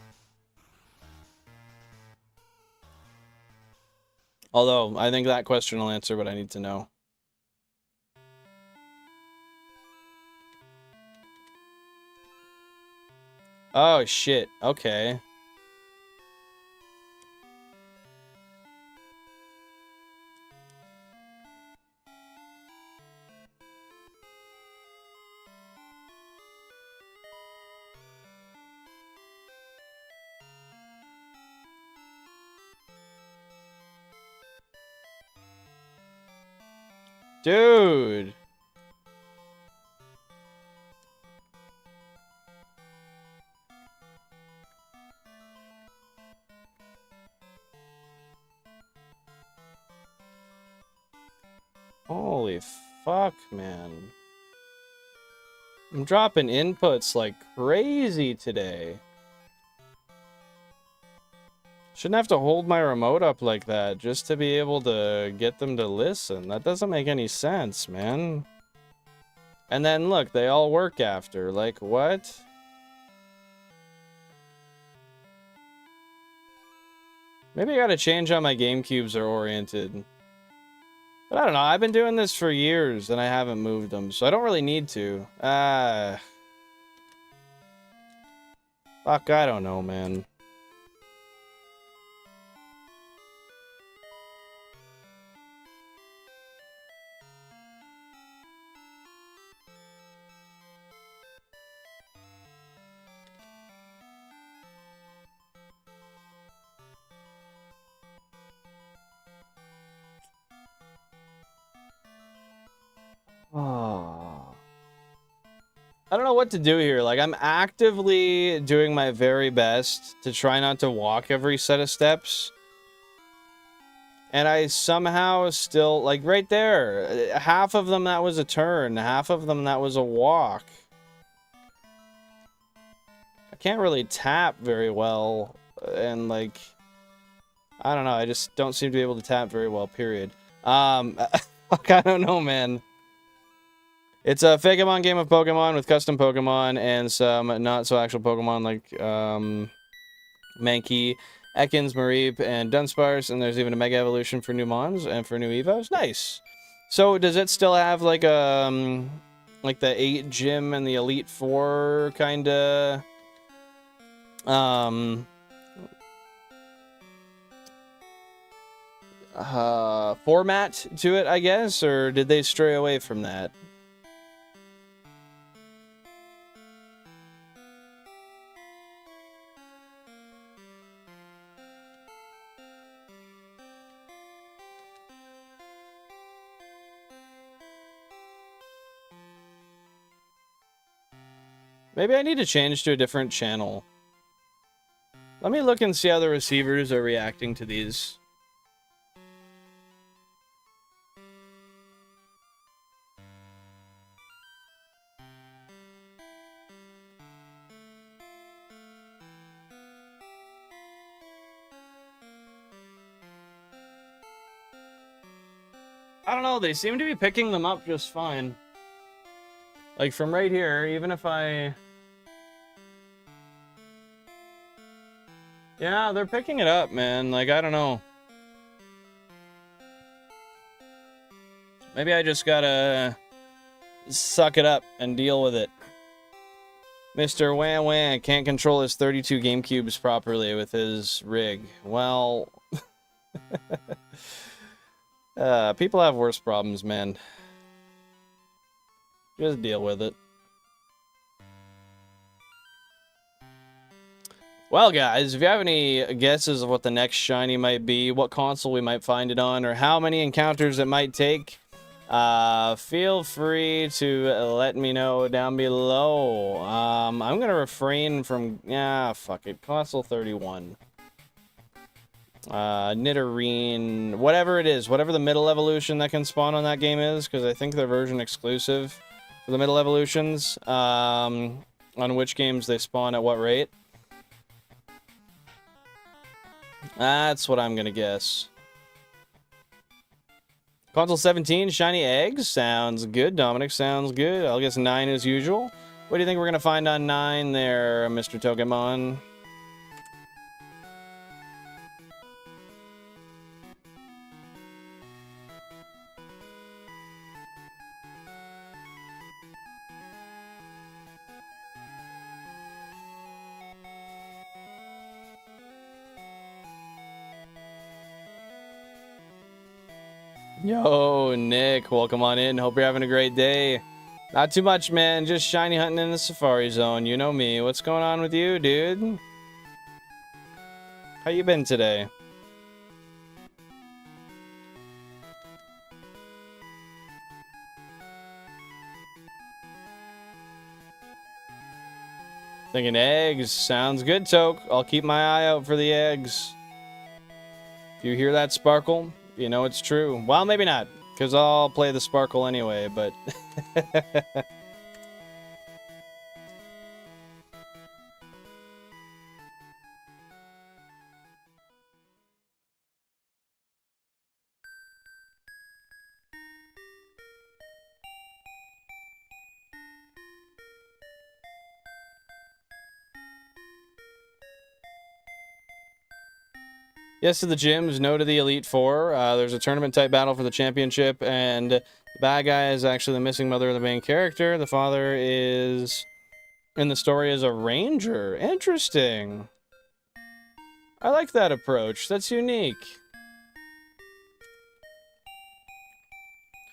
Although, I think that question will answer what I need to know. Oh, shit. Okay. Dude. Holy fuck, man. I'm dropping inputs like crazy today. Shouldn't have to hold my remote up like that just to be able to get them to listen. That doesn't make any sense, man. And then look, they all work after. Like, what? Maybe I gotta change how my GameCubes are oriented. But I don't know, I've been doing this for years and I haven't moved them, so I don't really need to. Fuck, I don't know, man. Oh. I don't know what to do here. Like, I'm actively doing my very best to try not to walk every set of steps. And I somehow still, like, right there, half of them that was a turn, half of them that was a walk. I can't really tap very well, and, like, I don't know, I just don't seem to be able to tap very well, period. Fuck, I don't know, man. It's a Fakemon game of Pokemon with custom Pokemon and some not-so-actual Pokemon like, Mankey, Ekans, Mareep, and Dunsparce, and there's even a Mega Evolution for new Mons and for new Evos. Nice! So, does it still have, like, like the 8 Gym and the Elite Four, kinda, format to it, I guess? Or did they stray away from that? Maybe I need to change to a different channel. Let me look and see how the receivers are reacting to these. I don't know, they seem to be picking them up just fine. Like, from right here, even if I... Yeah, they're picking it up, man. Like, I don't know. Maybe I just gotta suck it up and deal with it. Mr. Wah Wah can't control his 32 GameCubes properly with his rig. Well... people have worse problems, man. Just deal with it. Well, guys, if you have any guesses of what the next shiny might be, what console we might find it on, or how many encounters it might take, feel free to let me know down below. I'm gonna refrain from... Yeah, fuck it. Console 31. Nidorine, whatever it is, whatever the middle evolution that can spawn on that game is, because I think they're version exclusive. for the middle evolutions. On which games they spawn at what rate. That's what I'm gonna guess. Console 17, shiny eggs. Sounds good, Dominic. Sounds good. I'll guess 9 as usual. What do you think we're gonna find on 9 there, Mr. Pokemon? Yo, Nick, welcome on in. Hope you're having a great day. Not too much, man. Just shiny hunting in the Safari Zone. You know me. What's going on with you, dude? How you been today? Thinking eggs. Sounds good, Toke. I'll keep my eye out for the eggs. If you hear that sparkle, you know it's true. Well, maybe not, because I'll play the sparkle anyway, but... Yes to the gyms, no to the Elite Four. There's a tournament-type battle for the championship, and the bad guy is actually the missing mother of the main character. The father is, in the story, is a ranger. Interesting. I like that approach. That's unique.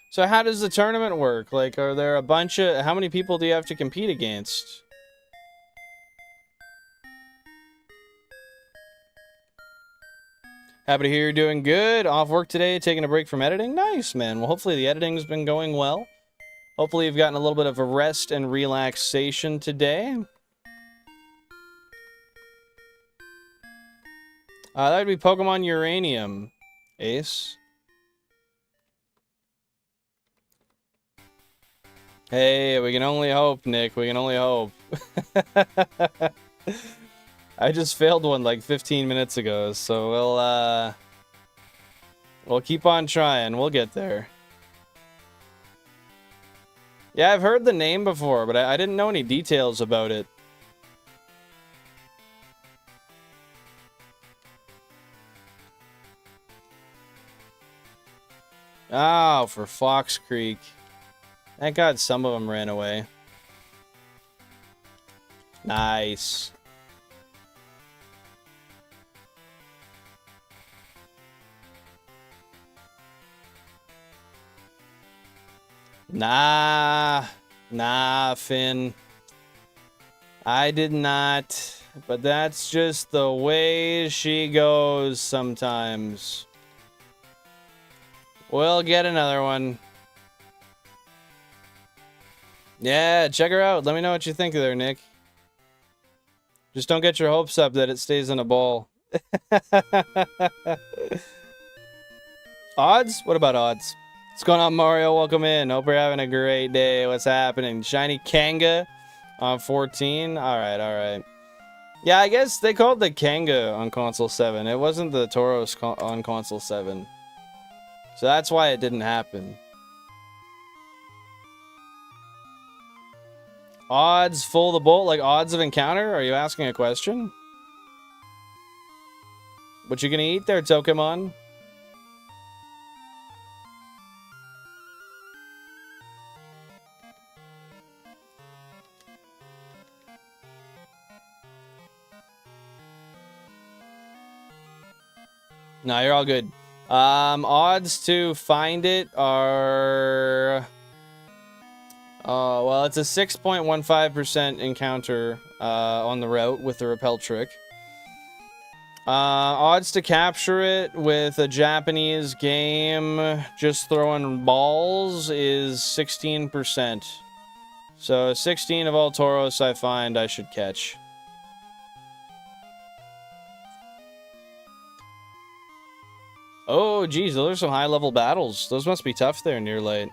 So how does the tournament work? Like, are there a bunch of... How many people do you have to compete against? Happy to hear you're doing good. Off work today, taking a break from editing. Nice, man. Well, hopefully the editing's been going well. Hopefully you've gotten a little bit of a rest and relaxation today. That would be Pokemon Uranium. Ace. Hey, we can only hope, Nick. We can only hope. I just failed one like 15 minutes ago, so we'll keep on trying. We'll get there. Yeah, I've heard the name before, but I didn't know any details about it. Oh, for Fox Creek. Thank God some of them ran away. Nice. Nah, Finn. I did not, but that's just the way she goes sometimes. We'll get another one. Yeah, check her out. Let me know what you think of her, Nick. Just don't get your hopes up that it stays in a ball. Odds? What about odds? What's going on, Mario? Welcome in. Hope you're having a great day. What's happening? Shiny Kanga on 14. Alright, alright. Yeah, I guess they called the Kanga on console 7. It wasn't the Tauros on console 7. So that's why it didn't happen. Odds full the bolt, like odds of encounter? Are you asking a question? What you gonna eat there, Pokemon? No, you're all good. Odds to find it are... well, it's a 6.15% encounter on the route with the repel trick. Odds to capture it with a Japanese game just throwing balls is 16%. So 16 of all Tauros I find I should catch. Oh, geez, those are some high-level battles. Those must be tough there near late.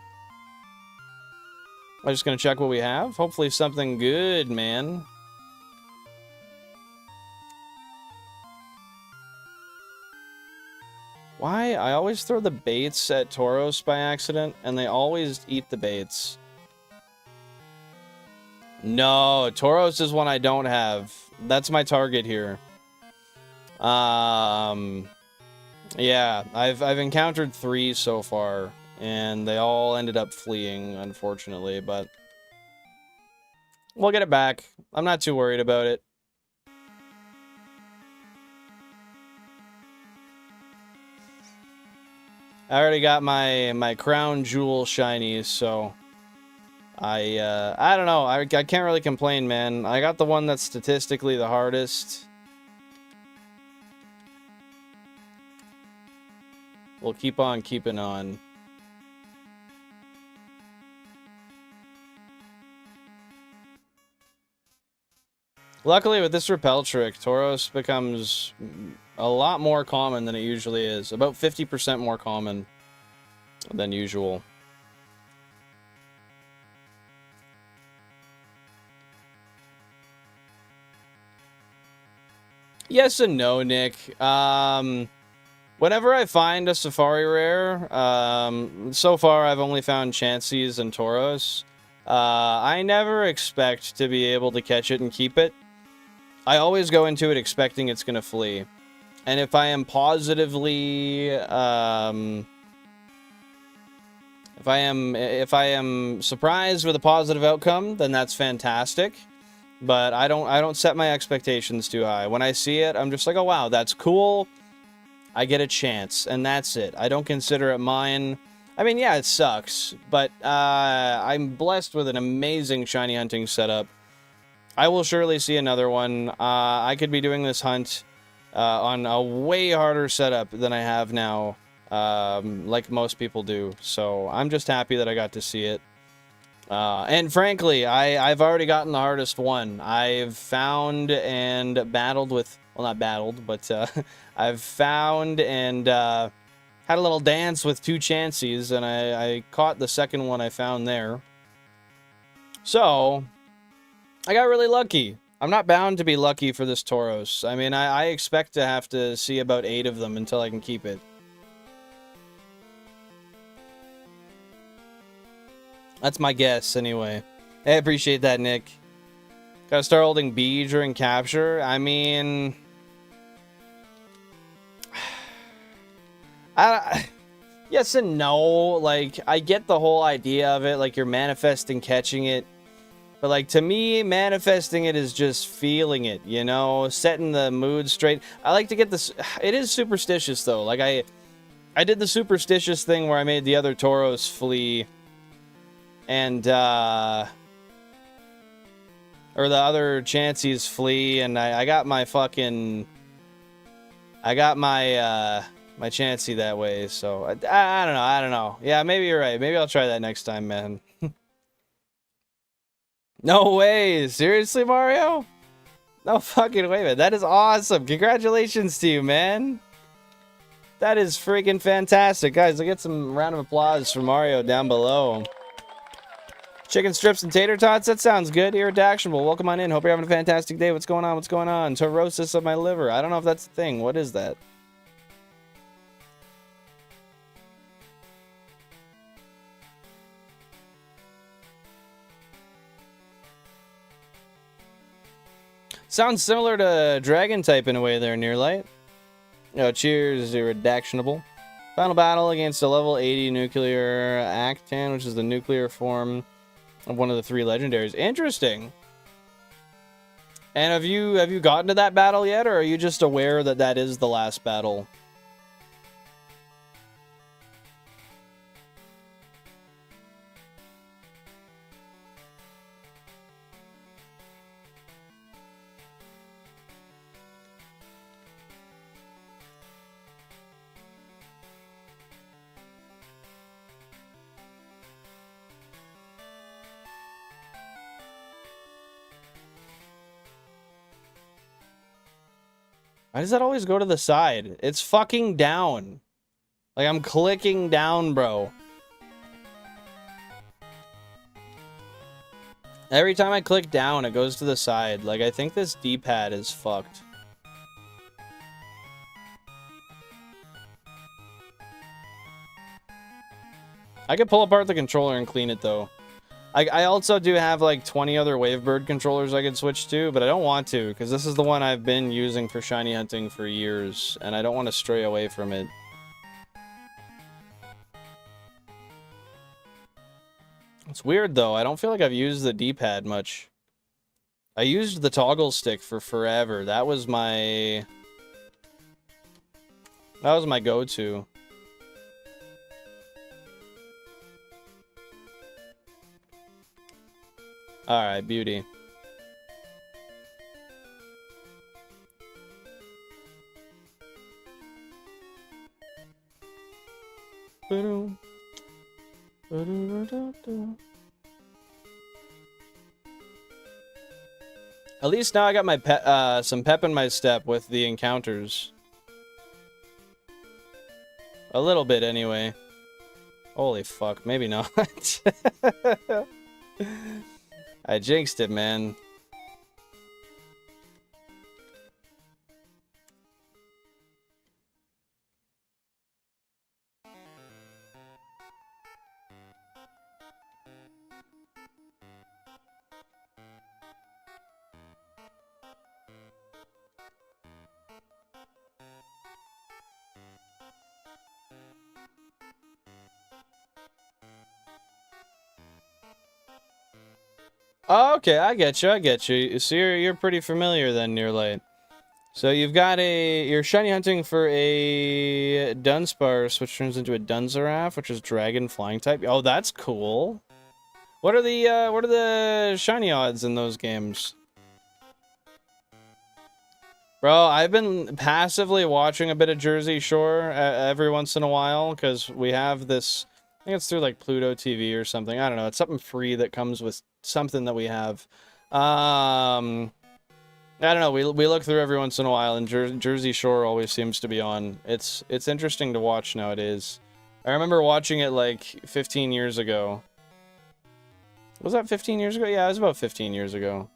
I'm just gonna check what we have. Hopefully something good, man. Why? I always throw the baits at Tauros by accident, and they always eat the baits. No, Tauros is one I don't have. That's my target here. Yeah, I've encountered 3 so far, and they all ended up fleeing, unfortunately, but we'll get it back. I'm not too worried about it. I already got my crown jewel shinies, so I don't know. I can't really complain, man. I got the one that's statistically the hardest. We'll keep on keeping on. Luckily, with this repel trick, Tauros becomes a lot more common than it usually is. About 50% more common than usual. Yes and no, Nick. Whenever I find a Safari Rare, so far I've only found Chanseys and Tauros. I never expect to be able to catch it and keep it. I always go into it expecting it's gonna flee. And if I am positively, if I am surprised with a positive outcome, then that's fantastic. But I don't set my expectations too high. When I see it, I'm just like, oh wow, that's cool. I get a chance, and that's it. I don't consider it mine. I mean, yeah, it sucks, but I'm blessed with an amazing shiny hunting setup. I will surely see another one. I could be doing this hunt on a way harder setup than I have now, like most people do. So I'm just happy that I got to see it. And frankly, I've already gotten the hardest one. I've found and battled with, well, not battled, but I've found and had a little dance with 2 Chanseys, and I caught the second one I found there. So I got really lucky. I'm not bound to be lucky for this Tauros. I mean, I expect to have to see about 8 of them until I can keep it. That's my guess, anyway. I appreciate that, Nick. Gotta start holding B during capture. I mean, yes and no. Like, I get the whole idea of it. Like, you're manifesting catching it. But, like, to me, manifesting it is just feeling it, you know? Setting the mood straight. I like to get this. It is superstitious, though. Like, I did the superstitious thing where I made the other Tauros flee. And, or the other Chanseys flee, and I got my fucking, I got my, my Chansey that way, so, I don't know. Yeah, maybe you're right. Maybe I'll try that next time, man. No way! Seriously, Mario? No fucking way, man. That is awesome. Congratulations to you, man. That is freaking fantastic. Guys, I'll get some round of applause for Mario down below. Chicken strips and tater tots? That sounds good. Irredactionable. Welcome on in. Hope you're having a fantastic day. What's going on? What's going on? Cirrhosis of my liver. I don't know if that's a thing. What is that? Sounds similar to Dragon type in a way there, Nearlight. Oh, cheers, Irredactionable. Final battle against a level 80 nuclear Actan, which is the nuclear form of one of the 3 legendaries. Interesting. And have you gotten to that battle yet, or are you just aware that that is the last battle? Why does that always go to the side? It's fucking down. Like, I'm clicking down, bro. Every time I click down, it goes to the side. Like, I think this D-pad is fucked. I could pull apart the controller and clean it, though. I also do have, like, 20 other Wavebird controllers I could switch to, but I don't want to, because this is the one I've been using for shiny hunting for years, and I don't want to stray away from it. It's weird, though. I don't feel like I've used the D-pad much. I used the toggle stick for forever. That was my go-to. Alright, beauty. At least now I got my some pep in my step with the encounters. A little bit, anyway. Holy fuck, maybe not. I jinxed it, man. Oh, okay, I get you, I get you. So you're pretty familiar then, Nearlight. So you've got you're shiny hunting for a Dunsparce, which turns into a Dunzaraf, which is dragon flying type. Oh, that's cool. What are the shiny odds in those games? Bro, I've been passively watching a bit of Jersey Shore every once in a while, because we have this, I think it's through like Pluto TV or something. I don't know, it's something free that comes with something that we have. I don't know, we look through every once in a while, and Jersey Shore always seems to be on. It's interesting to watch nowadays. I remember watching it like 15 years ago. Was that 15 years ago? Yeah, it was about 15 years ago.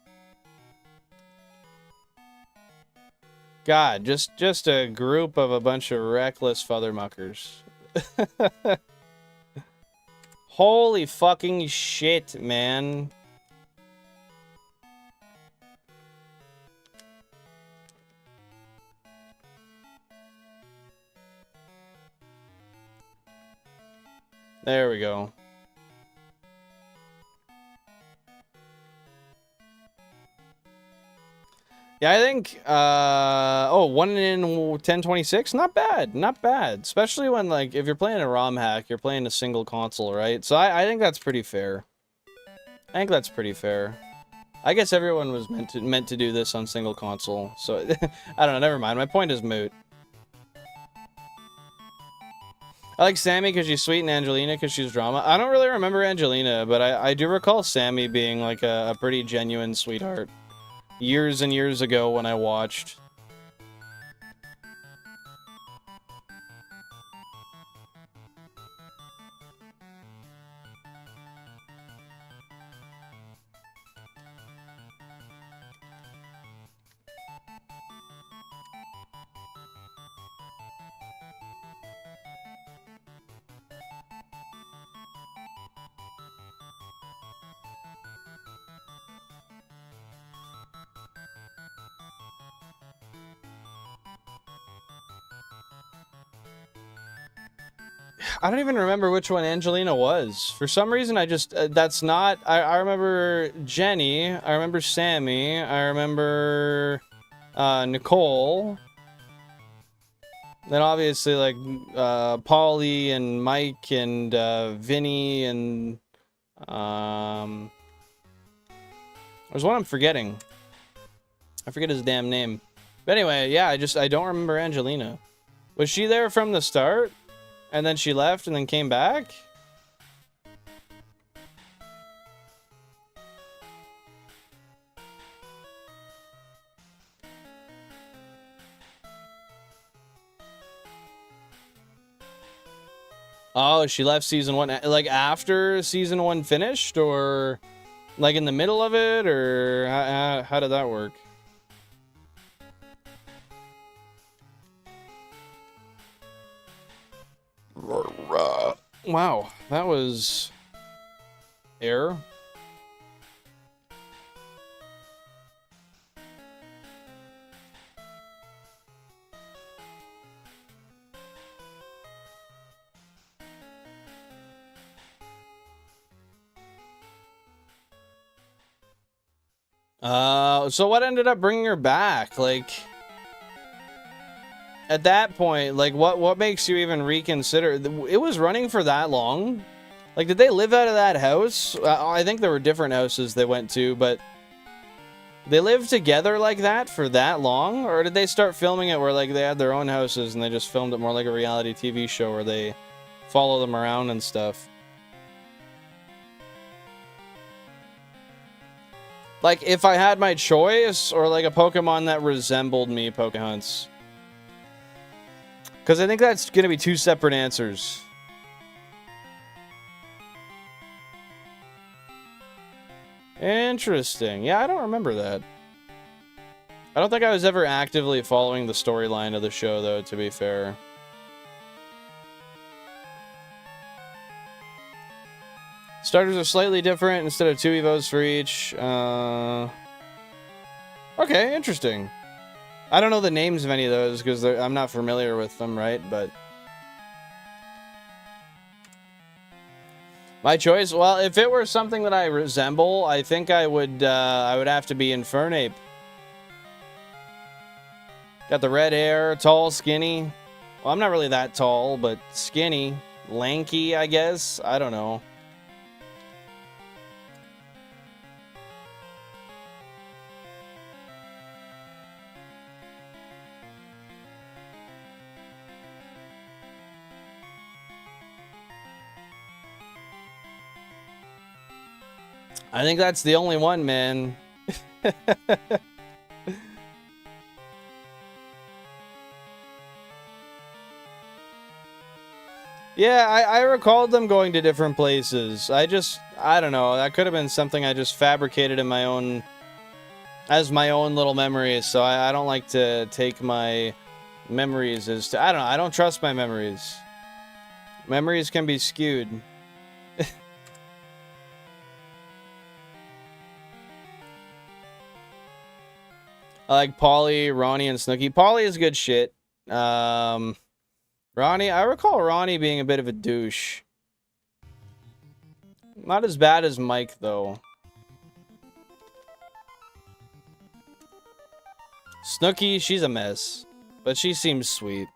God, just a group of a bunch of reckless fathermuckers. Holy fucking shit, man. There we go. Yeah, I think, oh, 1 in 1026? Not bad, not bad. Especially when, like, if you're playing a ROM hack, you're playing a single console, right? So I think that's pretty fair. I think that's pretty fair. I guess everyone was meant to do this on single console, so, I don't know, never mind. My point is moot. I like Sammy because she's sweet and Angelina because she's drama. I don't really remember Angelina, but I do recall Sammy being, like, a pretty genuine sweetheart. Years and years ago when I watched. I don't even remember which one Angelina was. For some reason, I just, that's not, I remember Jenny, I remember Sammy, I remember, Nicole. Then obviously, like, Polly and Mike and, Vinny and, there's one I'm forgetting. I forget his damn name. But anyway, yeah, I don't remember Angelina. Was she there from the start? And then she left and then came back? Oh, she left season 1, like after season 1 finished, or Like in the middle of it, or how did that work? Wow, that was error. So what ended up bringing her back? Like, at that point, like, what makes you even reconsider? It was running for that long? Like, did they live out of that house? I think there were different houses they went to, but they lived together like that for that long? Or did they start filming it where, like, they had their own houses and they just filmed it more like a reality TV show where they follow them around and stuff? Like, if I had my choice, or like a Pokemon that resembled me, Pokehunts. Because I think that's going to be two separate answers. Interesting. Yeah, I don't remember that. I don't think I was ever actively following the storyline of the show, though, to be fair. Starters are slightly different instead of 2 Evos for each. Okay, interesting. I don't know the names of any of those because I'm not familiar with them, right? But my choice? Well, if it were something that I resemble, I think I would have to be Infernape. Got the red hair, tall, skinny. Well, I'm not really that tall, but skinny. Lanky, I guess. I don't know. I think that's the only one, man. Yeah, I recalled them going to different places. I don't know. That could have been something I just fabricated in my own, as my own little memories. So I don't like to take my memories as I don't know. I don't trust my memories. Memories can be skewed. I like Polly, Ronnie, and Snooky. Polly is good shit. Ronnie, I recall Ronnie being a bit of a douche. Not as bad as Mike, though. Snooky, she's a mess. But she seems sweet.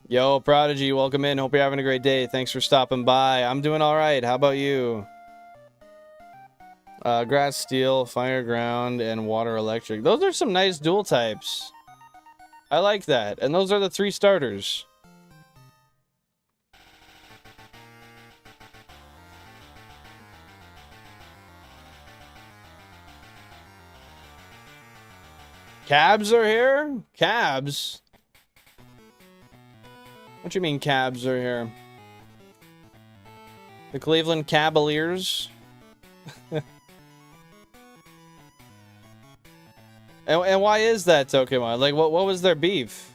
Yo, Prodigy, welcome in. Hope you're having a great day. Thanks for stopping by. I'm doing alright. How about you? Grass, Steel, Fire, Ground, and Water, Electric. Those are some nice dual types. I like that. And those are the 3 starters. Cabs are here? Cabs? What do you mean cabs are here? The Cleveland Cavaliers? And why is that, Tokemon? Like, what was their beef?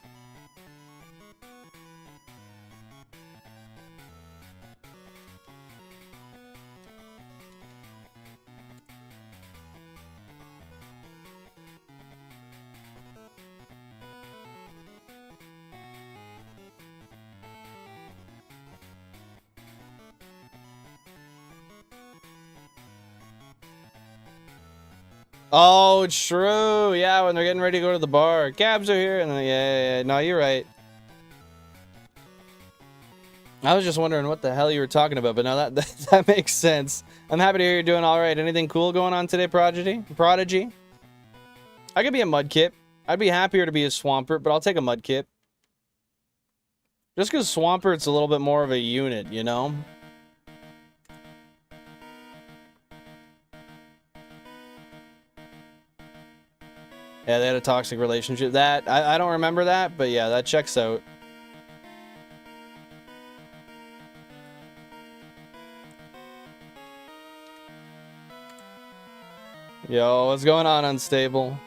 Oh, it's true. Yeah, when they're getting ready to go to the bar. Cabs are here. And then, yeah. No, you're right. I was just wondering what the hell you were talking about, but no, that makes sense. I'm happy to hear you're doing all right. Anything cool going on today, Prodigy? I could be a Mudkip. I'd be happier to be a Swampert, but I'll take a Mudkip. Just because Swampert's a little bit more of a unit, you know? Yeah, they had a toxic relationship. That, I don't remember that, but yeah, that checks out. Yo, what's going on, Unstable?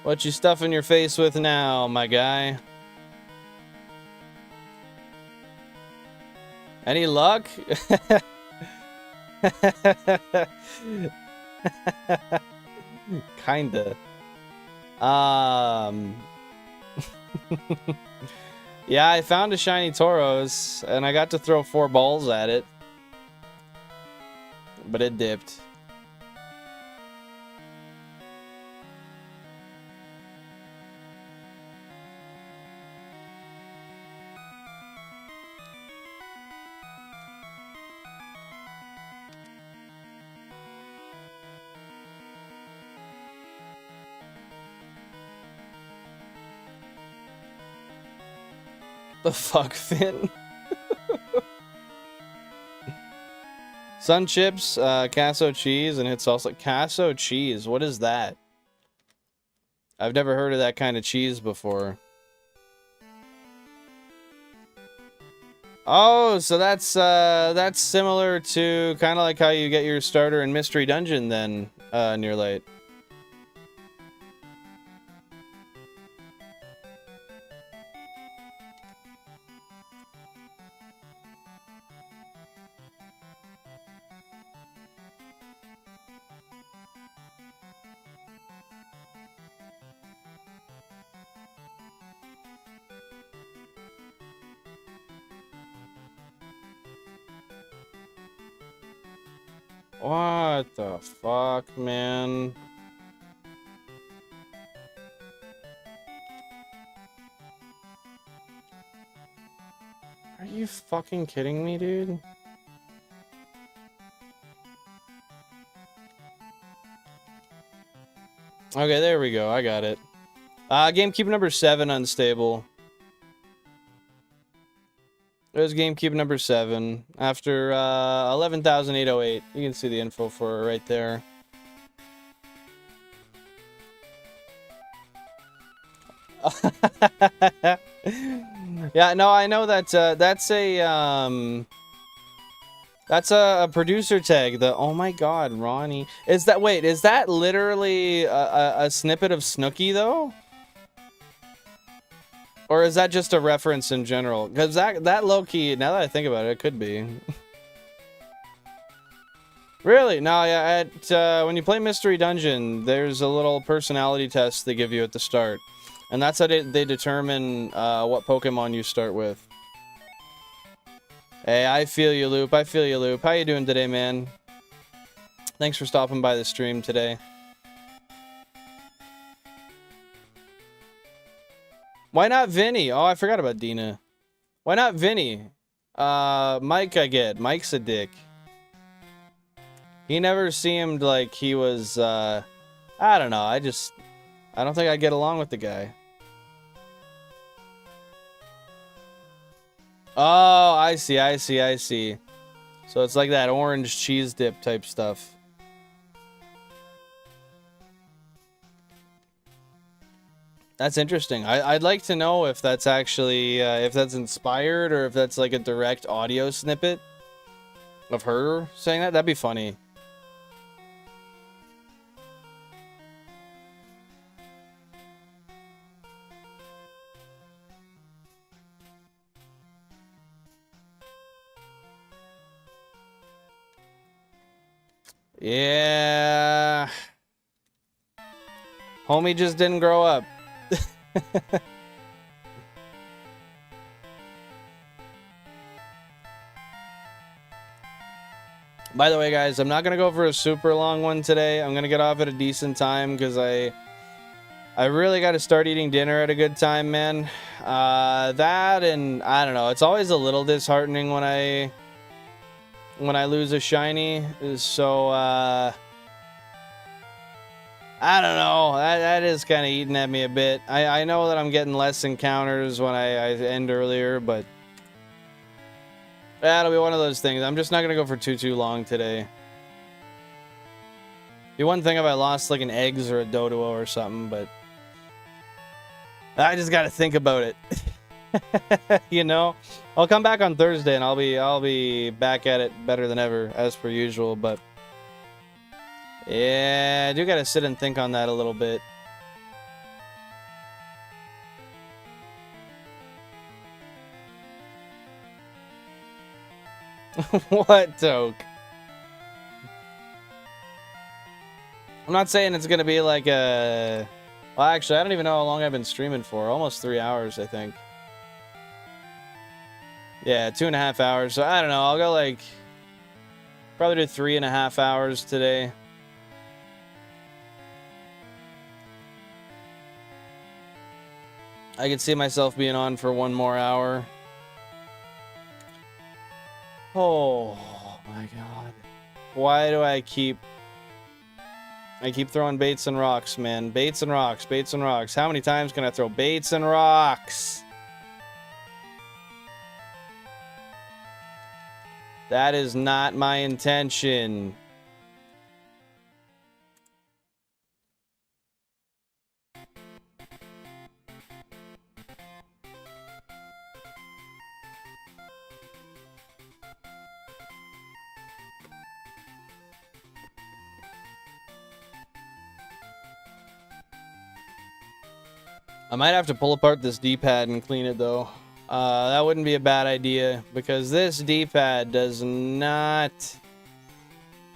What you stuffing your face with now, my guy? Any luck? Kinda. Yeah, I found a shiny Tauros, and I got to throw 4 balls at it. But it dipped. The fuck, Finn? Sun chips, Casso cheese, and it's also Casso cheese. What is that? I've never heard of that kind of cheese before. Oh, so that's similar to kind of like how you get your starter in Mystery Dungeon then, near late. What the fuck, man? Are you fucking kidding me, dude? Okay, there we go. I got it. GameCube number 7, unstable. There's GameCube number 7. After 11,808. You can see the info for it right there. Yeah, no, I know that that's a producer tag. Oh my god, Ronnie. Is that literally a snippet of Snooki though? Or is that just a reference in general? Because that low-key, now that I think about it, it could be. Really? No, yeah, when you play Mystery Dungeon, there's a little personality test they give you at the start. And that's how they determine what Pokemon you start with. Hey, I feel you, Loop. I feel you, Loop. How you doing today, man? Thanks for stopping by the stream today. Why not Vinny? Oh, I forgot about Dina. Why not Vinny? Mike, I get. Mike's a dick. He never seemed like he was, I don't know. I don't think I get along with the guy. Oh, I see. So it's like that orange cheese dip type stuff. That's interesting. I'd like to know if that's actually, if that's inspired or if that's like a direct audio snippet of her saying that. That'd be funny. Yeah. Homie just didn't grow up. By the way, guys, I'm not gonna go for a super long one today. I'm gonna get off at a decent time because I really got to start eating dinner at a good time, man. That and I don't know. It's always a little disheartening when I lose a shiny. So I I don't know. That is kind of eating at me a bit. I know that I'm getting less encounters when I end earlier, but that'll be one of those things. I'm just not gonna go for too long today. The one thing if I lost like an eggs or a dodo or something, but I just gotta think about it. You know, I'll come back on Thursday and I'll be back at it better than ever as per usual. But yeah, I do gotta sit and think on that a little bit. What, Toke? I'm not saying it's gonna be like a... Well, actually, I don't even know how long I've been streaming for. Almost 3 hours, I think. Yeah, 2.5 hours. So I don't know. I'll go like... Probably do 3.5 hours today. I could see myself being on for 1 more hour. Oh my god. Why do I keep throwing baits and rocks, man? Baits and rocks, baits and rocks. How many times can I throw baits and rocks? That is not my intention. I might have to pull apart this D-pad and clean it, though. That wouldn't be a bad idea, because this D-pad does not...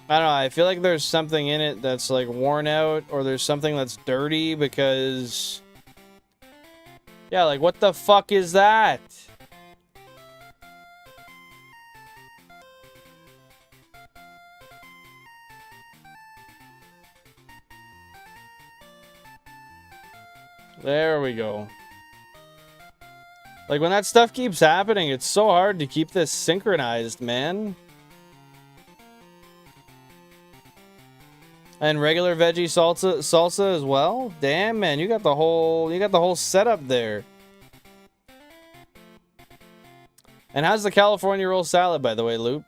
I don't know, I feel like there's something in it that's, like, worn out, or there's something that's dirty, because... Yeah, like, what the fuck is that? There we go. Like, when that stuff keeps happening, it's so hard to keep this synchronized, man. And regular veggie salsa as well? Damn, man, you got the whole setup there. And how's the California roll salad, by the way, Loop?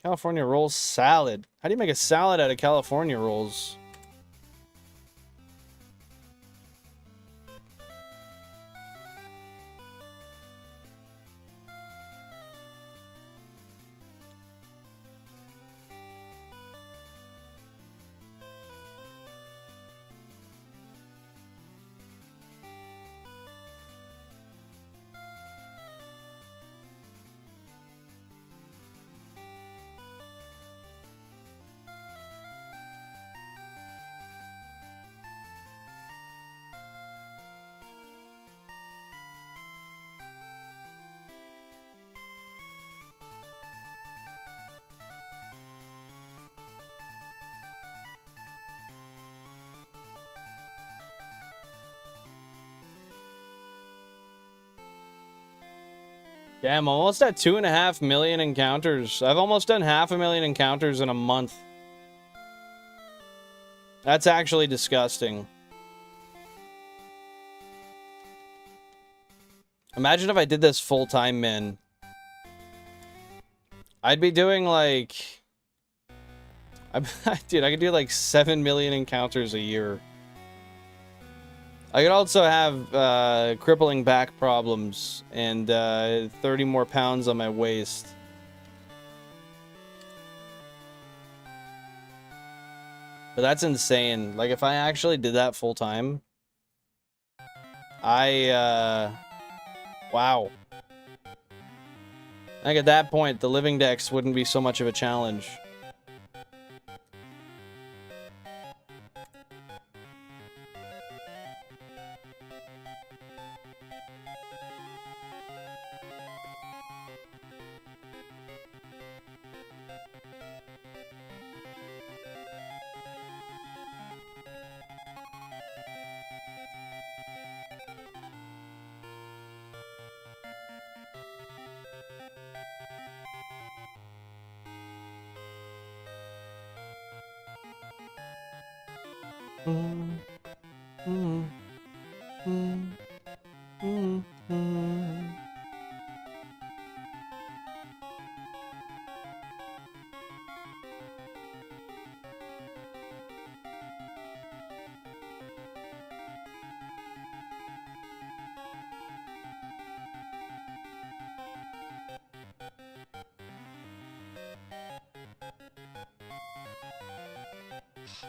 California roll salad. How do you make a salad out of California rolls? Yeah, I'm almost at 2.5 million encounters. I've almost done 500,000 encounters in a month. That's actually disgusting. Imagine if I did this full time, man. I'd be doing like... Dude, I could do like 7 million encounters a year. I could also have crippling back problems and 30 more pounds on my waist. But that's insane. Like, if I actually did that full time, wow. I think at that point, the living dex wouldn't be so much of a challenge.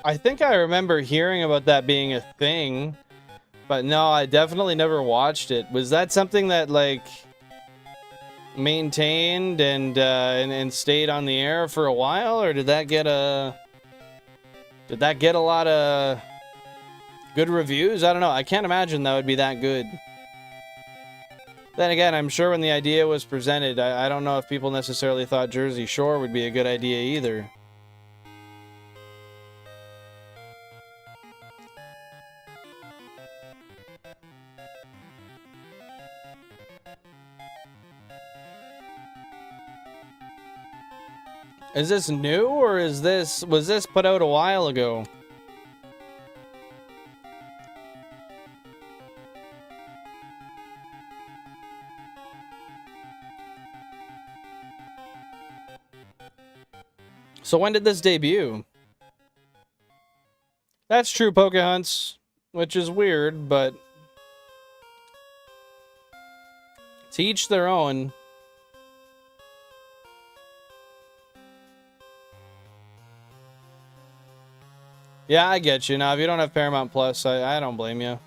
I think I remember hearing about that being a thing, but no, I definitely never watched it. Was that something that, like, maintained and stayed on the air for a while, or did that get a lot of good reviews? I don't know. I can't imagine that would be that good. Then again, I'm sure when the idea was presented, I don't know if people necessarily thought Jersey Shore would be a good idea either. Is this new, or was this put out a while ago? So when did this debut? That's true, Pokehunts, which is weird, but to each their own. Yeah, I get you. Now, if you don't have Paramount Plus, I don't blame you.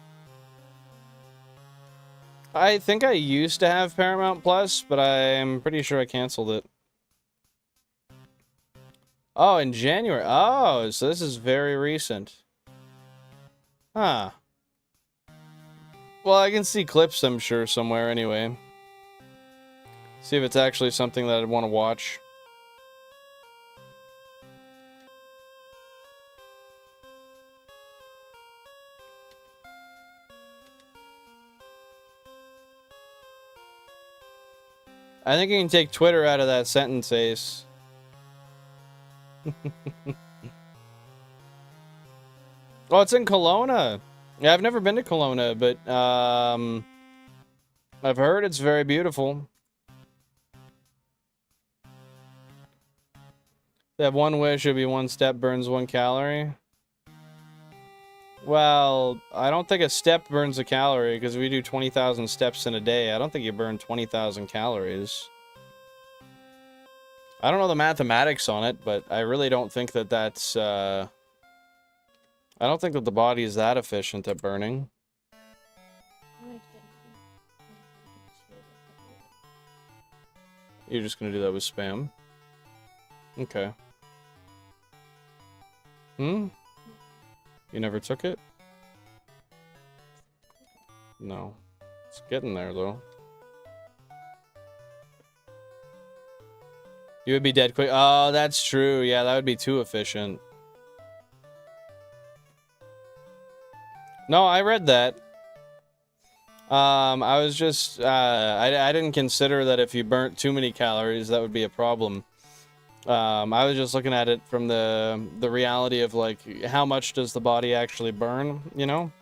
I think I used to have Paramount Plus, but I'm pretty sure I canceled it. Oh, in January. Oh, so this is very recent. Huh. Well, I can see clips, I'm sure, somewhere anyway. See if it's actually something that I'd want to watch. I think you can take Twitter out of that sentence, Ace. Oh, it's in Kelowna. Yeah, I've never been to Kelowna, but I've heard it's very beautiful. They have one wish, it'd be 1 step burns 1 calorie. Well, I don't think a step burns a calorie, because we do 20,000 steps in a day. I don't think you burn 20,000 calories. I don't know the mathematics on it, but I really don't think that that's, I don't think that the body is that efficient at burning. You're just gonna do that with spam? Okay. Hmm? You never took it? No. It's getting there, though. You would be dead quick. Oh, that's true. Yeah, that would be too efficient. No, I read that. I was just, I didn't consider that if you burnt too many calories, that would be a problem. I was just looking at it from the reality of, like, how much does the body actually burn, you know?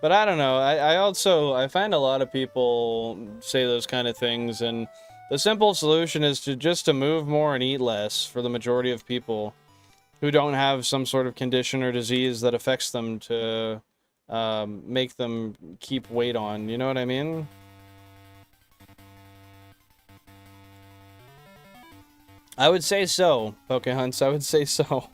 But I don't know. I find a lot of people say those kind of things, and the simple solution is to move more and eat less for the majority of people who don't have some sort of condition or disease that affects them to make them keep weight on. You know what I mean? I would say so, Pokehunts. I would say so.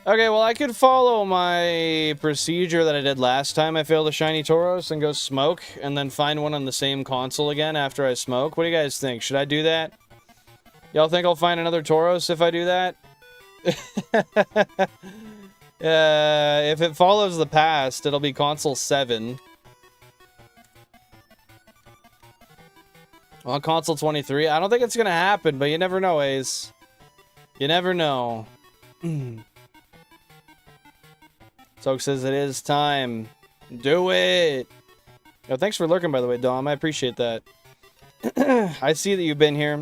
Okay, well, I could follow my procedure that I did last time I failed a shiny Tauros and go smoke, and then find one on the same console again after I smoke. What do you guys think? Should I do that? Y'all think I'll find another Tauros if I do that? If it follows the past, it'll be console 7. On console 23, I don't think it's gonna happen, but you never know, Ace. You never know. Soak says it is time. Do it! Oh, thanks for lurking, by the way, Dom. I appreciate that. I see that you've been here.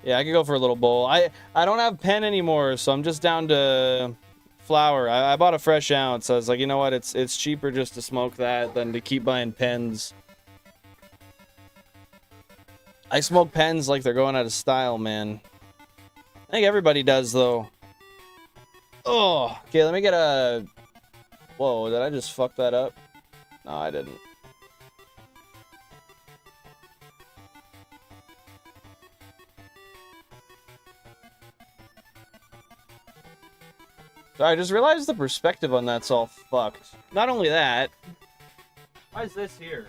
Yeah, I could go for a little bowl. I don't have pen anymore, so I'm just down to flour. I bought a fresh ounce. I was like, you know what? It's cheaper just to smoke that than to keep buying pens. I smoke pens like they're going out of style, man. I think everybody does, though. Oh, okay, let me get a... Whoa, did I just fuck that up? No, I didn't. Sorry, I just realized the perspective on that's all fucked. Not only that... Why is this here?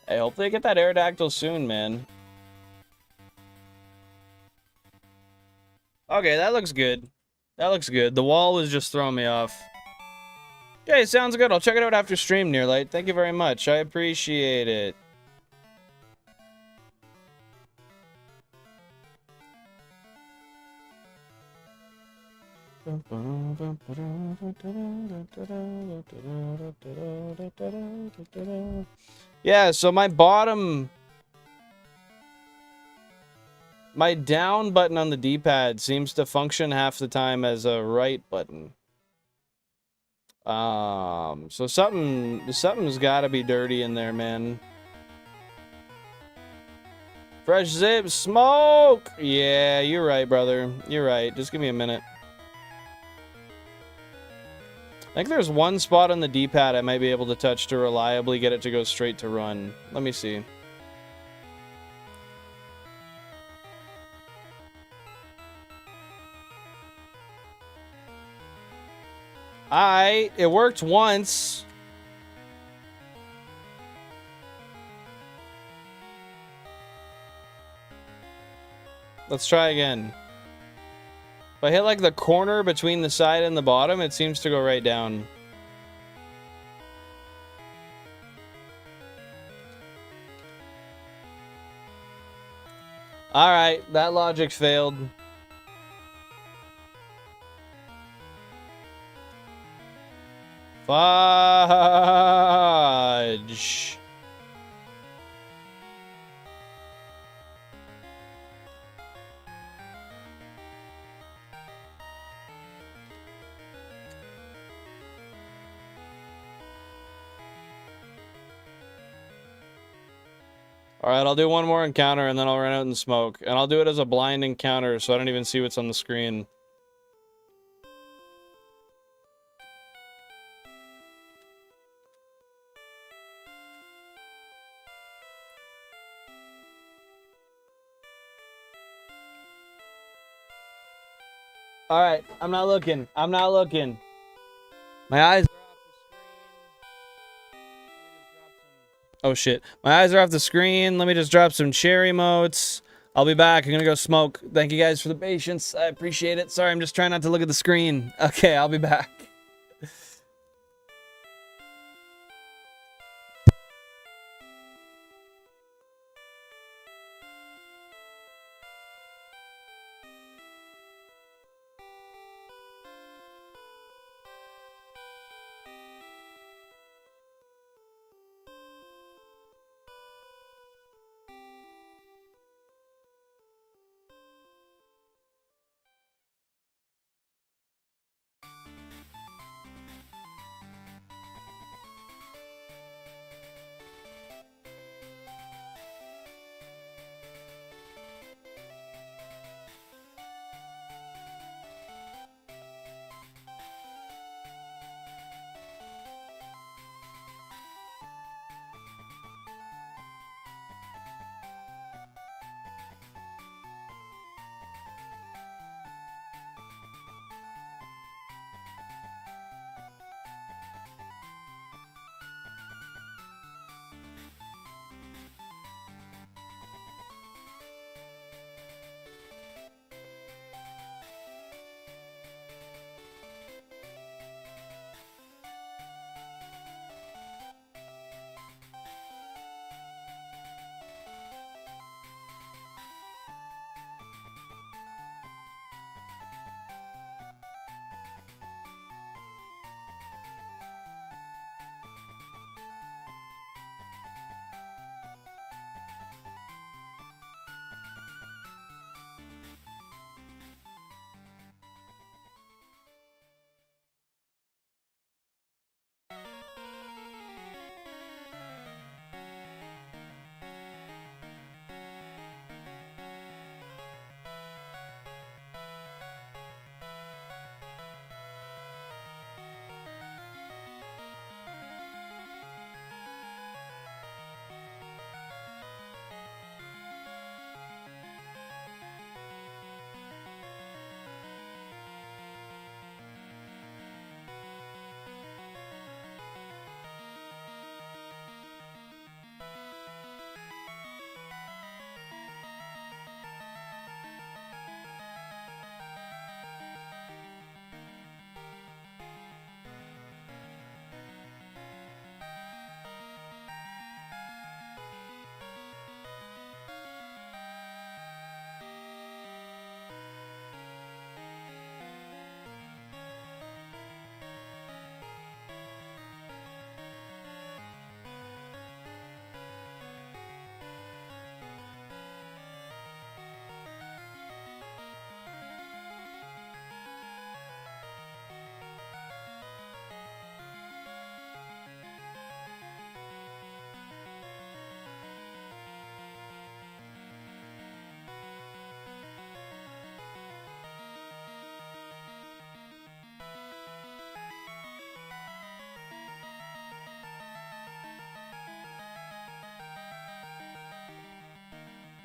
Hey, hopefully I get that Aerodactyl soon, man. Okay, that looks good. That looks good. The wall was just throwing me off. Okay, sounds good. I'll check it out after stream, Nearlight. Thank you very much. I appreciate it. Yeah, so my bottom... My down button on the D-pad seems to function half the time as a right button. So something's gotta be dirty in there, man. Fresh zip, smoke! Yeah, you're right, brother. You're right. Just give me a minute. I think there's one spot on the D-pad I might be able to touch to reliably get it to go straight to run. Let me see. It worked once. Let's try again. If I hit like the corner between the side and the bottom, it seems to go right down. Alright, that logic failed. Fudge. Alright, I'll do one more encounter and then I'll run out and smoke. And I'll do it as a blind encounter so I don't even see what's on the screen. Alright, I'm not looking. I'm not looking. My eyes are off the screen. Oh shit. My eyes are off the screen. Let me just drop some cherry emotes. I'll be back. I'm gonna go smoke. Thank you guys for the patience. I appreciate it. Sorry, I'm just trying not to look at the screen. Okay, I'll be back.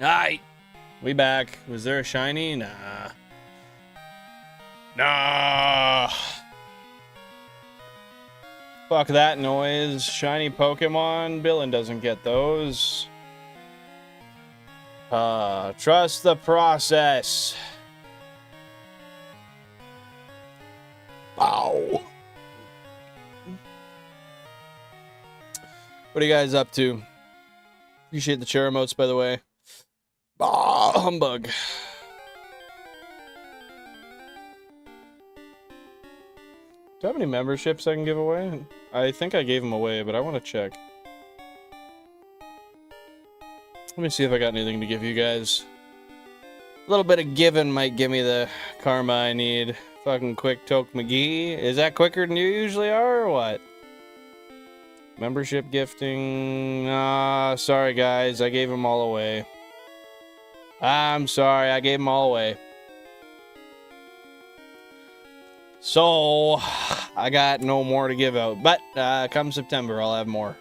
Alright. We back. Was there a shiny? Nah. Nah. Fuck that noise. Shiny Pokemon. Billin doesn't get those. Trust the process. Ow. What are you guys up to? Appreciate the chair emotes, by the way. Ah, humbug. Do I have any memberships I can give away? I think I gave them away, but I want to check. Let me see if I got anything to give you guys. A little bit of giving might give me the karma I need. Fucking quick Toke McGee. Is that quicker than you usually are, or what? Membership gifting. Sorry guys, I gave them all away. I'm sorry, I gave them all away. So, I got no more to give out. But, come September, I'll have more.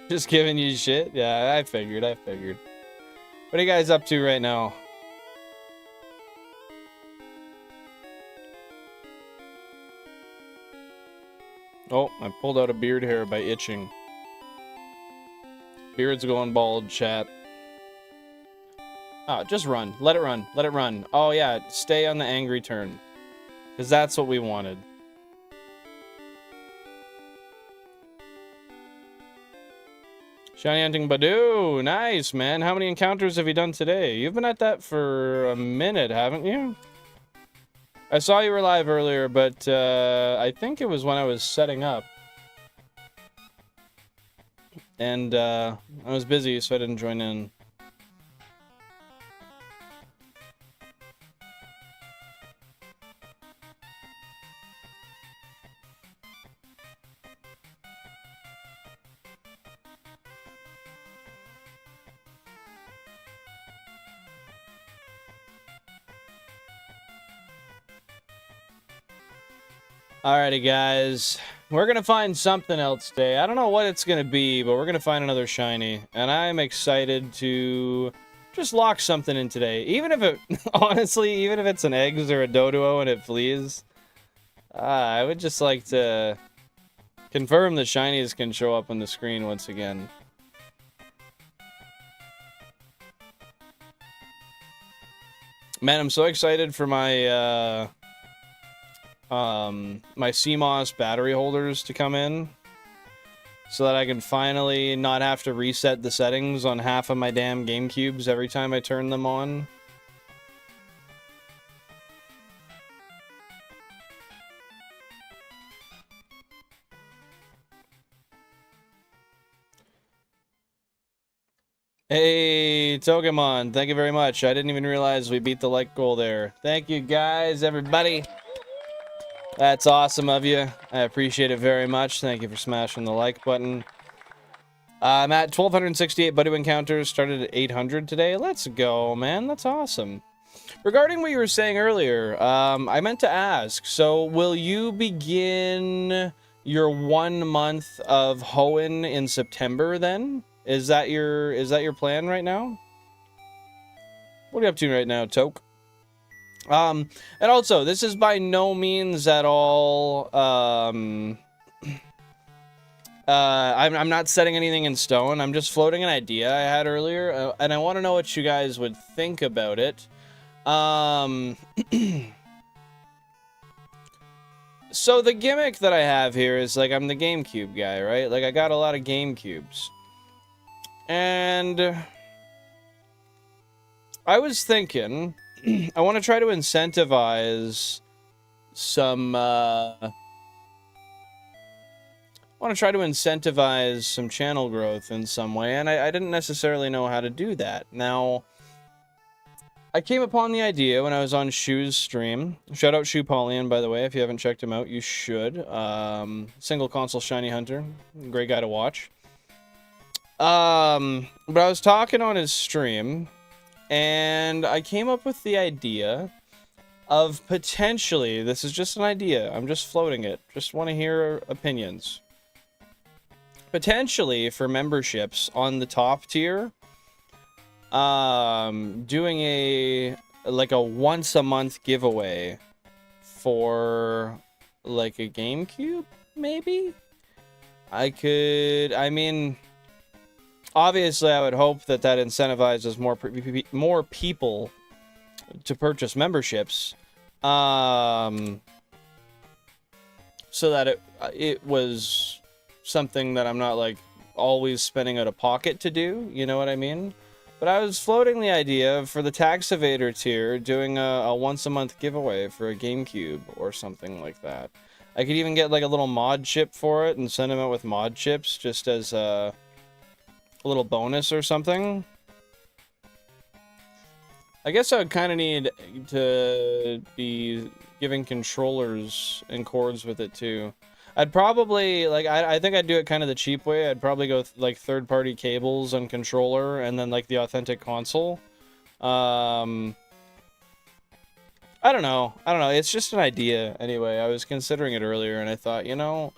Just giving you shit? Yeah, I figured. What are you guys up to right now? Oh, I pulled out a beard hair by itching. Beard's going bald, chat. Oh, just run. Let it run. Let it run. Oh, yeah, stay on the angry turn. Because that's what we wanted. Shiny hunting Badoo. Nice, man. How many encounters have you done today? You've been at that for a minute, haven't you? I saw you were live earlier, but I think it was when I was setting up. And I was busy, so I didn't join in. Alrighty, guys. We're gonna find something else today. I don't know what it's gonna be, but we're gonna find another shiny. And I'm excited to just lock something in today. Even if it, honestly, even if it's an eggs or a Doduo and it flees. I would just like to confirm the shinies can show up on the screen once again. Man, I'm so excited for my, my CMOS battery holders to come in so that I can finally not have to reset the settings on half of my damn GameCubes every time I turn them on. Hey, Togemon, thank you very much. I didn't even realize we beat the like goal there. Thank you guys, everybody. That's awesome of you. I appreciate it very much. Thank you for smashing the like button. I'm at 1,268 Buddy encounters. Started at 800 today. Let's go, man. That's awesome. Regarding what you were saying earlier, I meant to ask. So, will you begin your 1 month of Hoenn in September then? Is that your plan right now? What are you up to right now, Toke? And also, this is by no means at all, I'm not setting anything in stone. I'm just floating an idea I had earlier, and I want to know what you guys would think about it. So the gimmick that I have here is, like, I'm the GameCube guy, right? Like, I got a lot of GameCubes. And I was thinking, I want to try to incentivize some, some channel growth in some way, and I didn't necessarily know how to do that. Now, I came upon the idea when I was on Shu's stream. Shout out Shu Paulian, by the way. If you haven't checked him out, you should. Single console shiny hunter. Great guy to watch. But I was talking on his stream, and I came up with the idea of potentially, this is just an idea, I'm just floating it, just want to hear opinions. Potentially, for memberships on the top tier, doing a once a month giveaway for like a GameCube, maybe? I mean, obviously I would hope that incentivizes more people to purchase memberships, so that it was something that I'm not like always spending out of pocket to do, you know what I mean? But I was floating the idea for the tax evader tier doing a once a month giveaway for a GameCube or something like that. I could even get like a little mod chip for it and send them out with mod chips just as a little bonus or something. I guess I would kind of need to be giving controllers and cords with it too. I'd probably, like, I think I'd do it kind of the cheap way. I'd probably go like third-party cables and controller and then like the authentic console. I don't know. It's just an idea. Anyway, I was considering it earlier and I thought, you know,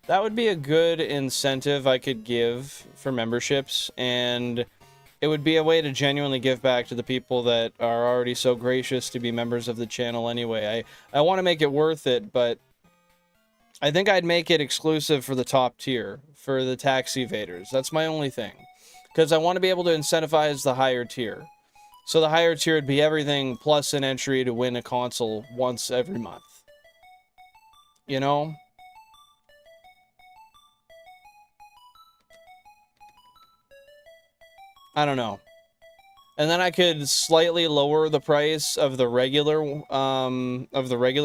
that would be a good incentive I could give for memberships, and it would be a way to genuinely give back to the people that are already so gracious to be members of the channel anyway. I want to make it worth it, but I think I'd make it exclusive for the top tier, for the tax evaders. That's my only thing. Because I want to be able to incentivize the higher tier. So the higher tier would be everything plus an entry to win a console once every month. You know? I don't know. And then I could slightly lower the price of the regular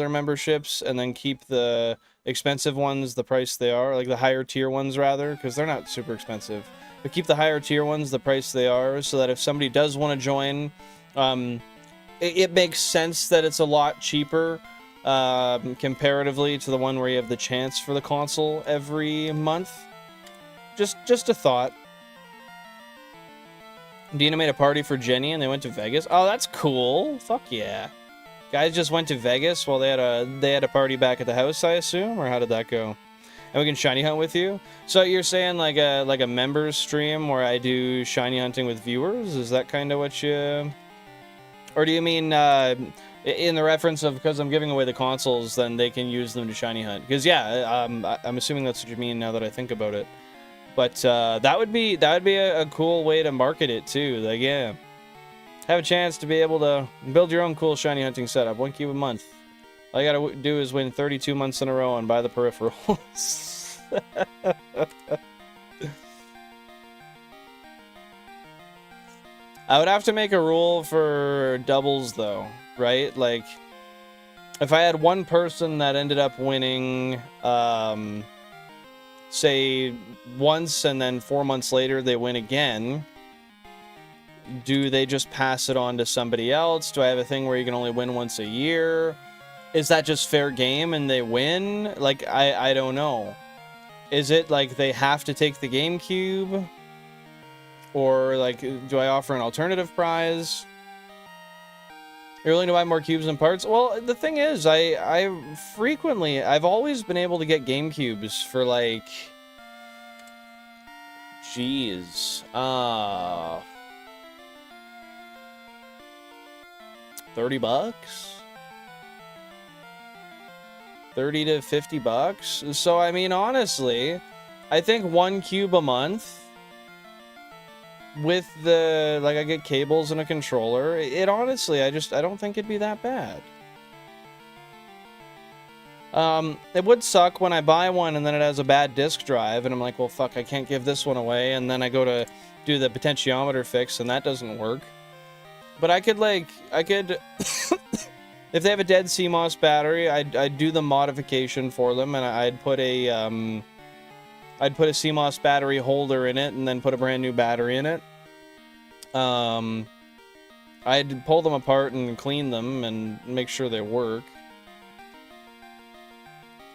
memberships, and then keep the expensive ones the price they are, like the higher tier ones rather, because they're not super expensive. But keep the higher tier ones the price they are, so that if somebody does want to join, it makes sense that it's a lot cheaper comparatively to the one where you have the chance for the console every month. Just a thought. Dina made a party for Jenny and they went to Vegas. Oh, that's cool. Fuck yeah. Guys just went to Vegas while they had a party back at the house, I assume, or how did that go? And we can shiny hunt with you. So you're saying like a members stream where I do shiny hunting with viewers? Is that kind of what you? Or do you mean in the reference of because I'm giving away the consoles, then they can use them to shiny hunt? Because yeah, I'm assuming that's what you mean now that I think about it. But that would be a cool way to market it too. Like, yeah, have a chance to be able to build your own cool shiny hunting setup, 1 cube a month. All you gotta do is win 32 months in a row and buy the peripherals. I would have to make a rule for doubles though, right? Like, if I had one person that ended up winning, say once and then 4 months later they win again, do they just pass it on to somebody else? Do I have a thing where you can only win once a year? Is that just fair game and they win? Like, I don't know. Is it like they have to take the GameCube? Or like, do I offer an alternative prize? You're willing to buy more cubes and parts? Well, the thing is, I've always been able to get GameCubes for like, jeez, 30 bucks? 30 to 50 bucks? So, I mean, honestly, I think 1 cube a month with the, like, I get cables and a controller, it honestly, I don't think it'd be that bad. It would suck when I buy one and then it has a bad disk drive and I'm like, well, fuck, I can't give this one away, and then I go to do the potentiometer fix and that doesn't work. But I could if they have a dead CMOS battery, I'd do the modification for them, and I'd put a CMOS battery holder in it and then put a brand new battery in it. I I'd pull them apart and clean them and make sure they work.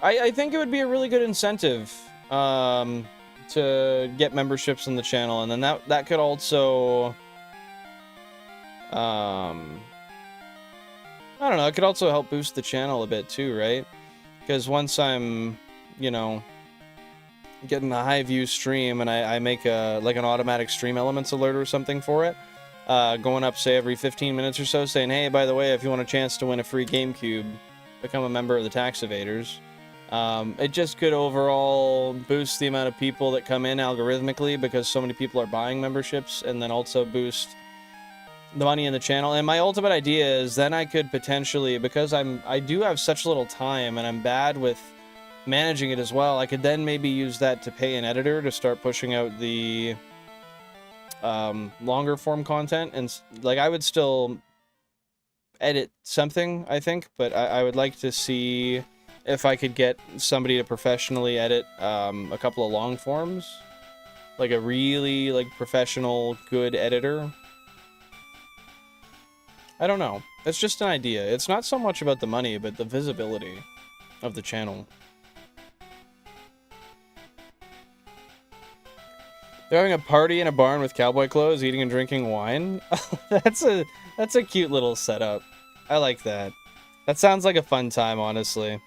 I think it would be a really good incentive to get memberships in the channel, and then that could also I don't know, it could also help boost the channel a bit too, right? Because once I'm, you know, getting a high view stream and I make like an automatic stream elements alert or something for it, going up, say, every 15 minutes or so, saying, hey, by the way, if you want a chance to win a free GameCube, become a member of the Tax Evaders. It just could overall boost the amount of people that come in algorithmically because so many people are buying memberships, and then also boost the money in the channel. And my ultimate idea is then I could potentially, because I do have such little time and I'm bad with managing it as well, I could then maybe use that to pay an editor to start pushing out the longer form content. And like, I would still edit something, I think, but I would like to see if I could get somebody to professionally edit a couple of long forms, like a really like professional good editor. I don't know, it's just an idea. It's not so much about the money, but the visibility of the channel. They're having a party in a barn with cowboy clothes, eating and drinking wine. That's a cute little setup. I like that. That sounds like a fun time, honestly.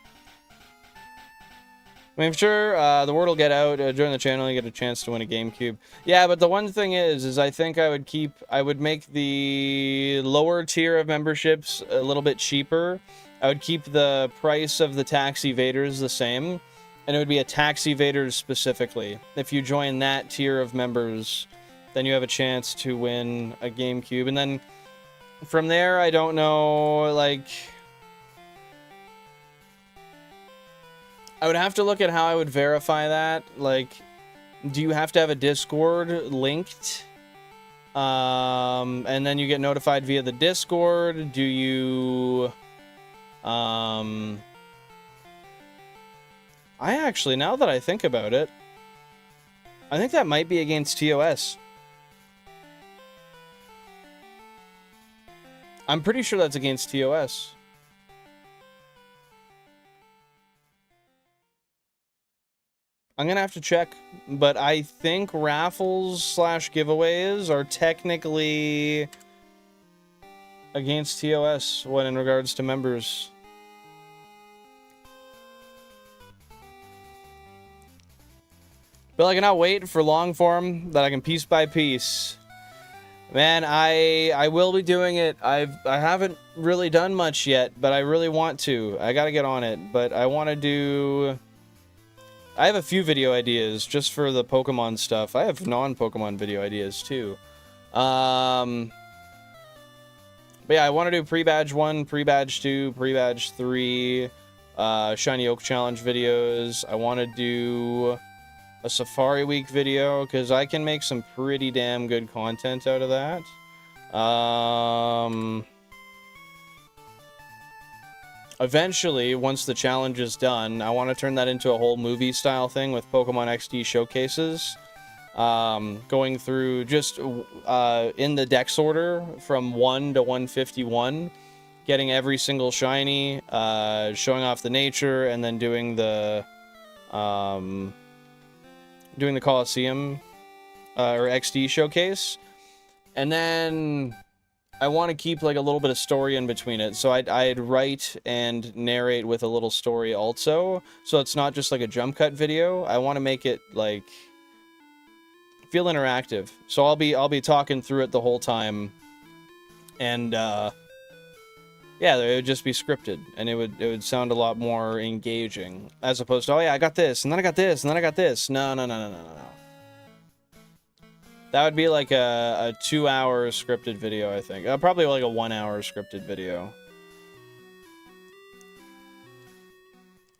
I mean, I'm sure the word will get out. Join the channel, you get a chance to win a GameCube. Yeah, but the one thing is I think I would make the lower tier of memberships a little bit cheaper. I would keep the price of the Tax Evaders the same, and it would be a Tax Evaders specifically. If you join that tier of members, then you have a chance to win a GameCube. And then from there, I don't know, like, I would have to look at how I would verify that. Like, do you have to have a Discord linked? And then you get notified via the Discord? Do you... I actually, now that I think about it, I think that might be against TOS. I'm pretty sure that's against TOS. I'm gonna have to check, but I think raffles / giveaways are technically against TOS when in regards to members. But I cannot wait for long form that I can piece by piece. Man, I will be doing it. I haven't really done much yet, but I really want to. I gotta get on it, but I want to do... I have a few video ideas just for the Pokemon stuff. I have non-Pokemon video ideas too. But yeah, I want to do pre-badge 1, pre-badge 2, pre-badge 3, Shiny Oak Challenge videos. I want to do a Safari Week video, because I can make some pretty damn good content out of that. Eventually, once the challenge is done, I want to turn that into a whole movie-style thing with Pokemon XD showcases. Going through just in the dex order from 1 to 151, getting every single shiny, showing off the nature, and then doing the Coliseum or XD showcase. And then I want to keep like a little bit of story in between it. So I'd write and narrate with a little story also. So it's not just like a jump cut video. I want to make it like feel interactive. So I'll be talking through it the whole time. And yeah, it would just be scripted, and it would sound a lot more engaging as opposed to, oh yeah, I got this, and then I got this, and then I got this. No. That would be like a 2-hour scripted video, I think. Probably like a 1-hour scripted video.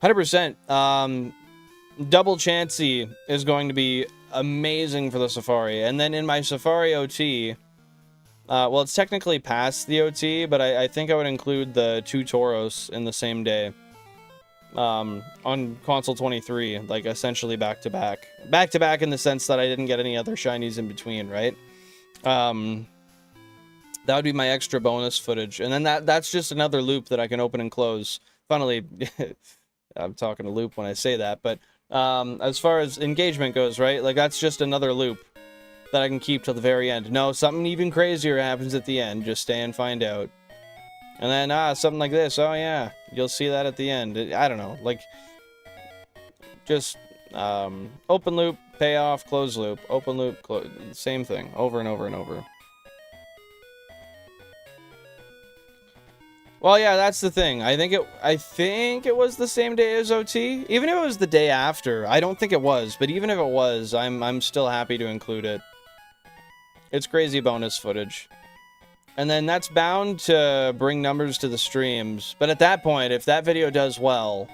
100%. Double Chansey is going to be amazing for the Safari. And then in my Safari OT, well, it's technically past the OT, but I think I would include the 2 Tauros in the same day. On console 23, like essentially back to back in the sense that I didn't get any other shinies in between, right? That would be my extra bonus footage. And then that's just another loop that I can open and close. Funnily, I'm talking a loop when I say that, but as far as engagement goes, right? Like, that's just another loop that I can keep till the very end. No, something even crazier happens at the end. Just stay and find out. And then, something like this. Oh, yeah. You'll see that at the end. I don't know. Like, just open loop, payoff, close loop. Open loop, close. Same thing. Over and over and over. Well, yeah, that's the thing. I think it was the same day as OT. Even if it was the day after. I don't think it was. But even if it was, I'm still happy to include it. It's crazy bonus footage. And then that's bound to bring numbers to the streams. But at that point, if that video does well,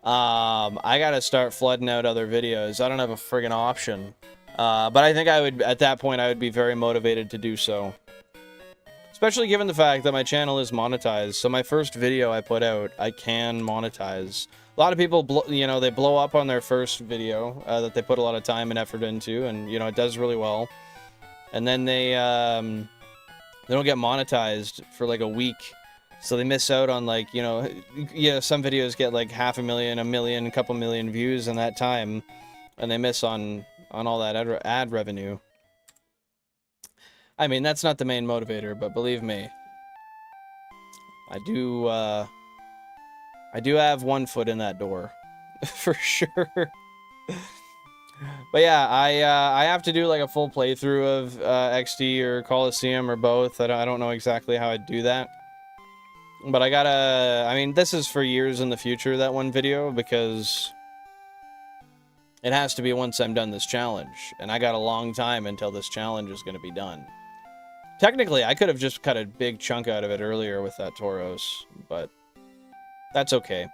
I gotta start flooding out other videos. I don't have a friggin' option. But I think at that point, I would be very motivated to do so. Especially given the fact that my channel is monetized. So my first video I put out, I can monetize. A lot of people, they blow up on their first video that they put a lot of time and effort into. And, it does really well. And then they don't get monetized for like a week, so they miss out on like some videos get like 500,000, 1 million, a couple million views in that time, and they miss on all that ad revenue. I mean, that's not the main motivator, but believe me, I do have one foot in that door for sure. But yeah, I have to do like a full playthrough of XD or Coliseum or both. I don't know exactly how I'd do that. But I mean, this is for years in the future, that one video, because it has to be once I'm done this challenge. And I got a long time until this challenge is going to be done. Technically, I could have just cut a big chunk out of it earlier with that Tauros, but that's okay.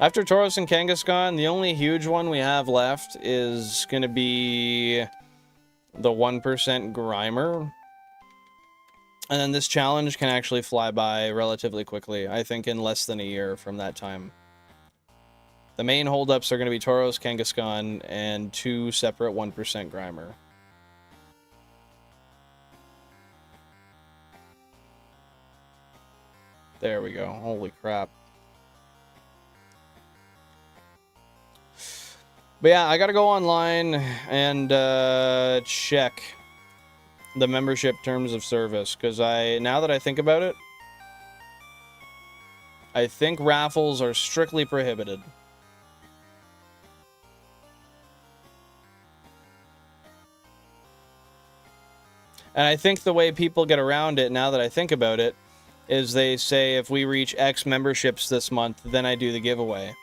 After Tauros and Kangaskhan, the only huge one we have left is going to be the 1% Grimer. And then this challenge can actually fly by relatively quickly, I think in less than a year from that time. The main holdups are going to be Tauros, Kangaskhan, and 2 separate 1% Grimer. There we go. Holy crap. But yeah, I gotta go online and check the membership terms of service, because now that I think about it, I think raffles are strictly prohibited. And I think the way people get around it, now that I think about it, is they say if we reach X memberships this month, then I do the giveaway.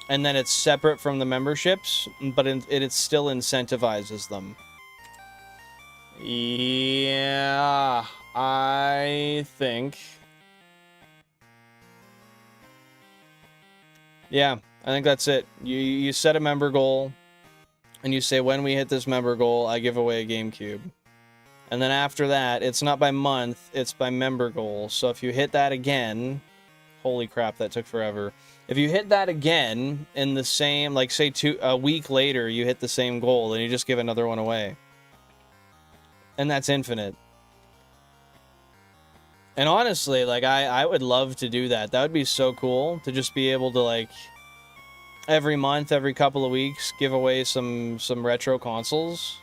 And then it's separate from the memberships, but it still incentivizes them. Yeah, I think... Yeah, I think that's it. You set a member goal, and you say, when we hit this member goal, I give away a GameCube. And then after that, it's not by month, it's by member goal. So if you hit that again... Holy crap, that took forever. If you hit that again in the same, like say a week later, you hit the same goal, then you just give another one away. And that's infinite. And honestly, like I would love to do that. That would be so cool to just be able to like every month, every couple of weeks, give away some retro consoles.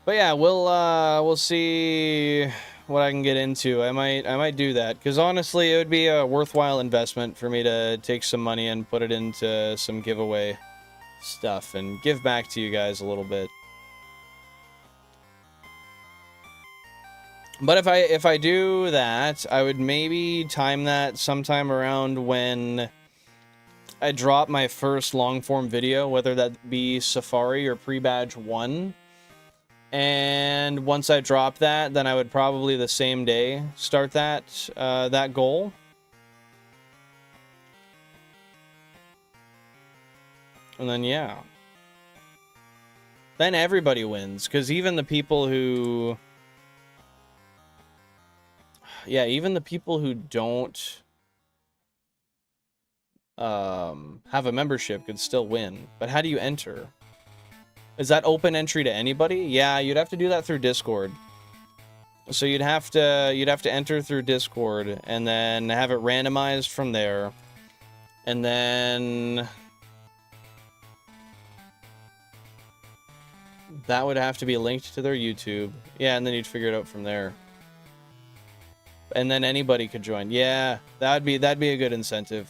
But yeah, we'll see what I can get into. I might do that, because honestly, it would be a worthwhile investment for me to take some money and put it into some giveaway stuff and give back to you guys a little bit. But if I do that, I would maybe time that sometime around when I drop my first long form video, whether that be Safari or Pre-Badge 1. And once I drop that, then I would probably the same day start that goal. And then, yeah. Then everybody wins, because even the people who... Yeah, even the people who don't have a membership could still win. But how do you enter? Is that open entry to anybody? Yeah, you'd have to do that through Discord. So you'd have to enter through Discord and then have it randomized from there. And then that would have to be linked to their YouTube. Yeah, and then you'd figure it out from there. And then anybody could join. Yeah, that'd be a good incentive.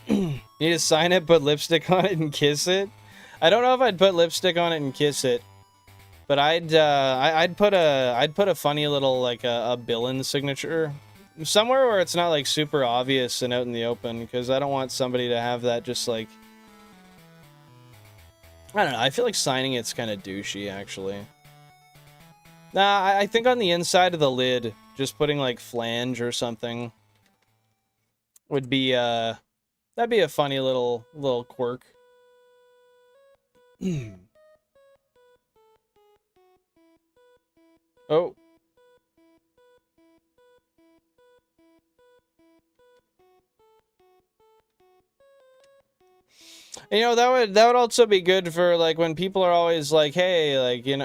You need to sign it, put lipstick on it, and kiss it. I don't know if I'd put lipstick on it and kiss it, but I'd put a funny little like a Billin signature somewhere where it's not like super obvious and out in the open, because I don't want somebody to have that just like, I don't know. I feel like signing it's kind of douchey actually. Nah, I think on the inside of the lid, just putting like flange or something would be that'd be a funny little quirk. Oh. You know, that would also be good for like when people are always like, hey, like, you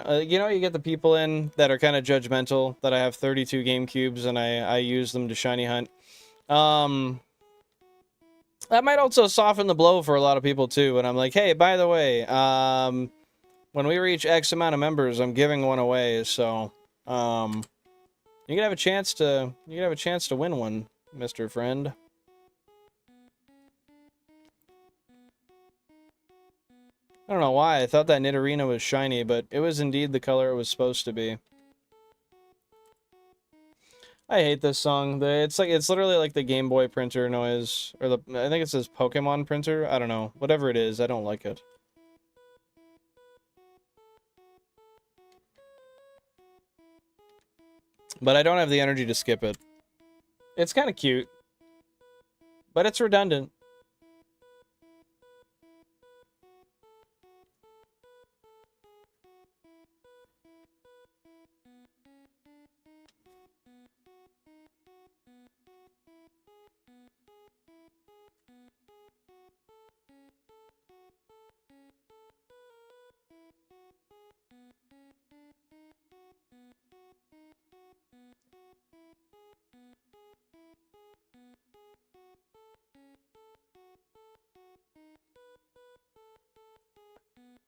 get the people in that are kind of judgmental that I have 32 GameCubes and I use them to shiny hunt. That might also soften the blow for a lot of people too. And I'm like, hey, by the way, when we reach X amount of members, I'm giving one away. So, you can have a chance to win one, Mr. Friend. I don't know why. I thought that Nidorina was shiny, but it was indeed the color it was supposed to be. I hate this song. It's literally like the Game Boy printer noise, or I think it says Pokemon printer. I don't know. Whatever it is, I don't like it. But I don't have the energy to skip it. It's kind of cute, but it's redundant.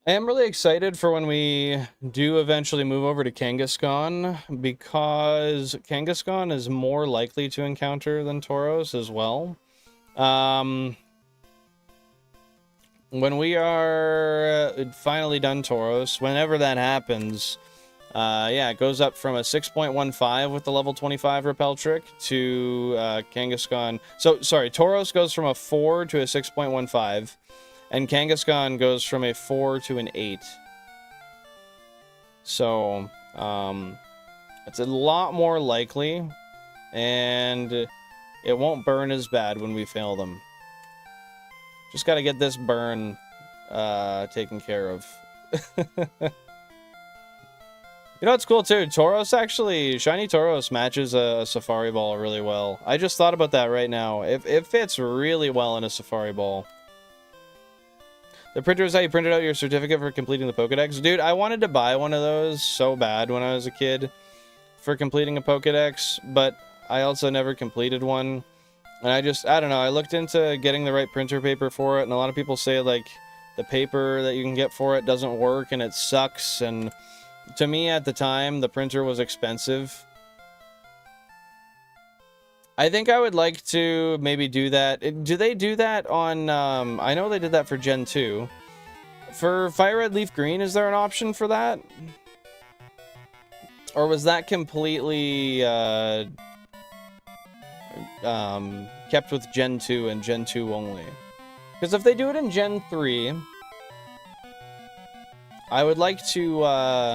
I am really excited for when we do eventually move over to Kangaskhan, because Kangaskhan is more likely to encounter than Tauros as well. When we are finally done Tauros, whenever that happens, yeah, it goes up from a 6.15 with the level 25 repel trick to Kangaskhan. So, sorry, Tauros goes from a 4 to a 6.15. And Kangaskhan goes from a 4 to an 8. So, it's a lot more likely, and it won't burn as bad when we fail them. Just gotta get this burn taken care of. You know what's cool too? Tauros actually, Shiny Tauros matches a Safari Ball really well. I just thought about that right now. It fits really well in a Safari Ball. The printer is how you printed out your certificate for completing the Pokédex. Dude, I wanted to buy one of those so bad when I was a kid for completing a Pokédex, but I also never completed one. And I don't know, I looked into getting the right printer paper for it, and a lot of people say, like, the paper that you can get for it doesn't work, and it sucks, and to me, at the time, the printer was expensive. I think I would like to maybe do that. Do they do that on, I know they did that for Gen 2. For FireRed LeafGreen, is there an option for that? Or was that completely, kept with Gen 2 and Gen 2 only? Because if they do it in Gen 3, I would like to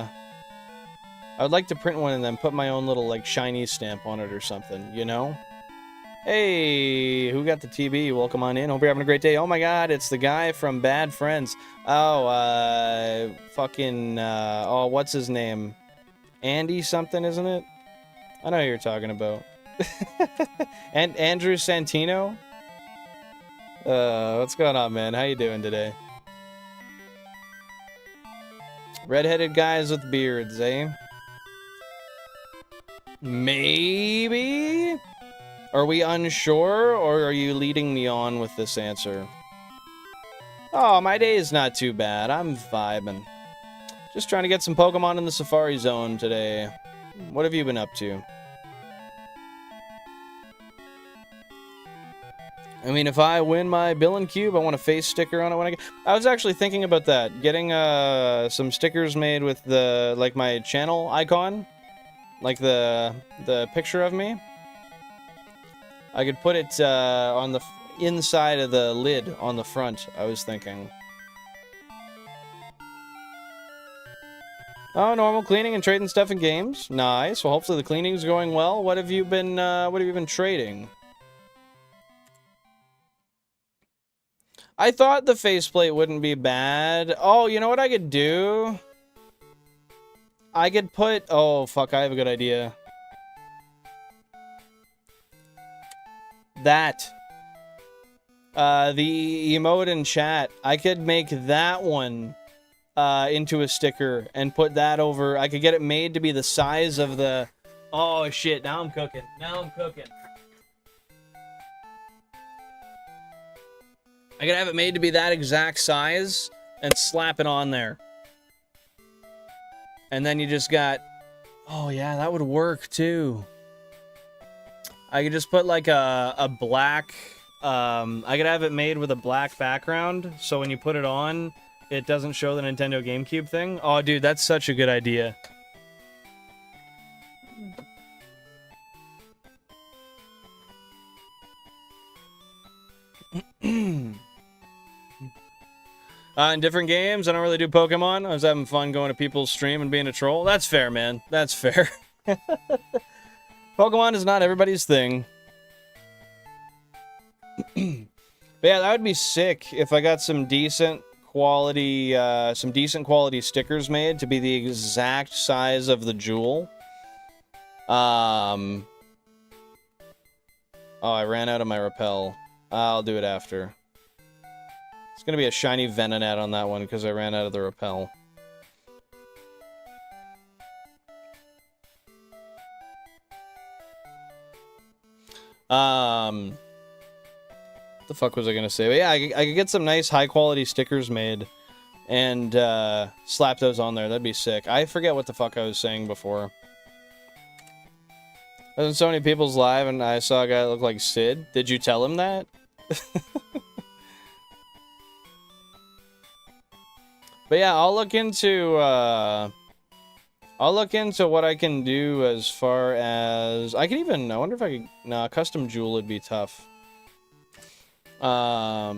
print one and then put my own little, like, shiny stamp on it or something, you know? Hey, who got the TB? Welcome on in. Hope you're having a great day. Oh my god, it's the guy from Bad Friends. Oh, fucking, oh, what's his name? Andy something, isn't it? I know who you're talking about. And Andrew Santino? What's going on, man? How you doing today? Redheaded guys with beards, eh? Maybe? Are we unsure, or are you leading me on with this answer? Oh, my day is not too bad. I'm vibing. Just trying to get some Pokemon in the Safari Zone today. What have you been up to? I mean, if I win my Bill and Cube, I want a face sticker on it when I get... I was actually thinking about that. Getting some stickers made with the, like, my channel icon. Like the picture of me. I could put it on the inside of the lid on the front, I was thinking. Oh, normal cleaning and trading stuff in games. Nice. Well, hopefully the cleaning's going well. What have you been trading? I thought the faceplate wouldn't be bad. Oh, you know what I could do? I could put... Oh, fuck, I have a good idea. That. The emote in chat. I could make that one into a sticker and put that over. I could get it made to be the size of the... Oh, shit, now I'm cooking. Now I'm cooking. I could have it made to be that exact size and slap it on there. And then you just got... Oh, yeah, that would work, too. I could just put, like, a black... I could have it made with a black background, so when you put it on, it doesn't show the Nintendo GameCube thing. Oh, dude, that's such a good idea. In different games, I don't really do Pokemon. I was having fun going to people's stream and being a troll. That's fair, man. That's fair. Pokemon is not everybody's thing. But yeah, that would be sick if I got some decent quality stickers made to be the exact size of the jewel. Oh, I ran out of my repel. I'll do it after. It's gonna be a shiny Venonat on that one because I ran out of the repel. What the fuck was I gonna say? But yeah, I could get some nice high quality stickers made and slap those on there. That'd be sick. I forget what the fuck I was saying before. I was in so many people's live and I saw a guy that looked like Sid. Did you tell him that? But yeah, I'll look into what I can do as far as... I wonder if I could... Nah, custom jewel would be tough. I'll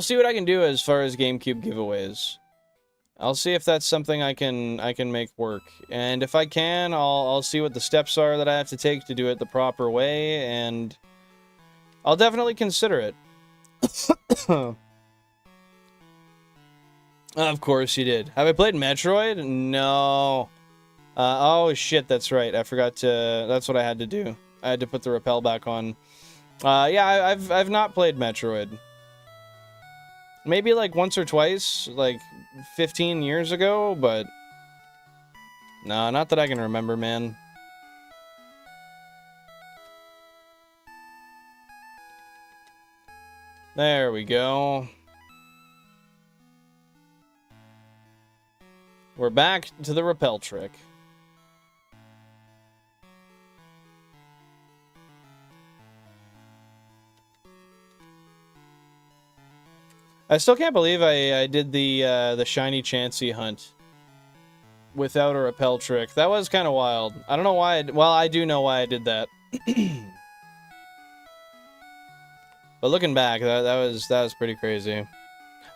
see what I can do as far as GameCube giveaways. I'll see if that's something I can make work. And if I can, I'll see what the steps are that I have to take to do it the proper way, and I'll definitely consider it. Of course you did. Have I played Metroid? No. Oh shit, that's right. I forgot to... That's what I had to do. I had to put the repel back on. Yeah, I've not played Metroid. Maybe like once or twice, like 15 years ago, but... No, not that I can remember, man. There we go. We're back to the repel trick. I still can't believe I did the shiny Chansey hunt without a repel trick. That was kind of wild. I don't know why. Well, I do know why I did that. But looking back, that was pretty crazy.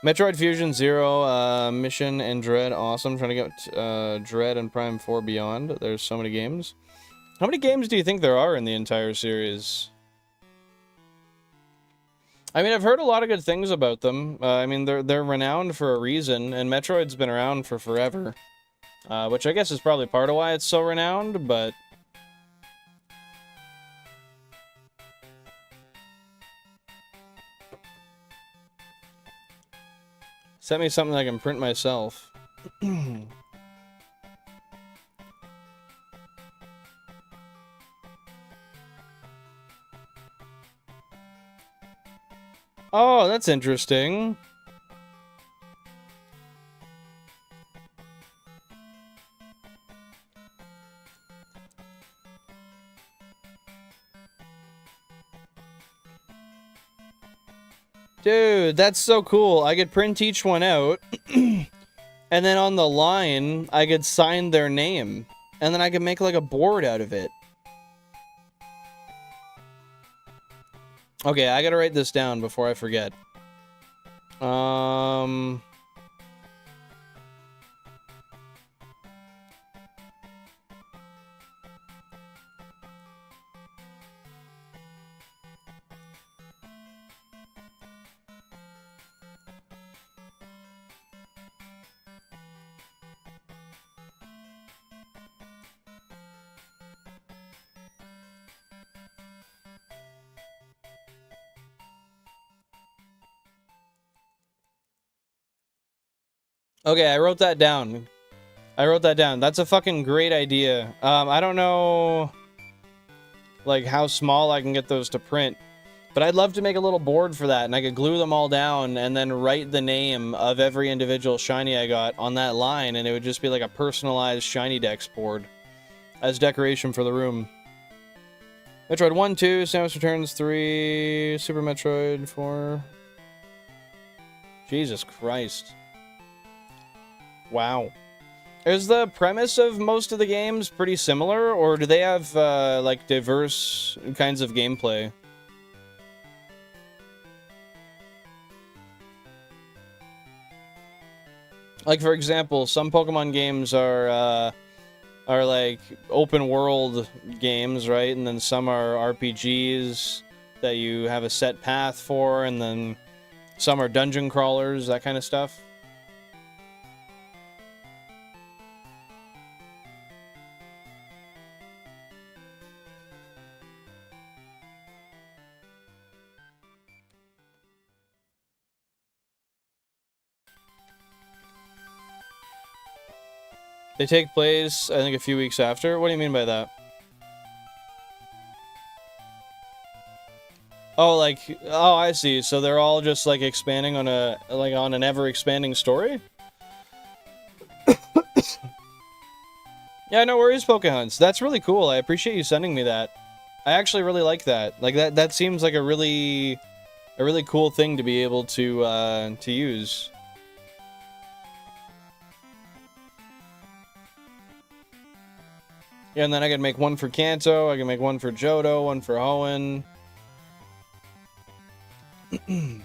Metroid Fusion 0, Mission and Dread, awesome. Trying to get Dread and Prime 4 Beyond. There's so many games. How many games do you think there are in the entire series? I mean, I've heard a lot of good things about them. I mean, they're renowned for a reason, and Metroid's been around for forever. Which I guess is probably part of why it's so renowned, but... Send me something I can print myself. Oh, that's interesting. Dude, that's so cool. I could print each one out, and then on the line, I could sign their name, and then I could make like a board out of it. Okay, I gotta write this down before I forget. Okay, I wrote that down. That's a fucking great idea. I don't know, like, how small I can get those to print, but I'd love to make a little board for that, and I could glue them all down and then write the name of every individual shiny I got on that line, and it would just be like a personalized Shiny Dex board as decoration for the room. Metroid 1, 2, Samus Returns 3, Super Metroid 4. Jesus Christ. Wow. Is the premise of most of the games pretty similar, or do they have, like, diverse kinds of gameplay? Like, for example, some Pokemon games are like open world games, right? And then some are RPGs that you have a set path for, and then some are dungeon crawlers, that kind of stuff. They take place, I think, a few weeks after. What do you mean by that? Oh, like, oh, I see. So they're all just, like, expanding on a, like, on an ever-expanding story? Yeah, no worries, Pokehunts. That's really cool. I appreciate you sending me that. I actually really like that. Like, that seems like a really cool thing to be able to use. Yeah, and then I could make one for Kanto, I can make one for Johto, one for Hoenn. I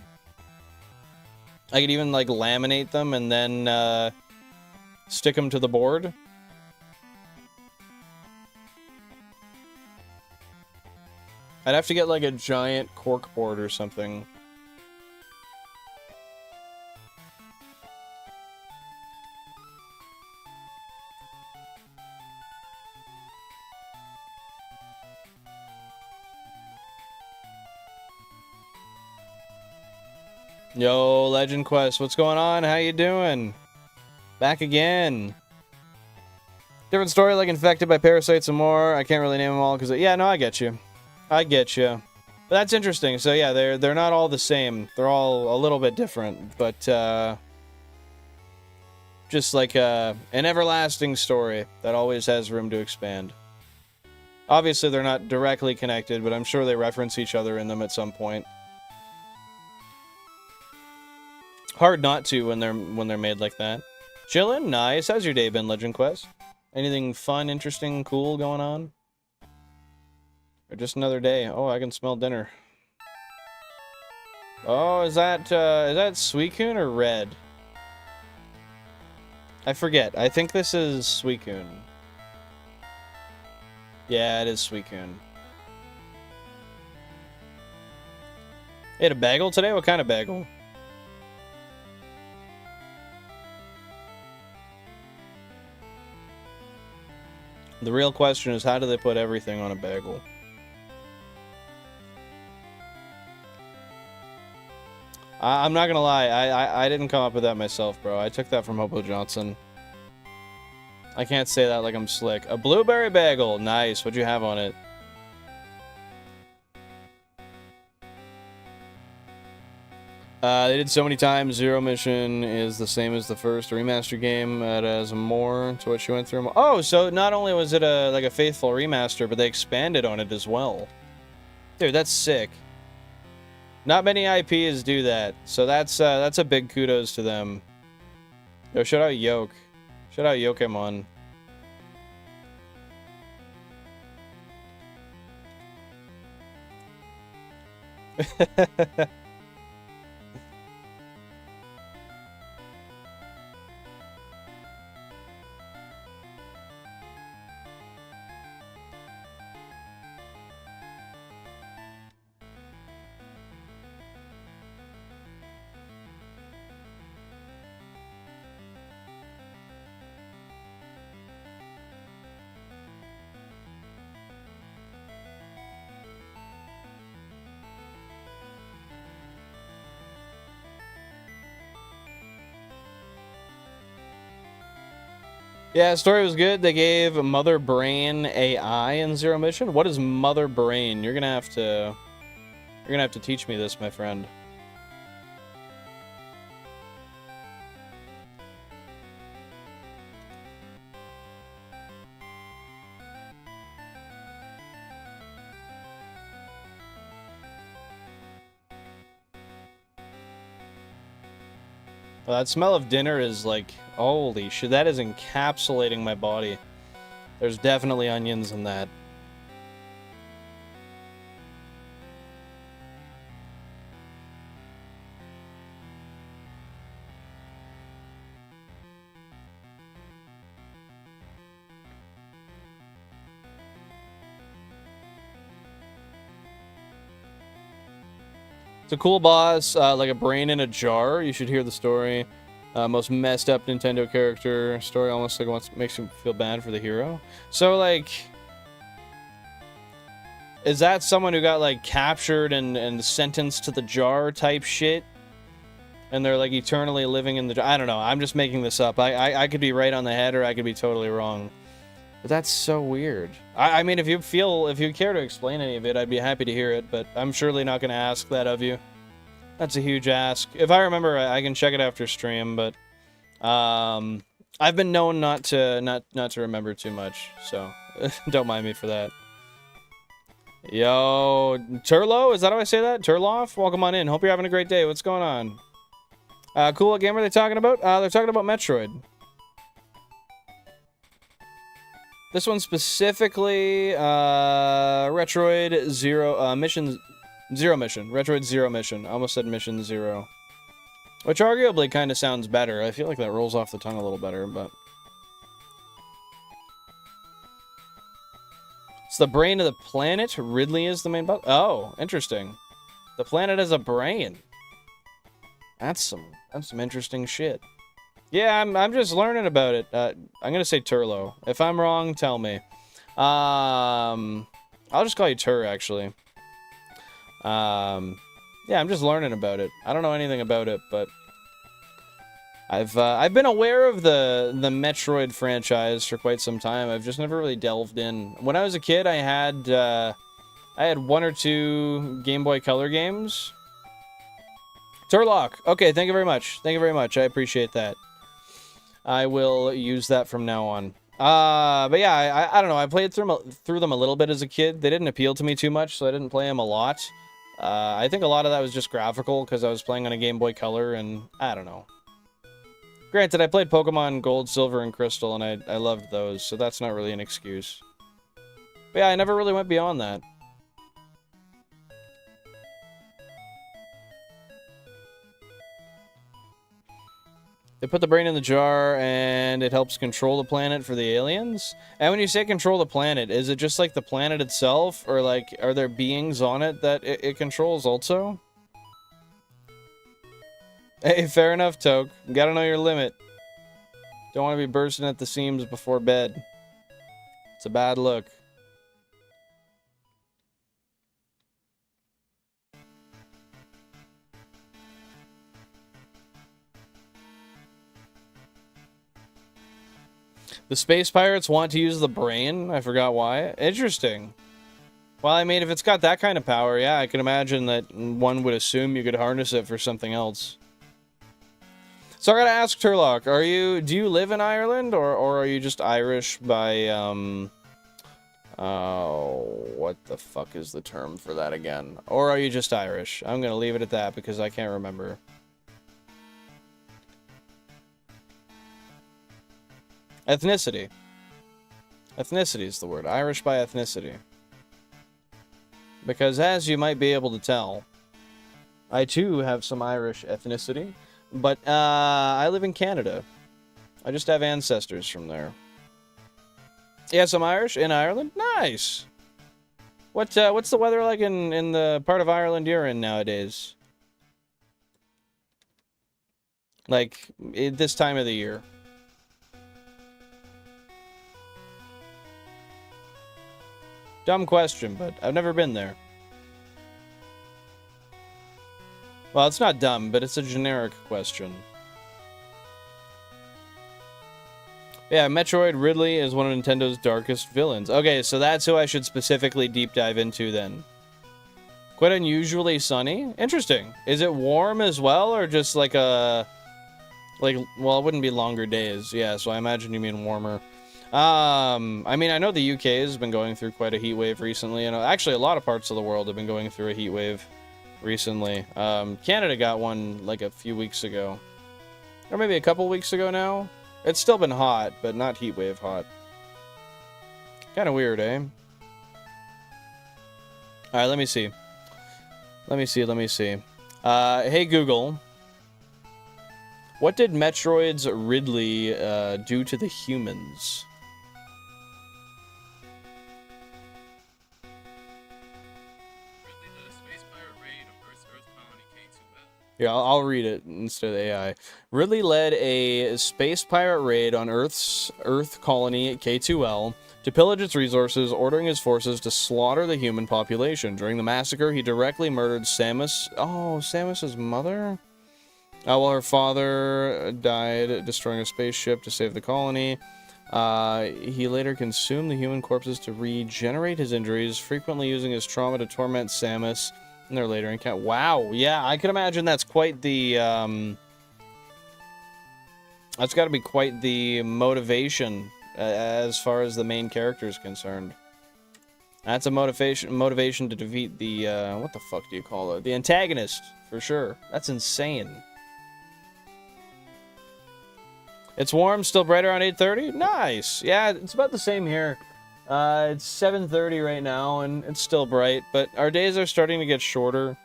could even, like, laminate them and then, stick them to the board. I'd have to get, like, a giant cork board or something. Yo, Legend Quest, what's going on? How you doing? Back again. Different story, like infected by parasites and more. I can't really name them all because, yeah, no, I get you. I get you. But that's interesting. So yeah, they're not all the same. They're all a little bit different, but just like an everlasting story that always has room to expand. Obviously, they're not directly connected, but I'm sure they reference each other in them at some point. Hard not to when they're made like that. Chillin'? Nice. How's your day been, Legend Quest? Anything fun, interesting, cool going on? Or just another day? Oh, I can smell dinner. Oh, is that Suicune or Red? I forget. I think this is Suicune. Yeah, it is Suicune. You had a bagel today? What kind of bagel? The real question is, how do they put everything on a bagel? I'm not gonna lie, I didn't come up with that myself, bro. I took that from Hobo Johnson. I can't say that like I'm slick. A blueberry bagel. Nice. What'd you have on it? They did so many times. Zero Mission is the same as the first remaster game. It has more to what you went through. Oh, so not only was it like a faithful remaster, but they expanded on it as well. Dude, that's sick. Not many IPs do that, so that's a big kudos to them. Yo, shout out Yoke. Shout out Yokemon. Yeah, story was good. They gave Mother Brain AI in Zero Mission. What is Mother Brain? You're gonna have to teach me this, my friend. Well, that smell of dinner is like, holy shit, that is encapsulating my body. There's definitely onions in that. It's a cool boss, like a brain in a jar. You should hear the story. Most messed up Nintendo character. Story almost like makes you feel bad for the hero. So, like, is that someone who got, like, captured and sentenced to the jar type shit? And they're, like, eternally living in the jar? I don't know. I'm just making this up. I could be right on the head or I could be totally wrong. But that's so weird. I mean, if you care to explain any of it, I'd be happy to hear it, but I'm surely not going to ask that of you. That's a huge ask. If I remember, I can check it after stream, but I've been known not to remember too much, so don't mind me for that. Yo, Turlo, is that how I say that? Turloff? Welcome on in. Hope you're having a great day. What's going on? Cool, what game are they talking about? They're talking about Metroid. This one specifically, Retroid Zero Mission. Retroid Zero Mission. I almost said Mission Zero. Which arguably kind of sounds better. I feel like that rolls off the tongue a little better, but... It's the brain of the planet. Ridley is the main boss. Oh, interesting. The planet has a brain. That's some interesting shit. Yeah, I'm just learning about it. I'm gonna say Turlo. If I'm wrong, tell me. I'll just call you Tur, actually. Yeah, I'm just learning about it. I don't know anything about it, but I've been aware of the Metroid franchise for quite some time. I've just never really delved in. When I was a kid, I had one or two Game Boy Color games. Turlock. Okay, thank you very much. Thank you very much. I appreciate that. I will use that from now on. But yeah, I don't know. I played through them a little bit as a kid. They didn't appeal to me too much, so I didn't play them a lot. I think a lot of that was just graphical, because I was playing on a Game Boy Color, and I don't know. Granted, I played Pokemon Gold, Silver, and Crystal, and I loved those, so that's not really an excuse. But yeah, I never really went beyond that. They put the brain in the jar, and it helps control the planet for the aliens? And when you say control the planet, is it just like the planet itself? Or like, are there beings on it that it controls also? Hey, fair enough, Toke. You gotta know your limit. Don't want to be bursting at the seams before bed. It's a bad look. The space pirates want to use the brain. I forgot why. Interesting. Well, I mean, if it's got that kind of power, yeah, I can imagine that one would assume you could harness it for something else. So I gotta ask Turlock, do you live in Ireland, or are you just Irish by, what the fuck is the term for that again? Or are you just Irish? I'm gonna leave it at that because I can't remember. Ethnicity. Ethnicity is the word. Irish by ethnicity. Because as you might be able to tell, I too have some Irish ethnicity, but I live in Canada. I just have ancestors from there. Yeah, some Irish in Ireland? Nice! What's the weather like in the part of Ireland you're in nowadays? Like, this time of the year. Dumb question, but I've never been there. Well, it's not dumb, but it's a generic question. Yeah, Metroid Ridley is one of Nintendo's darkest villains. Okay, so that's who I should specifically deep dive into then. Quite unusually sunny. Interesting. Is it warm as well, or just like a... Like, well, it wouldn't be longer days. Yeah, so I imagine you mean warmer. I mean, I know the UK has been going through quite a heat wave recently, and actually a lot of parts of the world have been going through a heat wave recently. Canada got one like a few weeks ago. Or maybe a couple weeks ago now. It's still been hot, but not heat wave hot. Kind of weird, eh? Alright, let me see. Let me see. Hey Google. What did Metroid's Ridley do to the humans? Yeah, I'll read it instead of AI. Ridley led a space pirate raid on Earth colony K2L to pillage its resources, ordering his forces to slaughter the human population. During the massacre, he directly murdered Samus. Oh, Samus's mother? While her father died destroying a spaceship to save the colony. He later consumed the human corpses to regenerate his injuries, frequently using his trauma to torment Samus in their later encounter. Wow, yeah, I can imagine that's quite the, that's gotta be quite the motivation as far as the main character is concerned. That's a motivation to defeat the, what the fuck do you call it? The antagonist, for sure. That's insane. It's warm, still bright around 8:30? Nice! Yeah, it's about the same here. It's 7:30 right now, and it's still bright, but our days are starting to get shorter.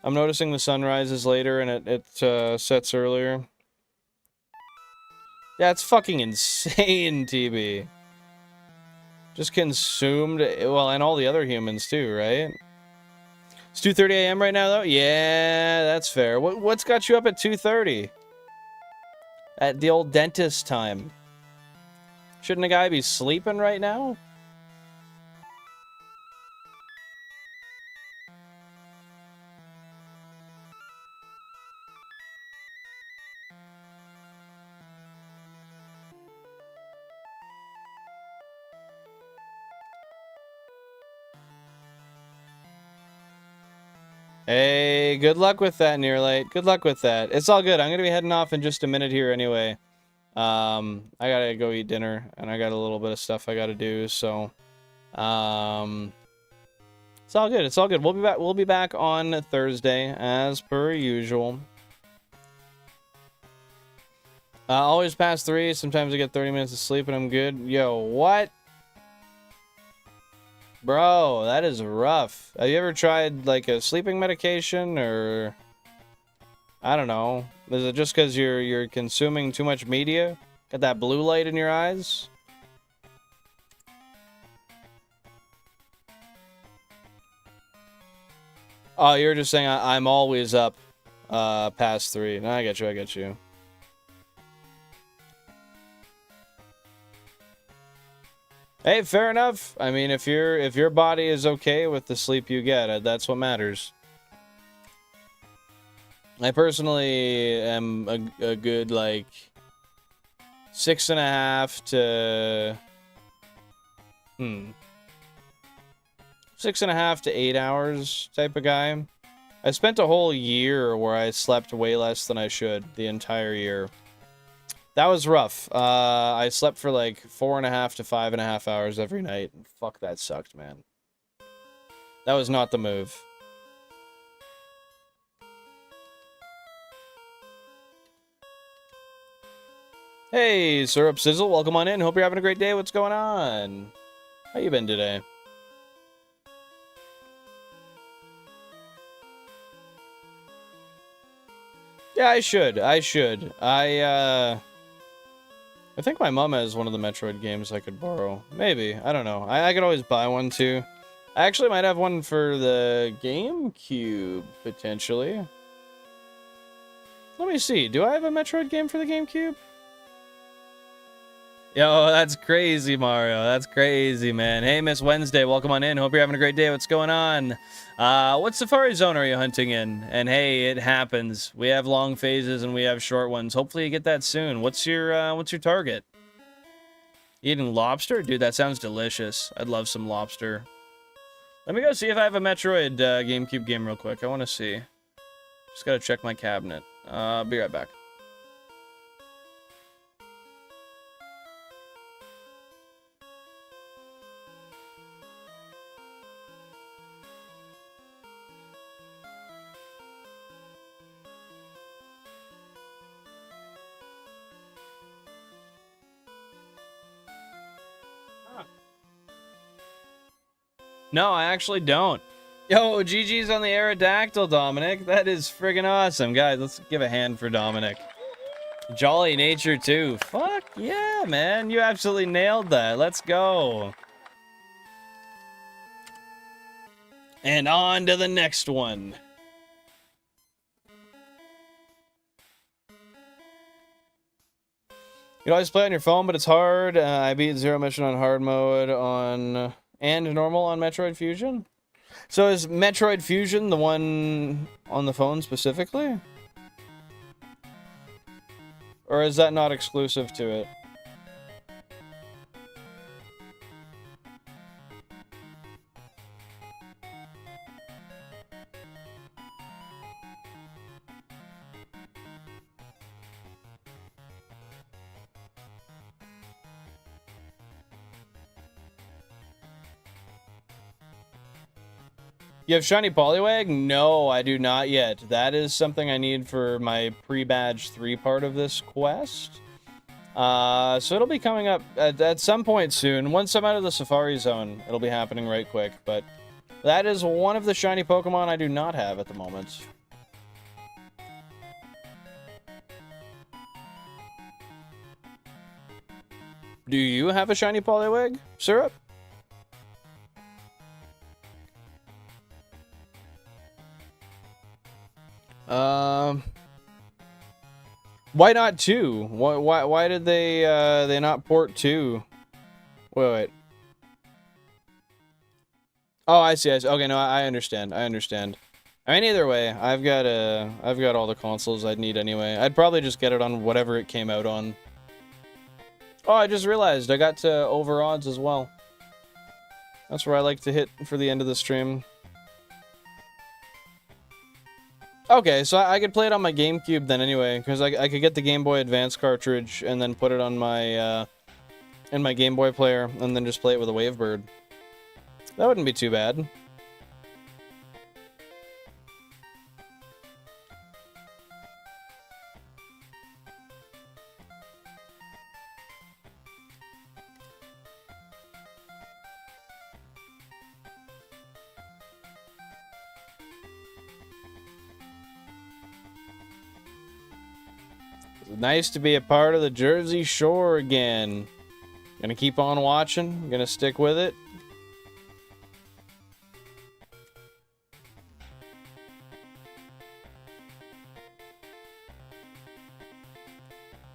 I'm noticing the sun rises later, and it sets earlier. Yeah, it's fucking insane, TB. Just consumed, well, and all the other humans too, right? It's 2:30 a.m. right now, though? Yeah, that's fair. What's got you up at 2:30? At the old dentist time. Shouldn't a guy be sleeping right now? Hey, good luck with that, Nearlight. Good luck with that. It's all good. I'm gonna be heading off in just a minute here anyway. I gotta go eat dinner, and I got a little bit of stuff I gotta do, so... it's all good. It's all good. We'll be back on Thursday, as per usual. Always past 3. Sometimes I get 30 minutes of sleep, and I'm good. Yo, what? Bro, that is rough. Have you ever tried, like, a sleeping medication, or... I don't know. Is it just because you're consuming too much media? Got that blue light in your eyes? Oh, you're just saying I'm always up past 3. No, I get you, I get you. Hey, fair enough. I mean, if your body is okay with the sleep you get, that's what matters. I personally am a good, like, 6.5 to 6.5 to 8 hours type of guy. I spent a whole year where I slept way less than I should the entire year. That was rough. I slept for like 4.5 to 5.5 hours every night. Fuck, that sucked, man. That was not the move. Hey, Syrup Sizzle, welcome on in. Hope you're having a great day. What's going on? How you been today? Yeah, I should. I think my mom has one of the Metroid games I could borrow. Maybe. I don't know. I could always buy one, too. I actually might have one for the GameCube, potentially. Let me see. Do I have a Metroid game for the GameCube? Yo, that's crazy, Mario. That's crazy, man. Hey, Miss Wednesday, welcome on in. Hope you're having a great day. What's going on? What Safari Zone are you hunting in? And hey, it happens. We have long phases and we have short ones. Hopefully you get that soon. What's your target? Eating lobster? Dude, that sounds delicious. I'd love some lobster. Let me go see if I have a Metroid GameCube game real quick. I want to see. Just gotta check my cabinet. I'll be right back. No, I actually don't. Yo, GG's on the Aerodactyl, Dominic. That is friggin' awesome. Guys, let's give a hand for Dominic. Jolly Nature, too. Fuck yeah, man. You absolutely nailed that. Let's go. And on to the next one. You can always play on your phone, but it's hard. I beat Zero Mission on hard mode on... and normal on Metroid Fusion? So is Metroid Fusion the one on the phone specifically? Or is that not exclusive to it? You have Shiny Poliwag? No, I do not yet. That is something I need for my pre-badge 3 part of this quest. So it'll be coming up at some point soon. Once I'm out of the Safari Zone, it'll be happening right quick. But that is one of the shiny Pokemon I do not have at the moment. Do you have a shiny Poliwag, Syrup? Why not 2? Why did they not port 2? Wait. Oh, I see. Okay, no, I understand. I mean, either way, I've got all the consoles I'd need anyway. I'd probably just get it on whatever it came out on. Oh, I just realized I got to over odds as well. That's where I like to hit for the end of the stream. Okay, so I could play it on my GameCube then anyway, because I could get the Game Boy Advance cartridge and then put it on my, in my Game Boy player, and then just play it with a Wavebird. That wouldn't be too bad. Nice to be a part of the Jersey Shore again. Gonna keep on watching. Gonna stick with it.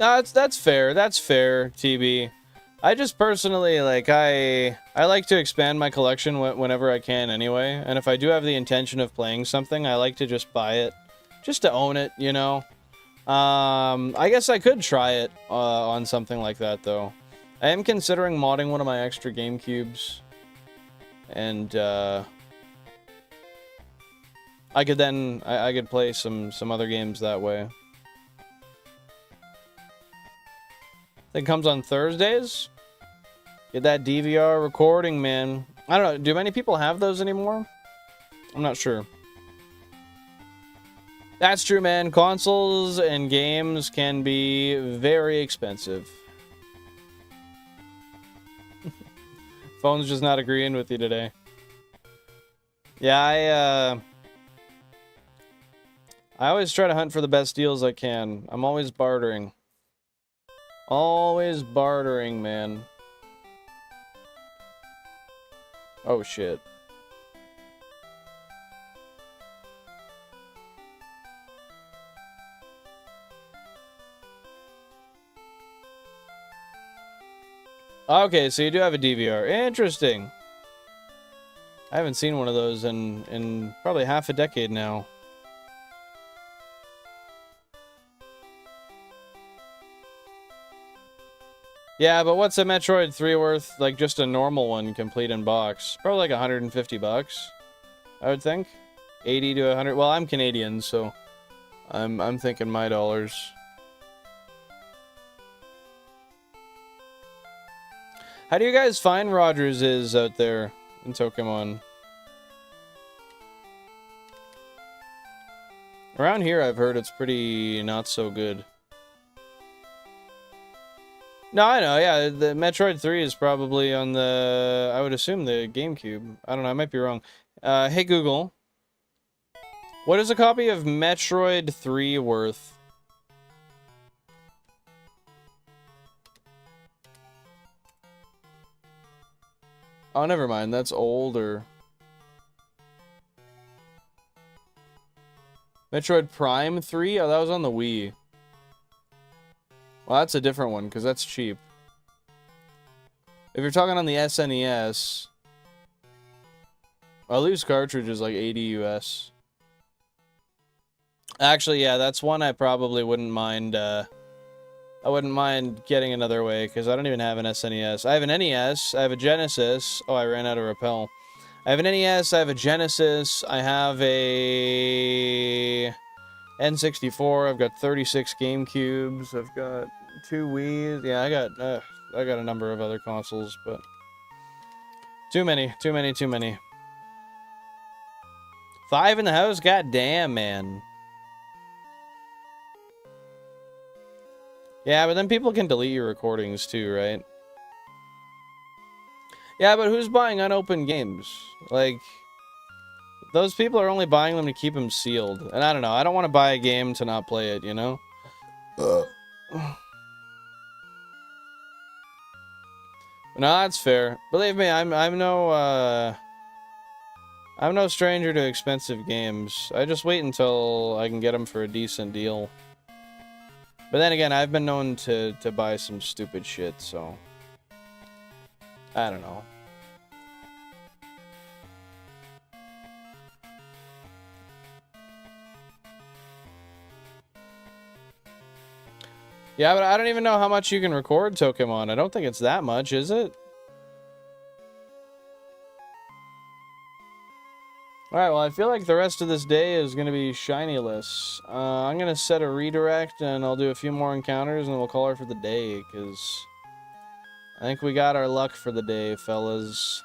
No, that's fair. That's fair, TB. I just personally, like, I like to expand my collection whenever I can anyway. And if I do have the intention of playing something, I like to just buy it. Just to own it, you know? I guess I could try it on something like that, though. I am considering modding one of my extra GameCubes. And, I could then... I could play some other games that way. It comes on Thursdays? Get that DVR recording, man. I don't know. Do many people have those anymore? I'm not sure. That's true, man. Consoles and games can be very expensive. Phone's just not agreeing with you today. Yeah, I always try to hunt for the best deals I can. I'm always bartering. Always bartering, man. Oh, shit. Okay, so you do have a DVR. Interesting. I haven't seen one of those in probably half a decade now. Yeah, but what's a Metroid 3 worth? Like, just a normal one, complete in box. Probably like 150 bucks, I would think. 80 to 100. Well, I'm Canadian, so I'm thinking my dollars. How do you guys find Rogers is out there in Pokemon? Around here, I've heard it's pretty not so good. No, I know, yeah, the Metroid 3 is probably on the, I would assume the GameCube. I don't know, I might be wrong. Hey Google, what is a copy of Metroid 3 worth? Oh, never mind, that's older. Metroid Prime 3? Oh, that was on the Wii. Well, that's a different one, because that's cheap. If you're talking on the SNES... a loose cartridge is like 80 US. Actually, yeah, that's one I probably wouldn't mind, I wouldn't mind getting another way, because I don't even have an SNES. I have an NES, I have a Genesis... Oh, I ran out of Repel. I have an NES, I have a Genesis, I have a... N64, I've got 36 GameCubes, I've got 2 Wii's. Yeah, I got a number of other consoles, but too many. 5 in the house? God damn, man. Yeah, but then people can delete your recordings too, right? Yeah, but who's buying unopened games? Like, those people are only buying them to keep them sealed. And I don't know, I don't want to buy a game to not play it, you know? No, that's fair. Believe me, I'm no stranger to expensive games. I just wait until I can get them for a decent deal. But then again, I've been known to buy some stupid shit, so... I don't know. Yeah, but I don't even know how much you can record Pokemon. I don't think it's that much, is it? Alright, well, I feel like the rest of this day is going to be shiny-less. I'm going to set a redirect, and I'll do a few more encounters, and then we'll call her for the day, because I think we got our luck for the day, fellas.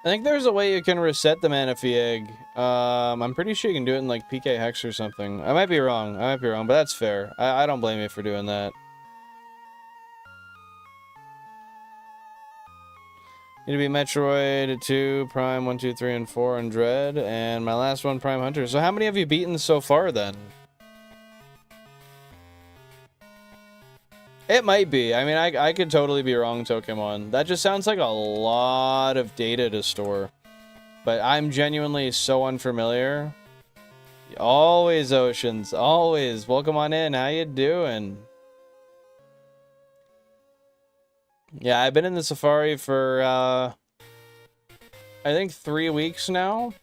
I think there's a way you can reset the Manaphy egg. I'm pretty sure you can do it in, like, PK Hex or something. I might be wrong, but that's fair. I don't blame you for doing that. Need to be Metroid 2, Prime 1, 2, 3, and 4, and Dread, and my last one, Prime Hunter. So how many have you beaten so far, then? It might be. I mean, I could totally be wrong, Pokemon. That just sounds like a lot of data to store. But I'm genuinely so unfamiliar. Always Oceans, always. Welcome on in. How you doing? Yeah, I've been in the safari for, I think 3 weeks now.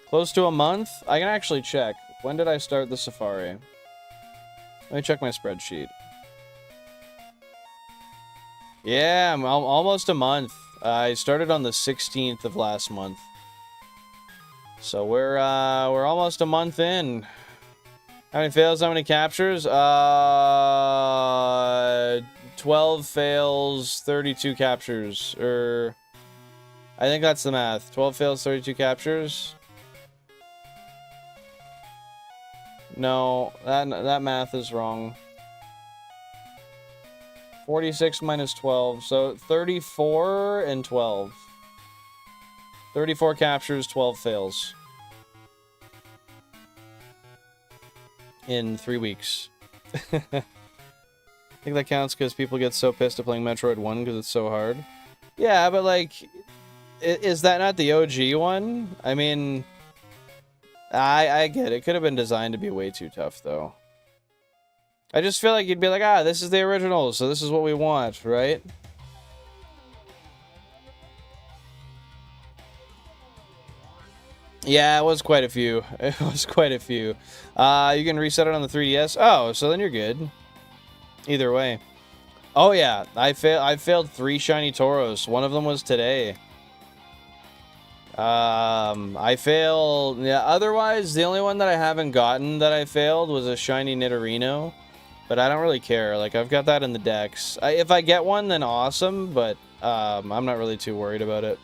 Close to a month. I can actually check. When did I start the safari? Let me check my spreadsheet. Yeah, I'm almost a month. I started on the 16th of last month. So we're almost a month in. How many fails, how many captures? 12 fails, 32 captures. I think that's the math. 12 fails, 32 captures. No, that math is wrong. 46 minus 12, so 34 and 12. 34 captures, 12 fails. In 3 weeks. I think that counts because people get so pissed at playing Metroid 1 because it's so hard. Yeah, but like, is that not the OG one? I mean, I get it. It could have been designed to be way too tough, though. I just feel like you'd be like, ah, this is the original, so this is what we want, right? Yeah, it was quite a few. It was quite a few. You can reset it on the 3DS. Oh, so then you're good. Either way. Oh yeah, I failed 3 shiny Tauros. One of them was today. I failed. Yeah. Otherwise, the only one that I haven't gotten that I failed was a shiny Nidorino. But I don't really care. Like, I've got that in the decks. If I get one, then awesome. But I'm not really too worried about it.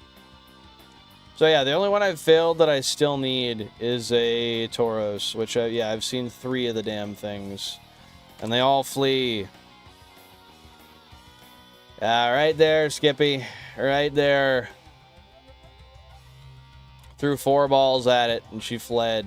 So yeah, the only one I've failed that I still need is a Tauros, which yeah, I've seen 3 of the damn things, and they all flee. Right there, Skippy, right there. Threw 4 balls at it, and she fled.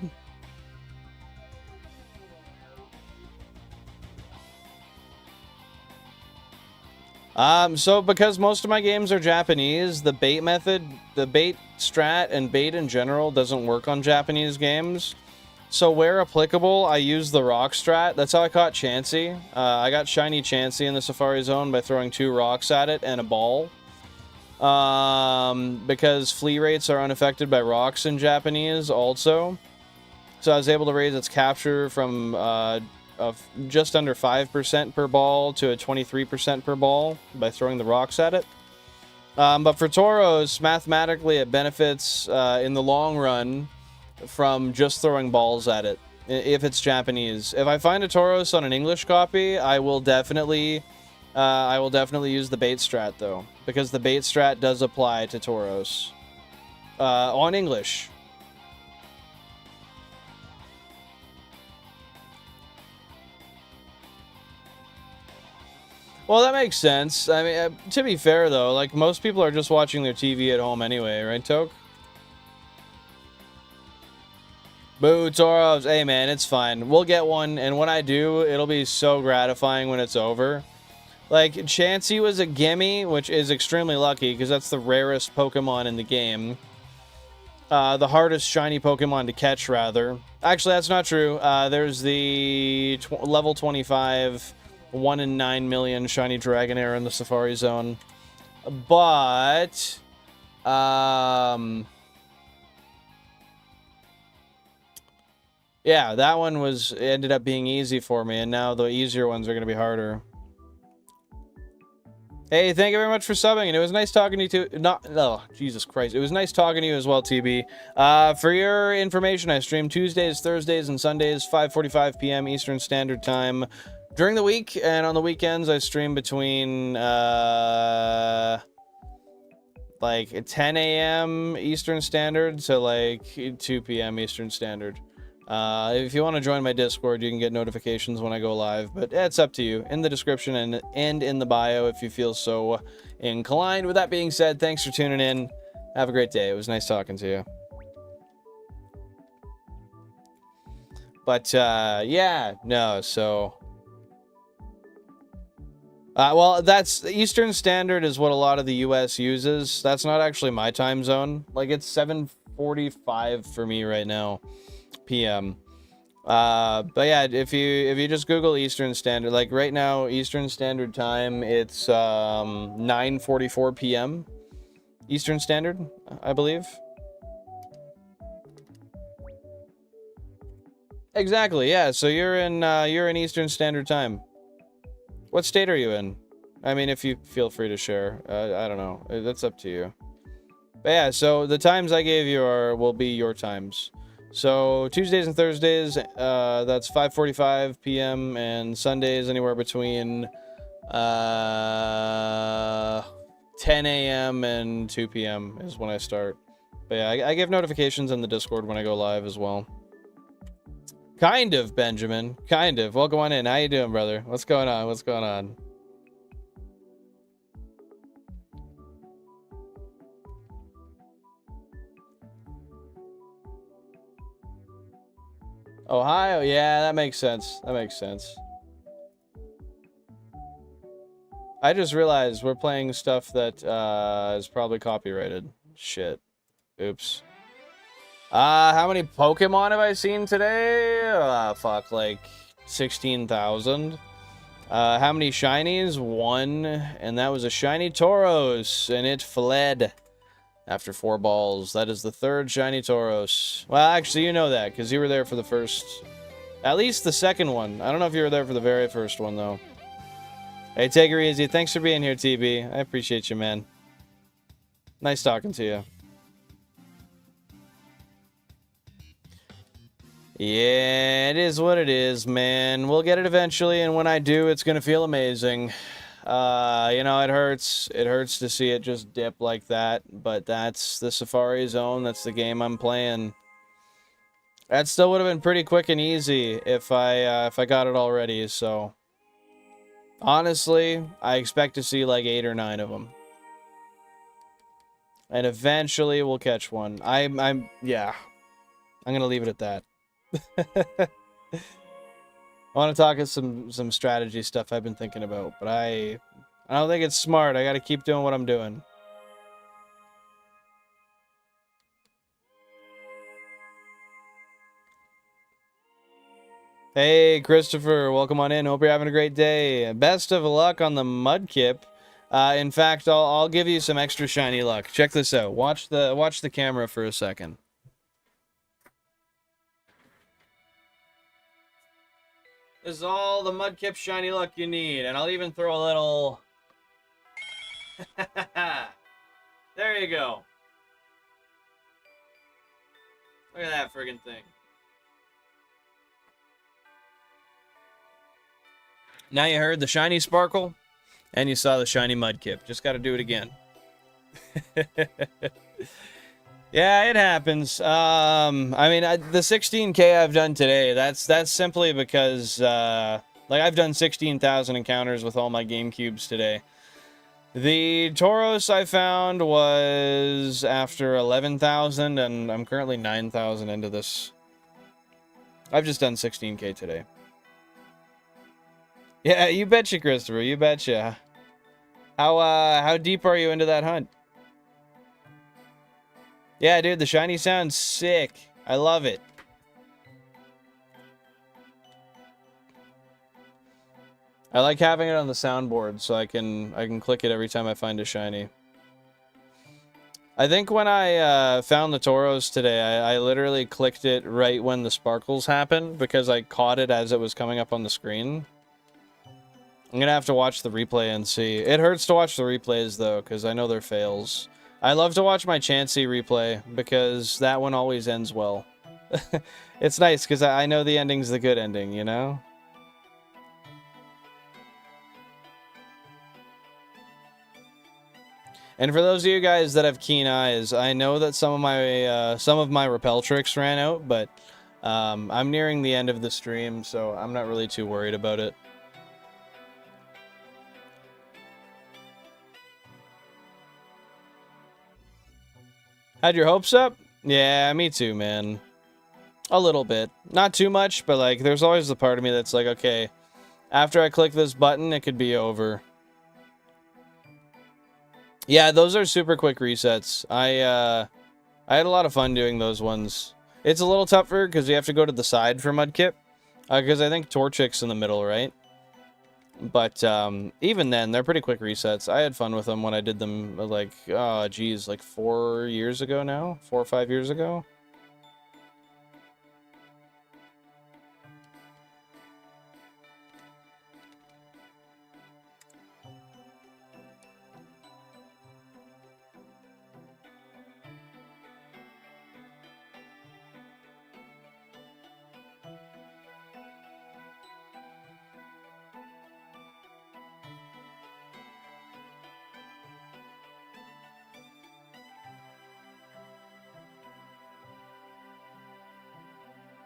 So because most of my games are Japanese, the bait method, the bait strat and bait in general doesn't work on Japanese games. So where applicable, I use the rock strat. That's how I caught Chansey. I got shiny Chansey in the Safari Zone by throwing 2 rocks at it and a ball. Because flee rates are unaffected by rocks in Japanese also. So I was able to raise its capture from of just under 5% per ball to a 23% per ball by throwing the rocks at it. But for Tauros, mathematically it benefits in the long run from just throwing balls at it, if it's Japanese. If I find a Tauros on an English copy, I will definitely use the bait strat, though, because the bait strat does apply to Tauros on English. Well, that makes sense. I mean, to be fair, though, like, most people are just watching their TV at home anyway, right, Toke? Boo, Tauros. Hey, man, it's fine. We'll get one, and when I do, it'll be so gratifying when it's over. Like, Chansey was a gimme, which is extremely lucky, because that's the rarest Pokemon in the game. The hardest shiny Pokemon to catch, rather. Actually, that's not true. There's the level 25... 1 in 9 million shiny Dragonair in the Safari Zone. But yeah, that one ended up being easy for me, and now the easier ones are going to be harder. Hey, thank you very much for subbing, and it was nice talking to you too. Oh, Jesus Christ. It was nice talking to you as well, TB. For your information, I stream Tuesdays, Thursdays, and Sundays, 5:45 p.m. Eastern Standard Time. During the week, and on the weekends, I stream between, like, 10 a.m. Eastern Standard to, like, 2 p.m. Eastern Standard. If you want to join my Discord, you can get notifications when I go live, but it's up to you. In the description and in the bio if you feel so inclined. With that being said, thanks for tuning in. Have a great day. It was nice talking to you. But, yeah, no, so... Well, that's Eastern Standard is what a lot of the U.S. uses. That's not actually my time zone. Like, it's 7:45 for me right now, p.m. But yeah, if you just Google Eastern Standard, like right now, Eastern Standard Time, it's 9:44 p.m. Eastern Standard, I believe. Exactly, yeah. So you're in Eastern Standard Time. What state are you in? I mean, if you feel free to share. I don't know. That's up to you. But yeah, so the times I gave you will be your times. So Tuesdays and Thursdays, that's 5:45 p.m. and Sundays anywhere between 10 a.m. and 2 p.m. is when I start. But yeah, I give notifications in the Discord when I go live as well. Kind of, Benjamin. Kind of. Welcome on in. How you doing, brother? What's going on? What's going on? Ohio? Yeah, that makes sense. That makes sense. I just realized we're playing stuff that is probably copyrighted. Shit. Oops. How many Pokemon have I seen today? Fuck, like 16,000. How many shinies? 1, and that was a shiny Tauros, and it fled after 4 balls. That is the 3rd shiny Tauros. Well, actually, you know that, because you were there for the first... At least the 2nd one. I don't know if you were there for the very first one, though. Hey, take her easy. Thanks for being here, TB. I appreciate you, man. Nice talking to you. Yeah, it is what it is, man. We'll get it eventually, and when I do, it's gonna feel amazing. You know, it hurts. It hurts to see it just dip like that, but that's the Safari Zone. That's the game I'm playing. That still would have been pretty quick and easy if I got it already, so... Honestly, I expect to see like 8 or 9 of them. And eventually we'll catch one. Yeah. I'm gonna leave it at that. I want to talk about some strategy stuff I've been thinking about, but I don't think it's smart. I gotta keep doing what I'm doing. Hey, Christopher, welcome on in. Hope you're having a great day. Best of luck on the Mudkip. In fact, I'll give you some extra shiny luck. Check this out. Watch the camera for a second. This is all the Mudkip shiny luck you need, and I'll even throw a little... There you go. Look at that friggin' thing. Now you heard the shiny sparkle, and you saw the shiny Mudkip. Just got to do it again. Yeah, it happens. I mean, the 16K I've done today, that's simply because, like, I've done 16,000 encounters with all my GameCubes today. The Tauros I found was after 11,000, and I'm currently 9,000 into this. I've just done 16K today. Yeah, you betcha, Christopher. You betcha. How deep are you into that hunt? Yeah, dude, the shiny sounds sick. I love it. I like having it on the soundboard so I can click it every time I find a shiny. I think when I found the Tauros today, I literally clicked it right when the sparkles happened because I caught it as it was coming up on the screen. I'm gonna have to watch the replay and see. It hurts to watch the replays though, because I know they're fails. I love to watch my Chansey replay because that one always ends well. It's nice because I know the ending's the good ending, you know? And for those of you guys that have keen eyes, I know that some of my repel tricks ran out, but I'm nearing the end of the stream, so I'm not really too worried about it. Had your hopes up? Yeah, me too, man. A little bit. Not too much, but like, there's always the part of me that's like, okay, after I click this button, it could be over. Yeah, those are super quick resets. I had a lot of fun doing those ones. It's a little tougher because you have to go to the side for Mudkip. Because I think Torchic's in the middle, right? But even then, they're pretty quick resets. I had fun with them when I did them, like, oh, geez, like 4 years ago now? 4 or 5 years ago?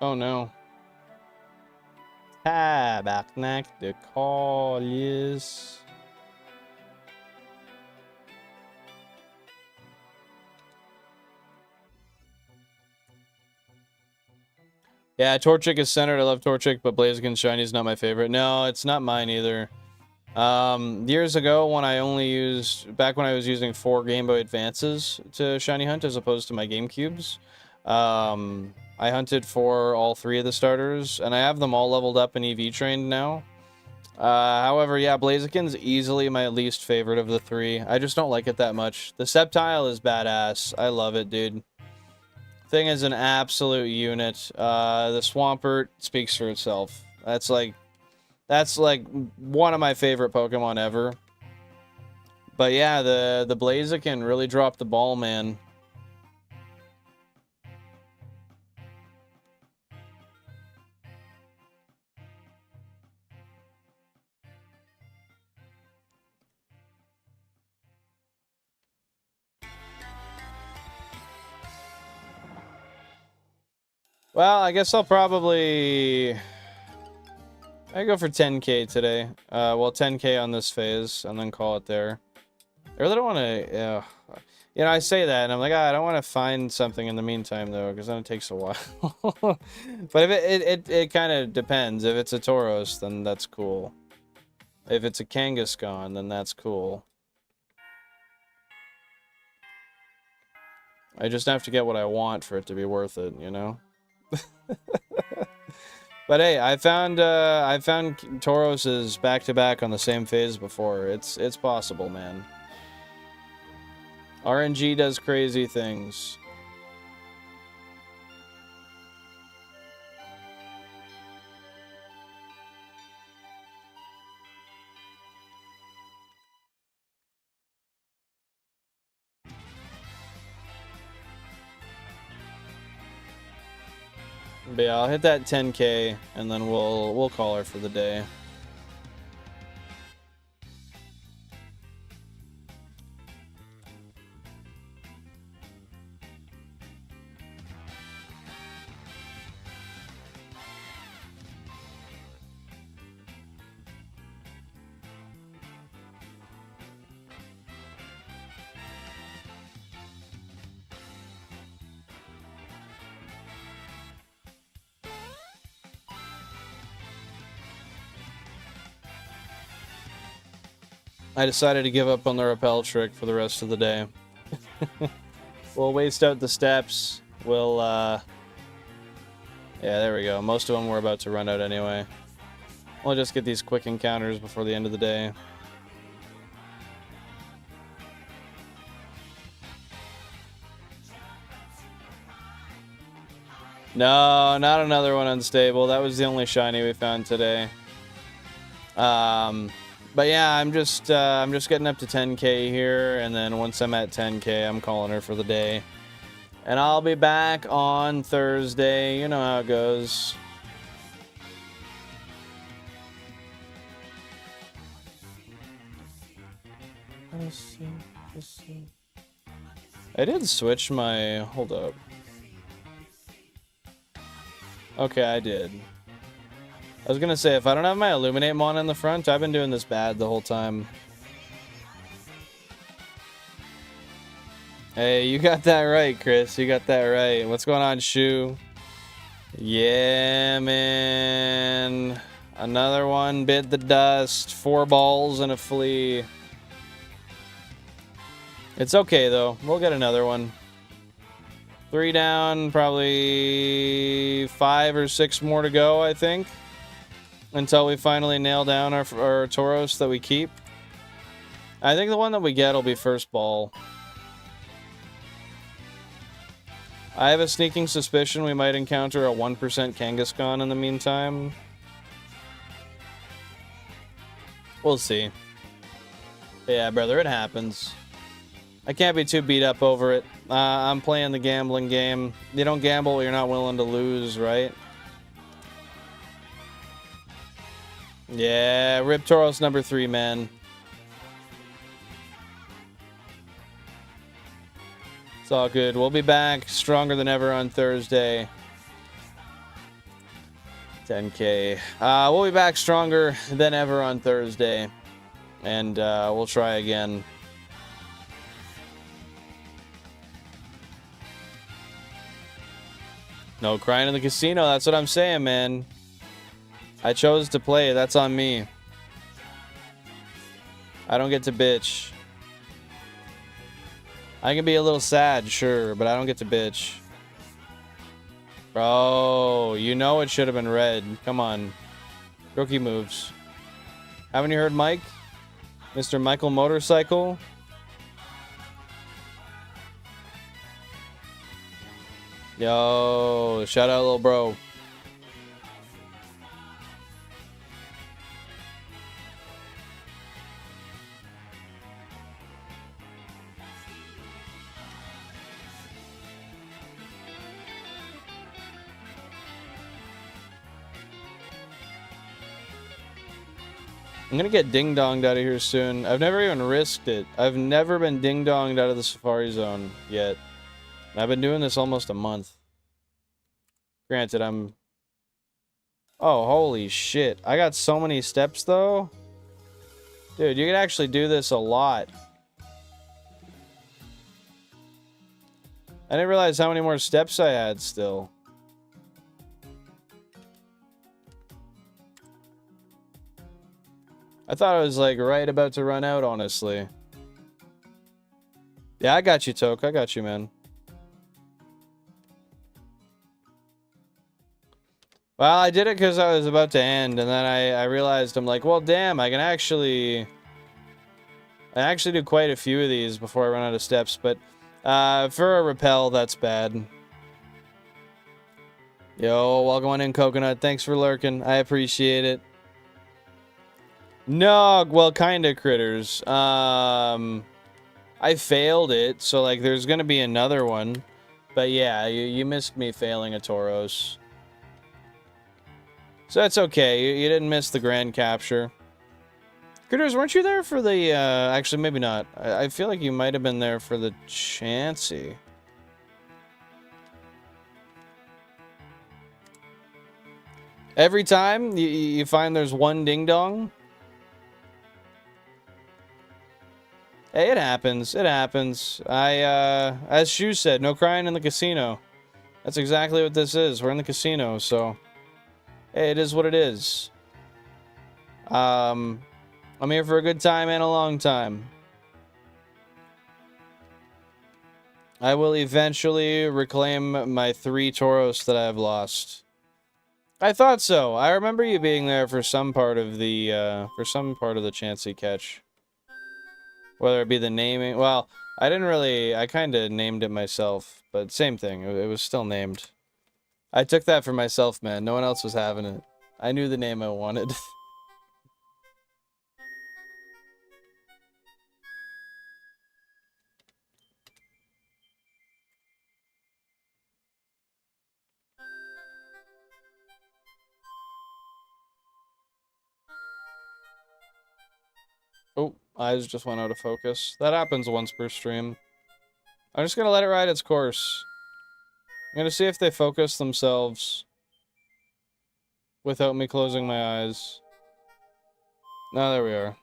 Oh no. Tabarnak de Colliers. Yeah, Torchic is centered. I love Torchic, but Blaziken Shiny is not my favorite. No, it's not mine either. Years ago, when I only used... Back when I was using 4 Game Boy Advances to Shiny Hunt as opposed to my GameCubes, I hunted for all 3 of the starters, and I have them all leveled up and EV trained now. However, yeah, Blaziken's easily my least favorite of the 3. I just don't like it that much. The Sceptile is badass. I love it, dude. Thing is an absolute unit. The Swampert speaks for itself. That's like one of my favorite Pokemon ever. But yeah, the Blaziken really dropped the ball, man. Well, I guess I'll probably... I go for 10k today. Well, 10k on this phase, and then call it there. I really don't want to... you know, I say that, and I'm like, I don't want to find something in the meantime, though, because then it takes a while. But if it kind of depends. If it's a Tauros, then that's cool. If it's a Kangaskhan, then that's cool. I just have to get what I want for it to be worth it, you know? But hey, I found Tauroses back-to-back on the same phase before. It's possible, man. RNG does crazy things. But yeah, I'll hit that 10k, and then we'll call her for the day. I decided to give up on the repel trick for the rest of the day. We'll waste out the steps. We'll, yeah, there we go. Most of them were about to run out anyway. We'll just get these quick encounters before the end of the day. No, not another one unstable. That was the only shiny we found today. But yeah, I'm just getting up to 10k here, and then once I'm at 10k, I'm calling her for the day. And I'll be back on Thursday. You know how it goes. Let's see. I did switch my... Hold up. Okay, I did. I was gonna say, if I don't have my Illuminate Mon in the front, I've been doing this bad the whole time. Hey, you got that right, Chris. You got that right. What's going on, Shu? Yeah, man. Another one bit the dust. 4 balls and a flea. It's okay, though. We'll get another one. 3 down, probably 5 or 6 more to go, I think. Until we finally nail down our Tauros that we keep. I think the one that we get will be first ball. I have a sneaking suspicion we might encounter a 1% Kangaskhan in the meantime. We'll see. Yeah, brother, it happens. I can't be too beat up over it. I'm playing the gambling game. You don't gamble, you're not willing to lose, right? Yeah, rip Tauros number 3, man. It's all good. We'll be back stronger than ever on Thursday. 10K. We'll be back stronger than ever on Thursday. And we'll try again. No crying in the casino. That's what I'm saying, man. I chose to play. That's on me. I don't get to bitch. I can be a little sad, sure, but I don't get to bitch. Bro, you know it should have been red. Come on. Rookie moves. Haven't you heard Mike? Mr. Michael Motorcycle? Yo, shout out, little bro. I'm gonna get ding-donged out of here soon. I've never even risked it. I've never been ding-donged out of the Safari Zone yet. I've been doing this almost a month. Granted, I'm... Oh, holy shit. I got so many steps, though. Dude, you can actually do this a lot. I didn't realize how many more steps I had still. I thought I was, like, right about to run out, honestly. Yeah, I got you, Toke. I got you, man. Well, I did it because I was about to end, and then I realized, I'm like, well, damn, I actually do quite a few of these before I run out of steps, but for a repel, that's bad. Yo, welcome on in, Coconut. Thanks for lurking. I appreciate it. No, well, kinda, critters. I failed it, so, like, there's gonna be another one. But yeah, you missed me failing a Tauros. So that's okay. You didn't miss the grand capture. Critters, weren't you there for the, actually, maybe not. I feel like you might have been there for the Chansey. Every time you find there's one ding-dong? Hey, it happens. It happens. As Shu said, no crying in the casino. That's exactly what this is. We're in the casino, so... Hey, it is what it is. I'm here for a good time and a long time. I will eventually reclaim my 3 Tauros that I have lost. I thought so. I remember you being there for some part of the, Chansey catch. Whether it be the naming... Well, I didn't really... I kind of named it myself, but same thing. It was still named. I took that for myself, man. No one else was having it. I knew the name I wanted. Oh, eyes just went out of focus. That happens once per stream. I'm just gonna let it ride its course. I'm gonna see if they focus themselves without me closing my eyes. No, there we are.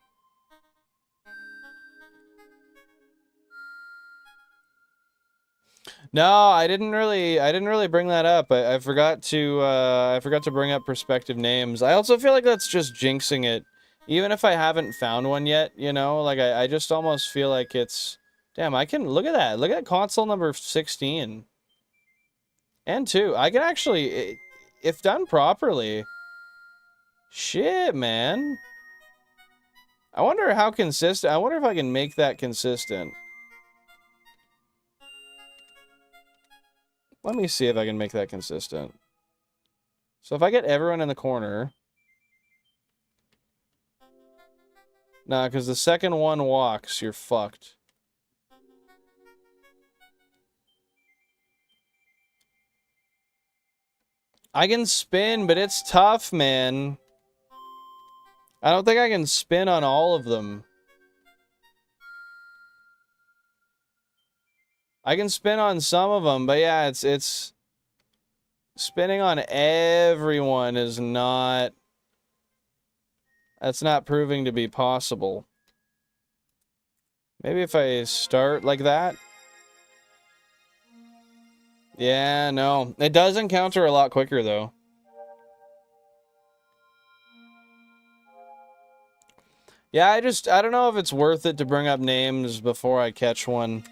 No, I didn't really bring that up. I forgot to bring up prospective names. I also feel like that's just jinxing it. Even if I haven't found one yet, you know, like I just almost feel like it's Damn, I can... Look at that. Look at console number 16. And 2. I can actually... If done properly... Shit, man. I wonder how consistent... I wonder if I can make that consistent. Let me see if I can make that consistent. So if I get everyone in the corner... Nah, because the second one walks, you're fucked. I can spin, but it's tough, man. I don't think I can spin on all of them. I can spin on some of them, but yeah, it's... Spinning on everyone is not... That's not proving to be possible. Maybe if I start like that? Yeah, no. It does encounter a lot quicker, though. Yeah, I don't know if it's worth it to bring up names before I catch one.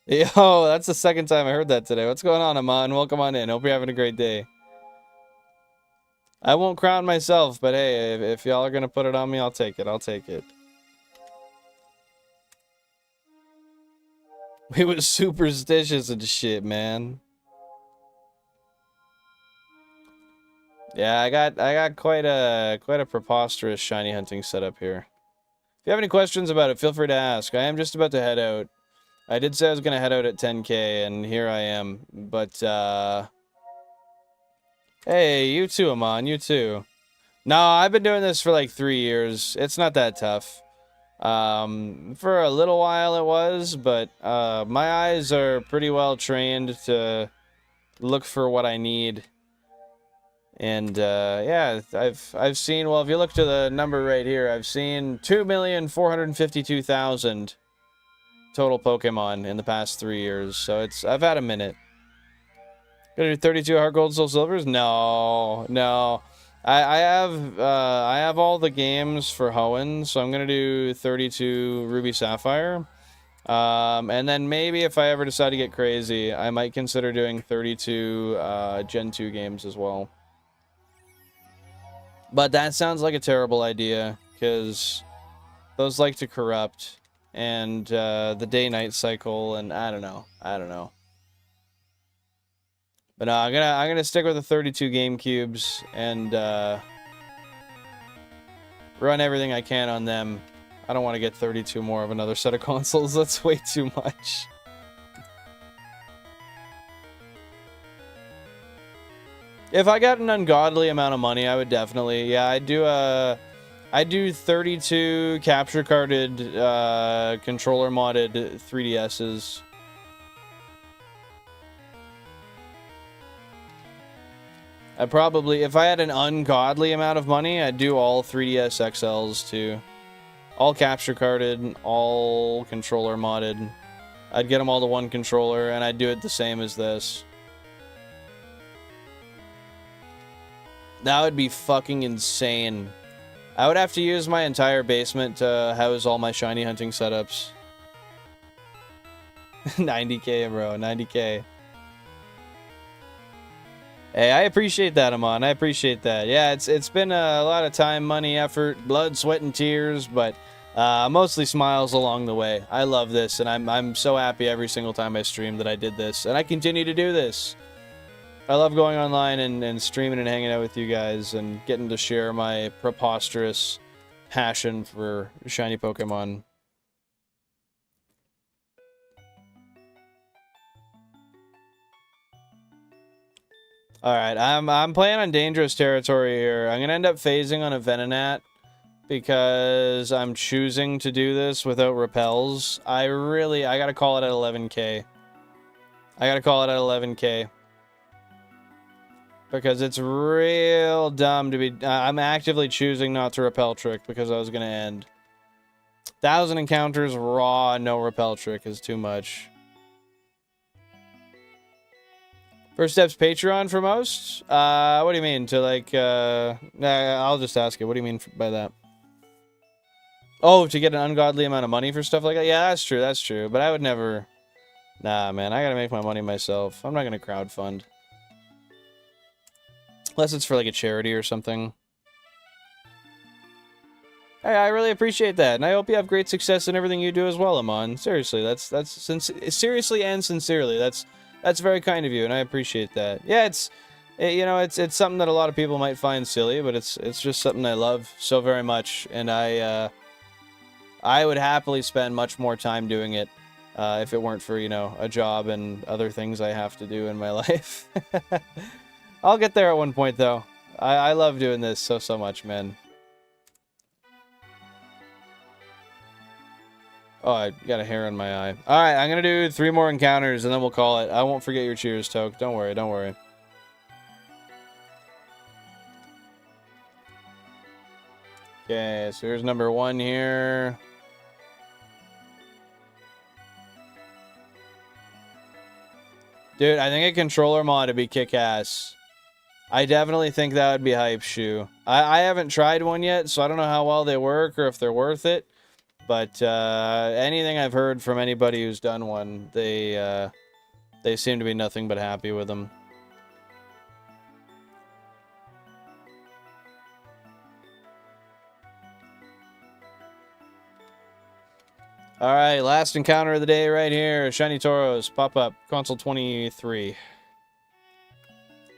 Yo, that's the second time I heard that today. What's going on, Aman? Welcome on in. Hope you're having a great day. I won't crown myself, but hey, if y'all are gonna put it on me, I'll take it. I'll take it. We was superstitious and shit, man. Yeah, I got quite a preposterous shiny hunting setup here. If you have any questions about it, feel free to ask. I am just about to head out. I did say I was gonna head out at 10K, and here I am. But hey, you too, Aman. You too. No, I've been doing this for like 3 years. It's not that tough. For a little while it was, but my eyes are pretty well trained to look for what I need. And yeah, I've seen, well, if you look to the number right here, I've seen 2,452,000 total Pokemon in the past 3 years. So I've had a minute. Gonna do 32 Heart Gold Soul Silvers? No, no. I have all the games for Hoenn, so I'm gonna do 32 Ruby Sapphire. And then maybe if I ever decide to get crazy, I might consider doing 32 Gen 2 games as well. But that sounds like a terrible idea, because those like to corrupt, and the day-night cycle, and I don't know. But no, I'm gonna stick with the 32 GameCubes and run everything I can on them. I don't want to get 32 more of another set of consoles. That's way too much. If I got an ungodly amount of money, I would definitely, yeah, I do 32 capture carded controller modded 3DSs. I probably, if I had an ungodly amount of money, I'd do all 3DS XLs too. All capture carded, all controller modded. I'd get them all to one controller, and I'd do it the same as this. That would be fucking insane. I would have to use my entire basement to house all my shiny hunting setups. 90K, bro, 90K. Hey, I appreciate that, Aman. I appreciate that. Yeah, it's been a lot of time, money, effort, blood, sweat, and tears, but mostly smiles along the way. I love this, and I'm so happy every single time I stream that I did this, and I continue to do this. I love going online and streaming and hanging out with you guys and getting to share my preposterous passion for shiny Pokemon. Alright, I'm playing on dangerous territory here. I'm gonna end up phasing on a Venonat because I'm choosing to do this without repels. I gotta call it at 11K. I gotta call it at 11K. Because it's real dumb to be... I'm actively choosing not to repel trick because I was gonna end. 1,000 encounters raw, no repel trick is too much. First steps Patreon for most? What do you mean? To like, I'll just ask you. What do you mean by that? Oh, to get an ungodly amount of money for stuff like that? Yeah, that's true, that's true. But I would never... Nah, man, I gotta make my money myself. I'm not gonna crowdfund. Unless it's for, like, a charity or something. Hey, I really appreciate that, and I hope you have great success in everything you do as well, Amon. Seriously, seriously and sincerely. That's very kind of you, and I appreciate that. Yeah, you know, it's something that a lot of people might find silly, but it's just something I love so very much, and I would happily spend much more time doing it if it weren't for, you know, a job and other things I have to do in my life. I'll get there at one point, though. I love doing this so much, man. Oh, I got a hair on my eye. Alright, I'm gonna do 3 more encounters, and then we'll call it. I won't forget your cheers, Toke. Don't worry, don't worry. Okay, so here's number 1 here. Dude, I think a controller mod would be kick-ass. I definitely think that would be hype, Shu. I haven't tried one yet, so I don't know how well they work or if they're worth it. But anything I've heard from anybody who's done one, they seem to be nothing but happy with them. Alright, last encounter of the day right here. Shiny Tauros, pop up. Console 23.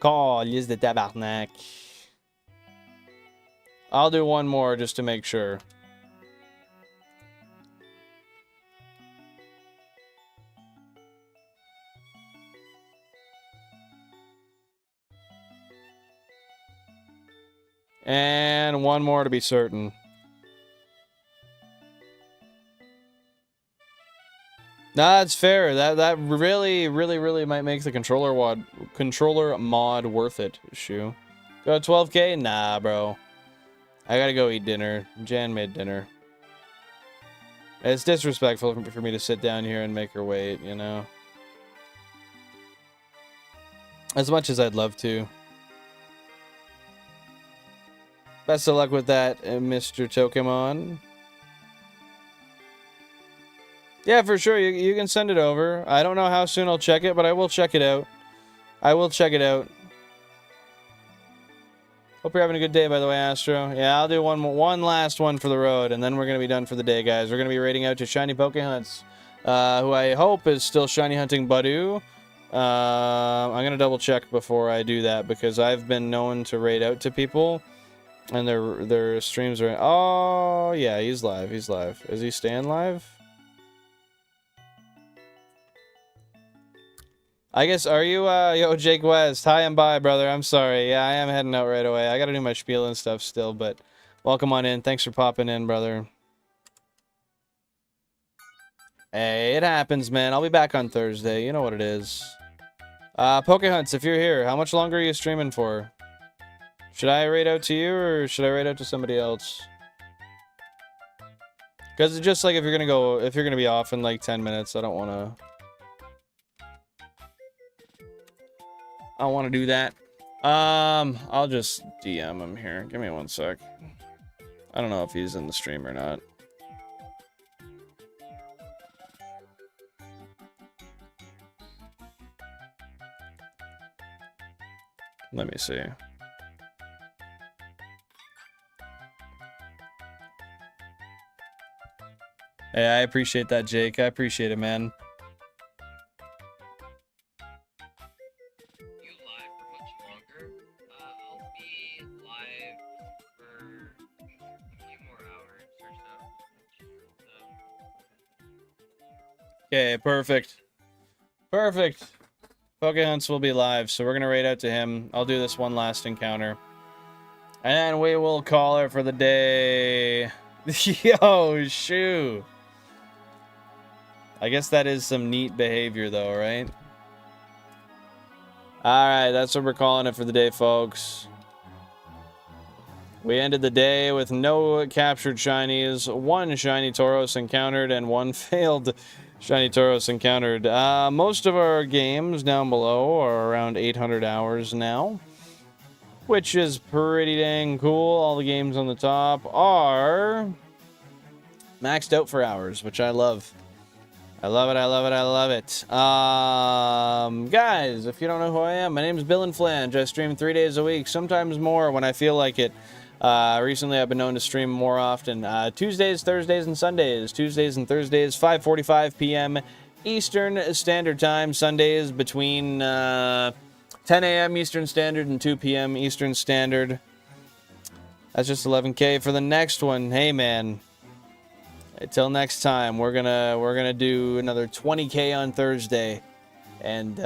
Call, use the tabarnak. I'll do 1 more just to make sure. And 1 more to be certain. Nah, that's fair. That really might make the controller mod worth it, Shu. Go 12K? Nah, bro. I gotta go eat dinner. Jan made dinner. It's disrespectful for me to sit down here and make her wait, you know? As much as I'd love to. Best of luck with that, Mr. Tokemon. Yeah, for sure. You can send it over. I don't know how soon I'll check it, but I will check it out. I will check it out. Hope you're having a good day, by the way, Astro. Yeah, I'll do one last one for the road, and then we're going to be done for the day, guys. We're going to be raiding out to Shiny Pokehunts, who I hope is still Shiny Hunting Badu. I'm going to double check before I do that, because I've been known to raid out to people, and their streams are... Oh, yeah, he's live. He's live. Is he staying live? I guess, are you, yo, Jake West? Hi and bye, brother. I'm sorry. Yeah, I am heading out right away. I gotta do my spiel and stuff still, but welcome on in. Thanks for popping in, brother. Hey, it happens, man. I'll be back on Thursday. You know what it is. Pokehunts, if you're here, how much longer are you streaming for? Should I raid out to you, or should I raid out to somebody else? Because it's just like if you're gonna be off in like 10 minutes, I don't want to do that. I'll just DM him here. Give me 1 sec. I don't know if he's in the stream or not. Let me see. Hey, I appreciate that, Jake. I appreciate it, man. Okay, perfect. Perfect. Pokehunts will be live, so we're going to raid out to him. I'll do this one last encounter. And we will call it for the day. Yo, shoo. I guess that is some neat behavior, though, right? Alright, that's what we're calling it for the day, folks. We ended the day with no captured shinies, 1 shiny Tauros encountered, and 1 failed Shiny Tauros encountered. Most of our games down below are around 800 hours now, which is pretty dang cool. All the games on the top are Maxed out for hours, which I love. I love it, I love it, I love it. Guys, if you don't know who I am, my name is Bill and Flange. I stream 3 days a week, sometimes more when I feel like it. Recently, I've been known to stream more often. Tuesdays, Thursdays, and Sundays. Tuesdays and Thursdays, 5:45 p.m. Eastern Standard Time. Sundays between 10 a.m. Eastern Standard and 2 p.m. Eastern Standard. That's just 11K for the next one. Hey, man. Until next time, we're gonna do another 20K on Thursday, and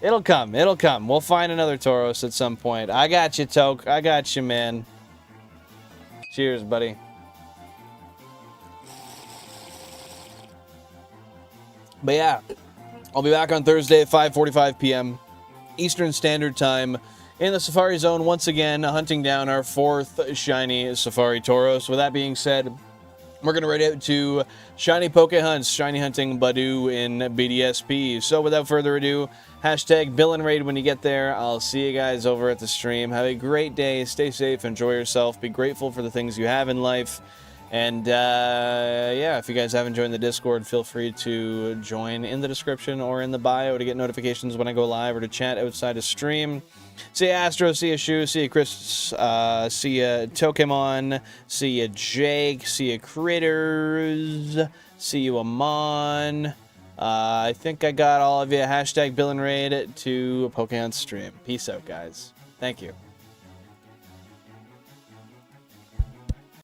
it'll come. It'll come. We'll find another Tauros at some point. I got you, Toke. I got you, man. Cheers, buddy. But yeah, I'll be back on Thursday at 5:45 p.m. Eastern Standard Time in the Safari Zone once again, hunting down our 4th shiny Safari Tauros. With that being said, we're going to ride out to Shiny Poke Hunts, Shiny Hunting Badoo in BDSP. So without further ado, hashtag Bill and Raid when you get there. I'll see you guys over at the stream. Have a great day. Stay safe. Enjoy yourself. Be grateful for the things you have in life. And yeah, if you guys haven't joined the Discord, feel free to join in the description or in the bio to get notifications when I go live or to chat outside of stream. See ya, Astro. See ya, Shu. See ya, Chris. See ya, Tokemon. See ya, Jake. See ya, Critters. See you, Amon. I think I got all of you. Hashtag Bill and Raid to Pokehunt stream. Peace out, guys. Thank you.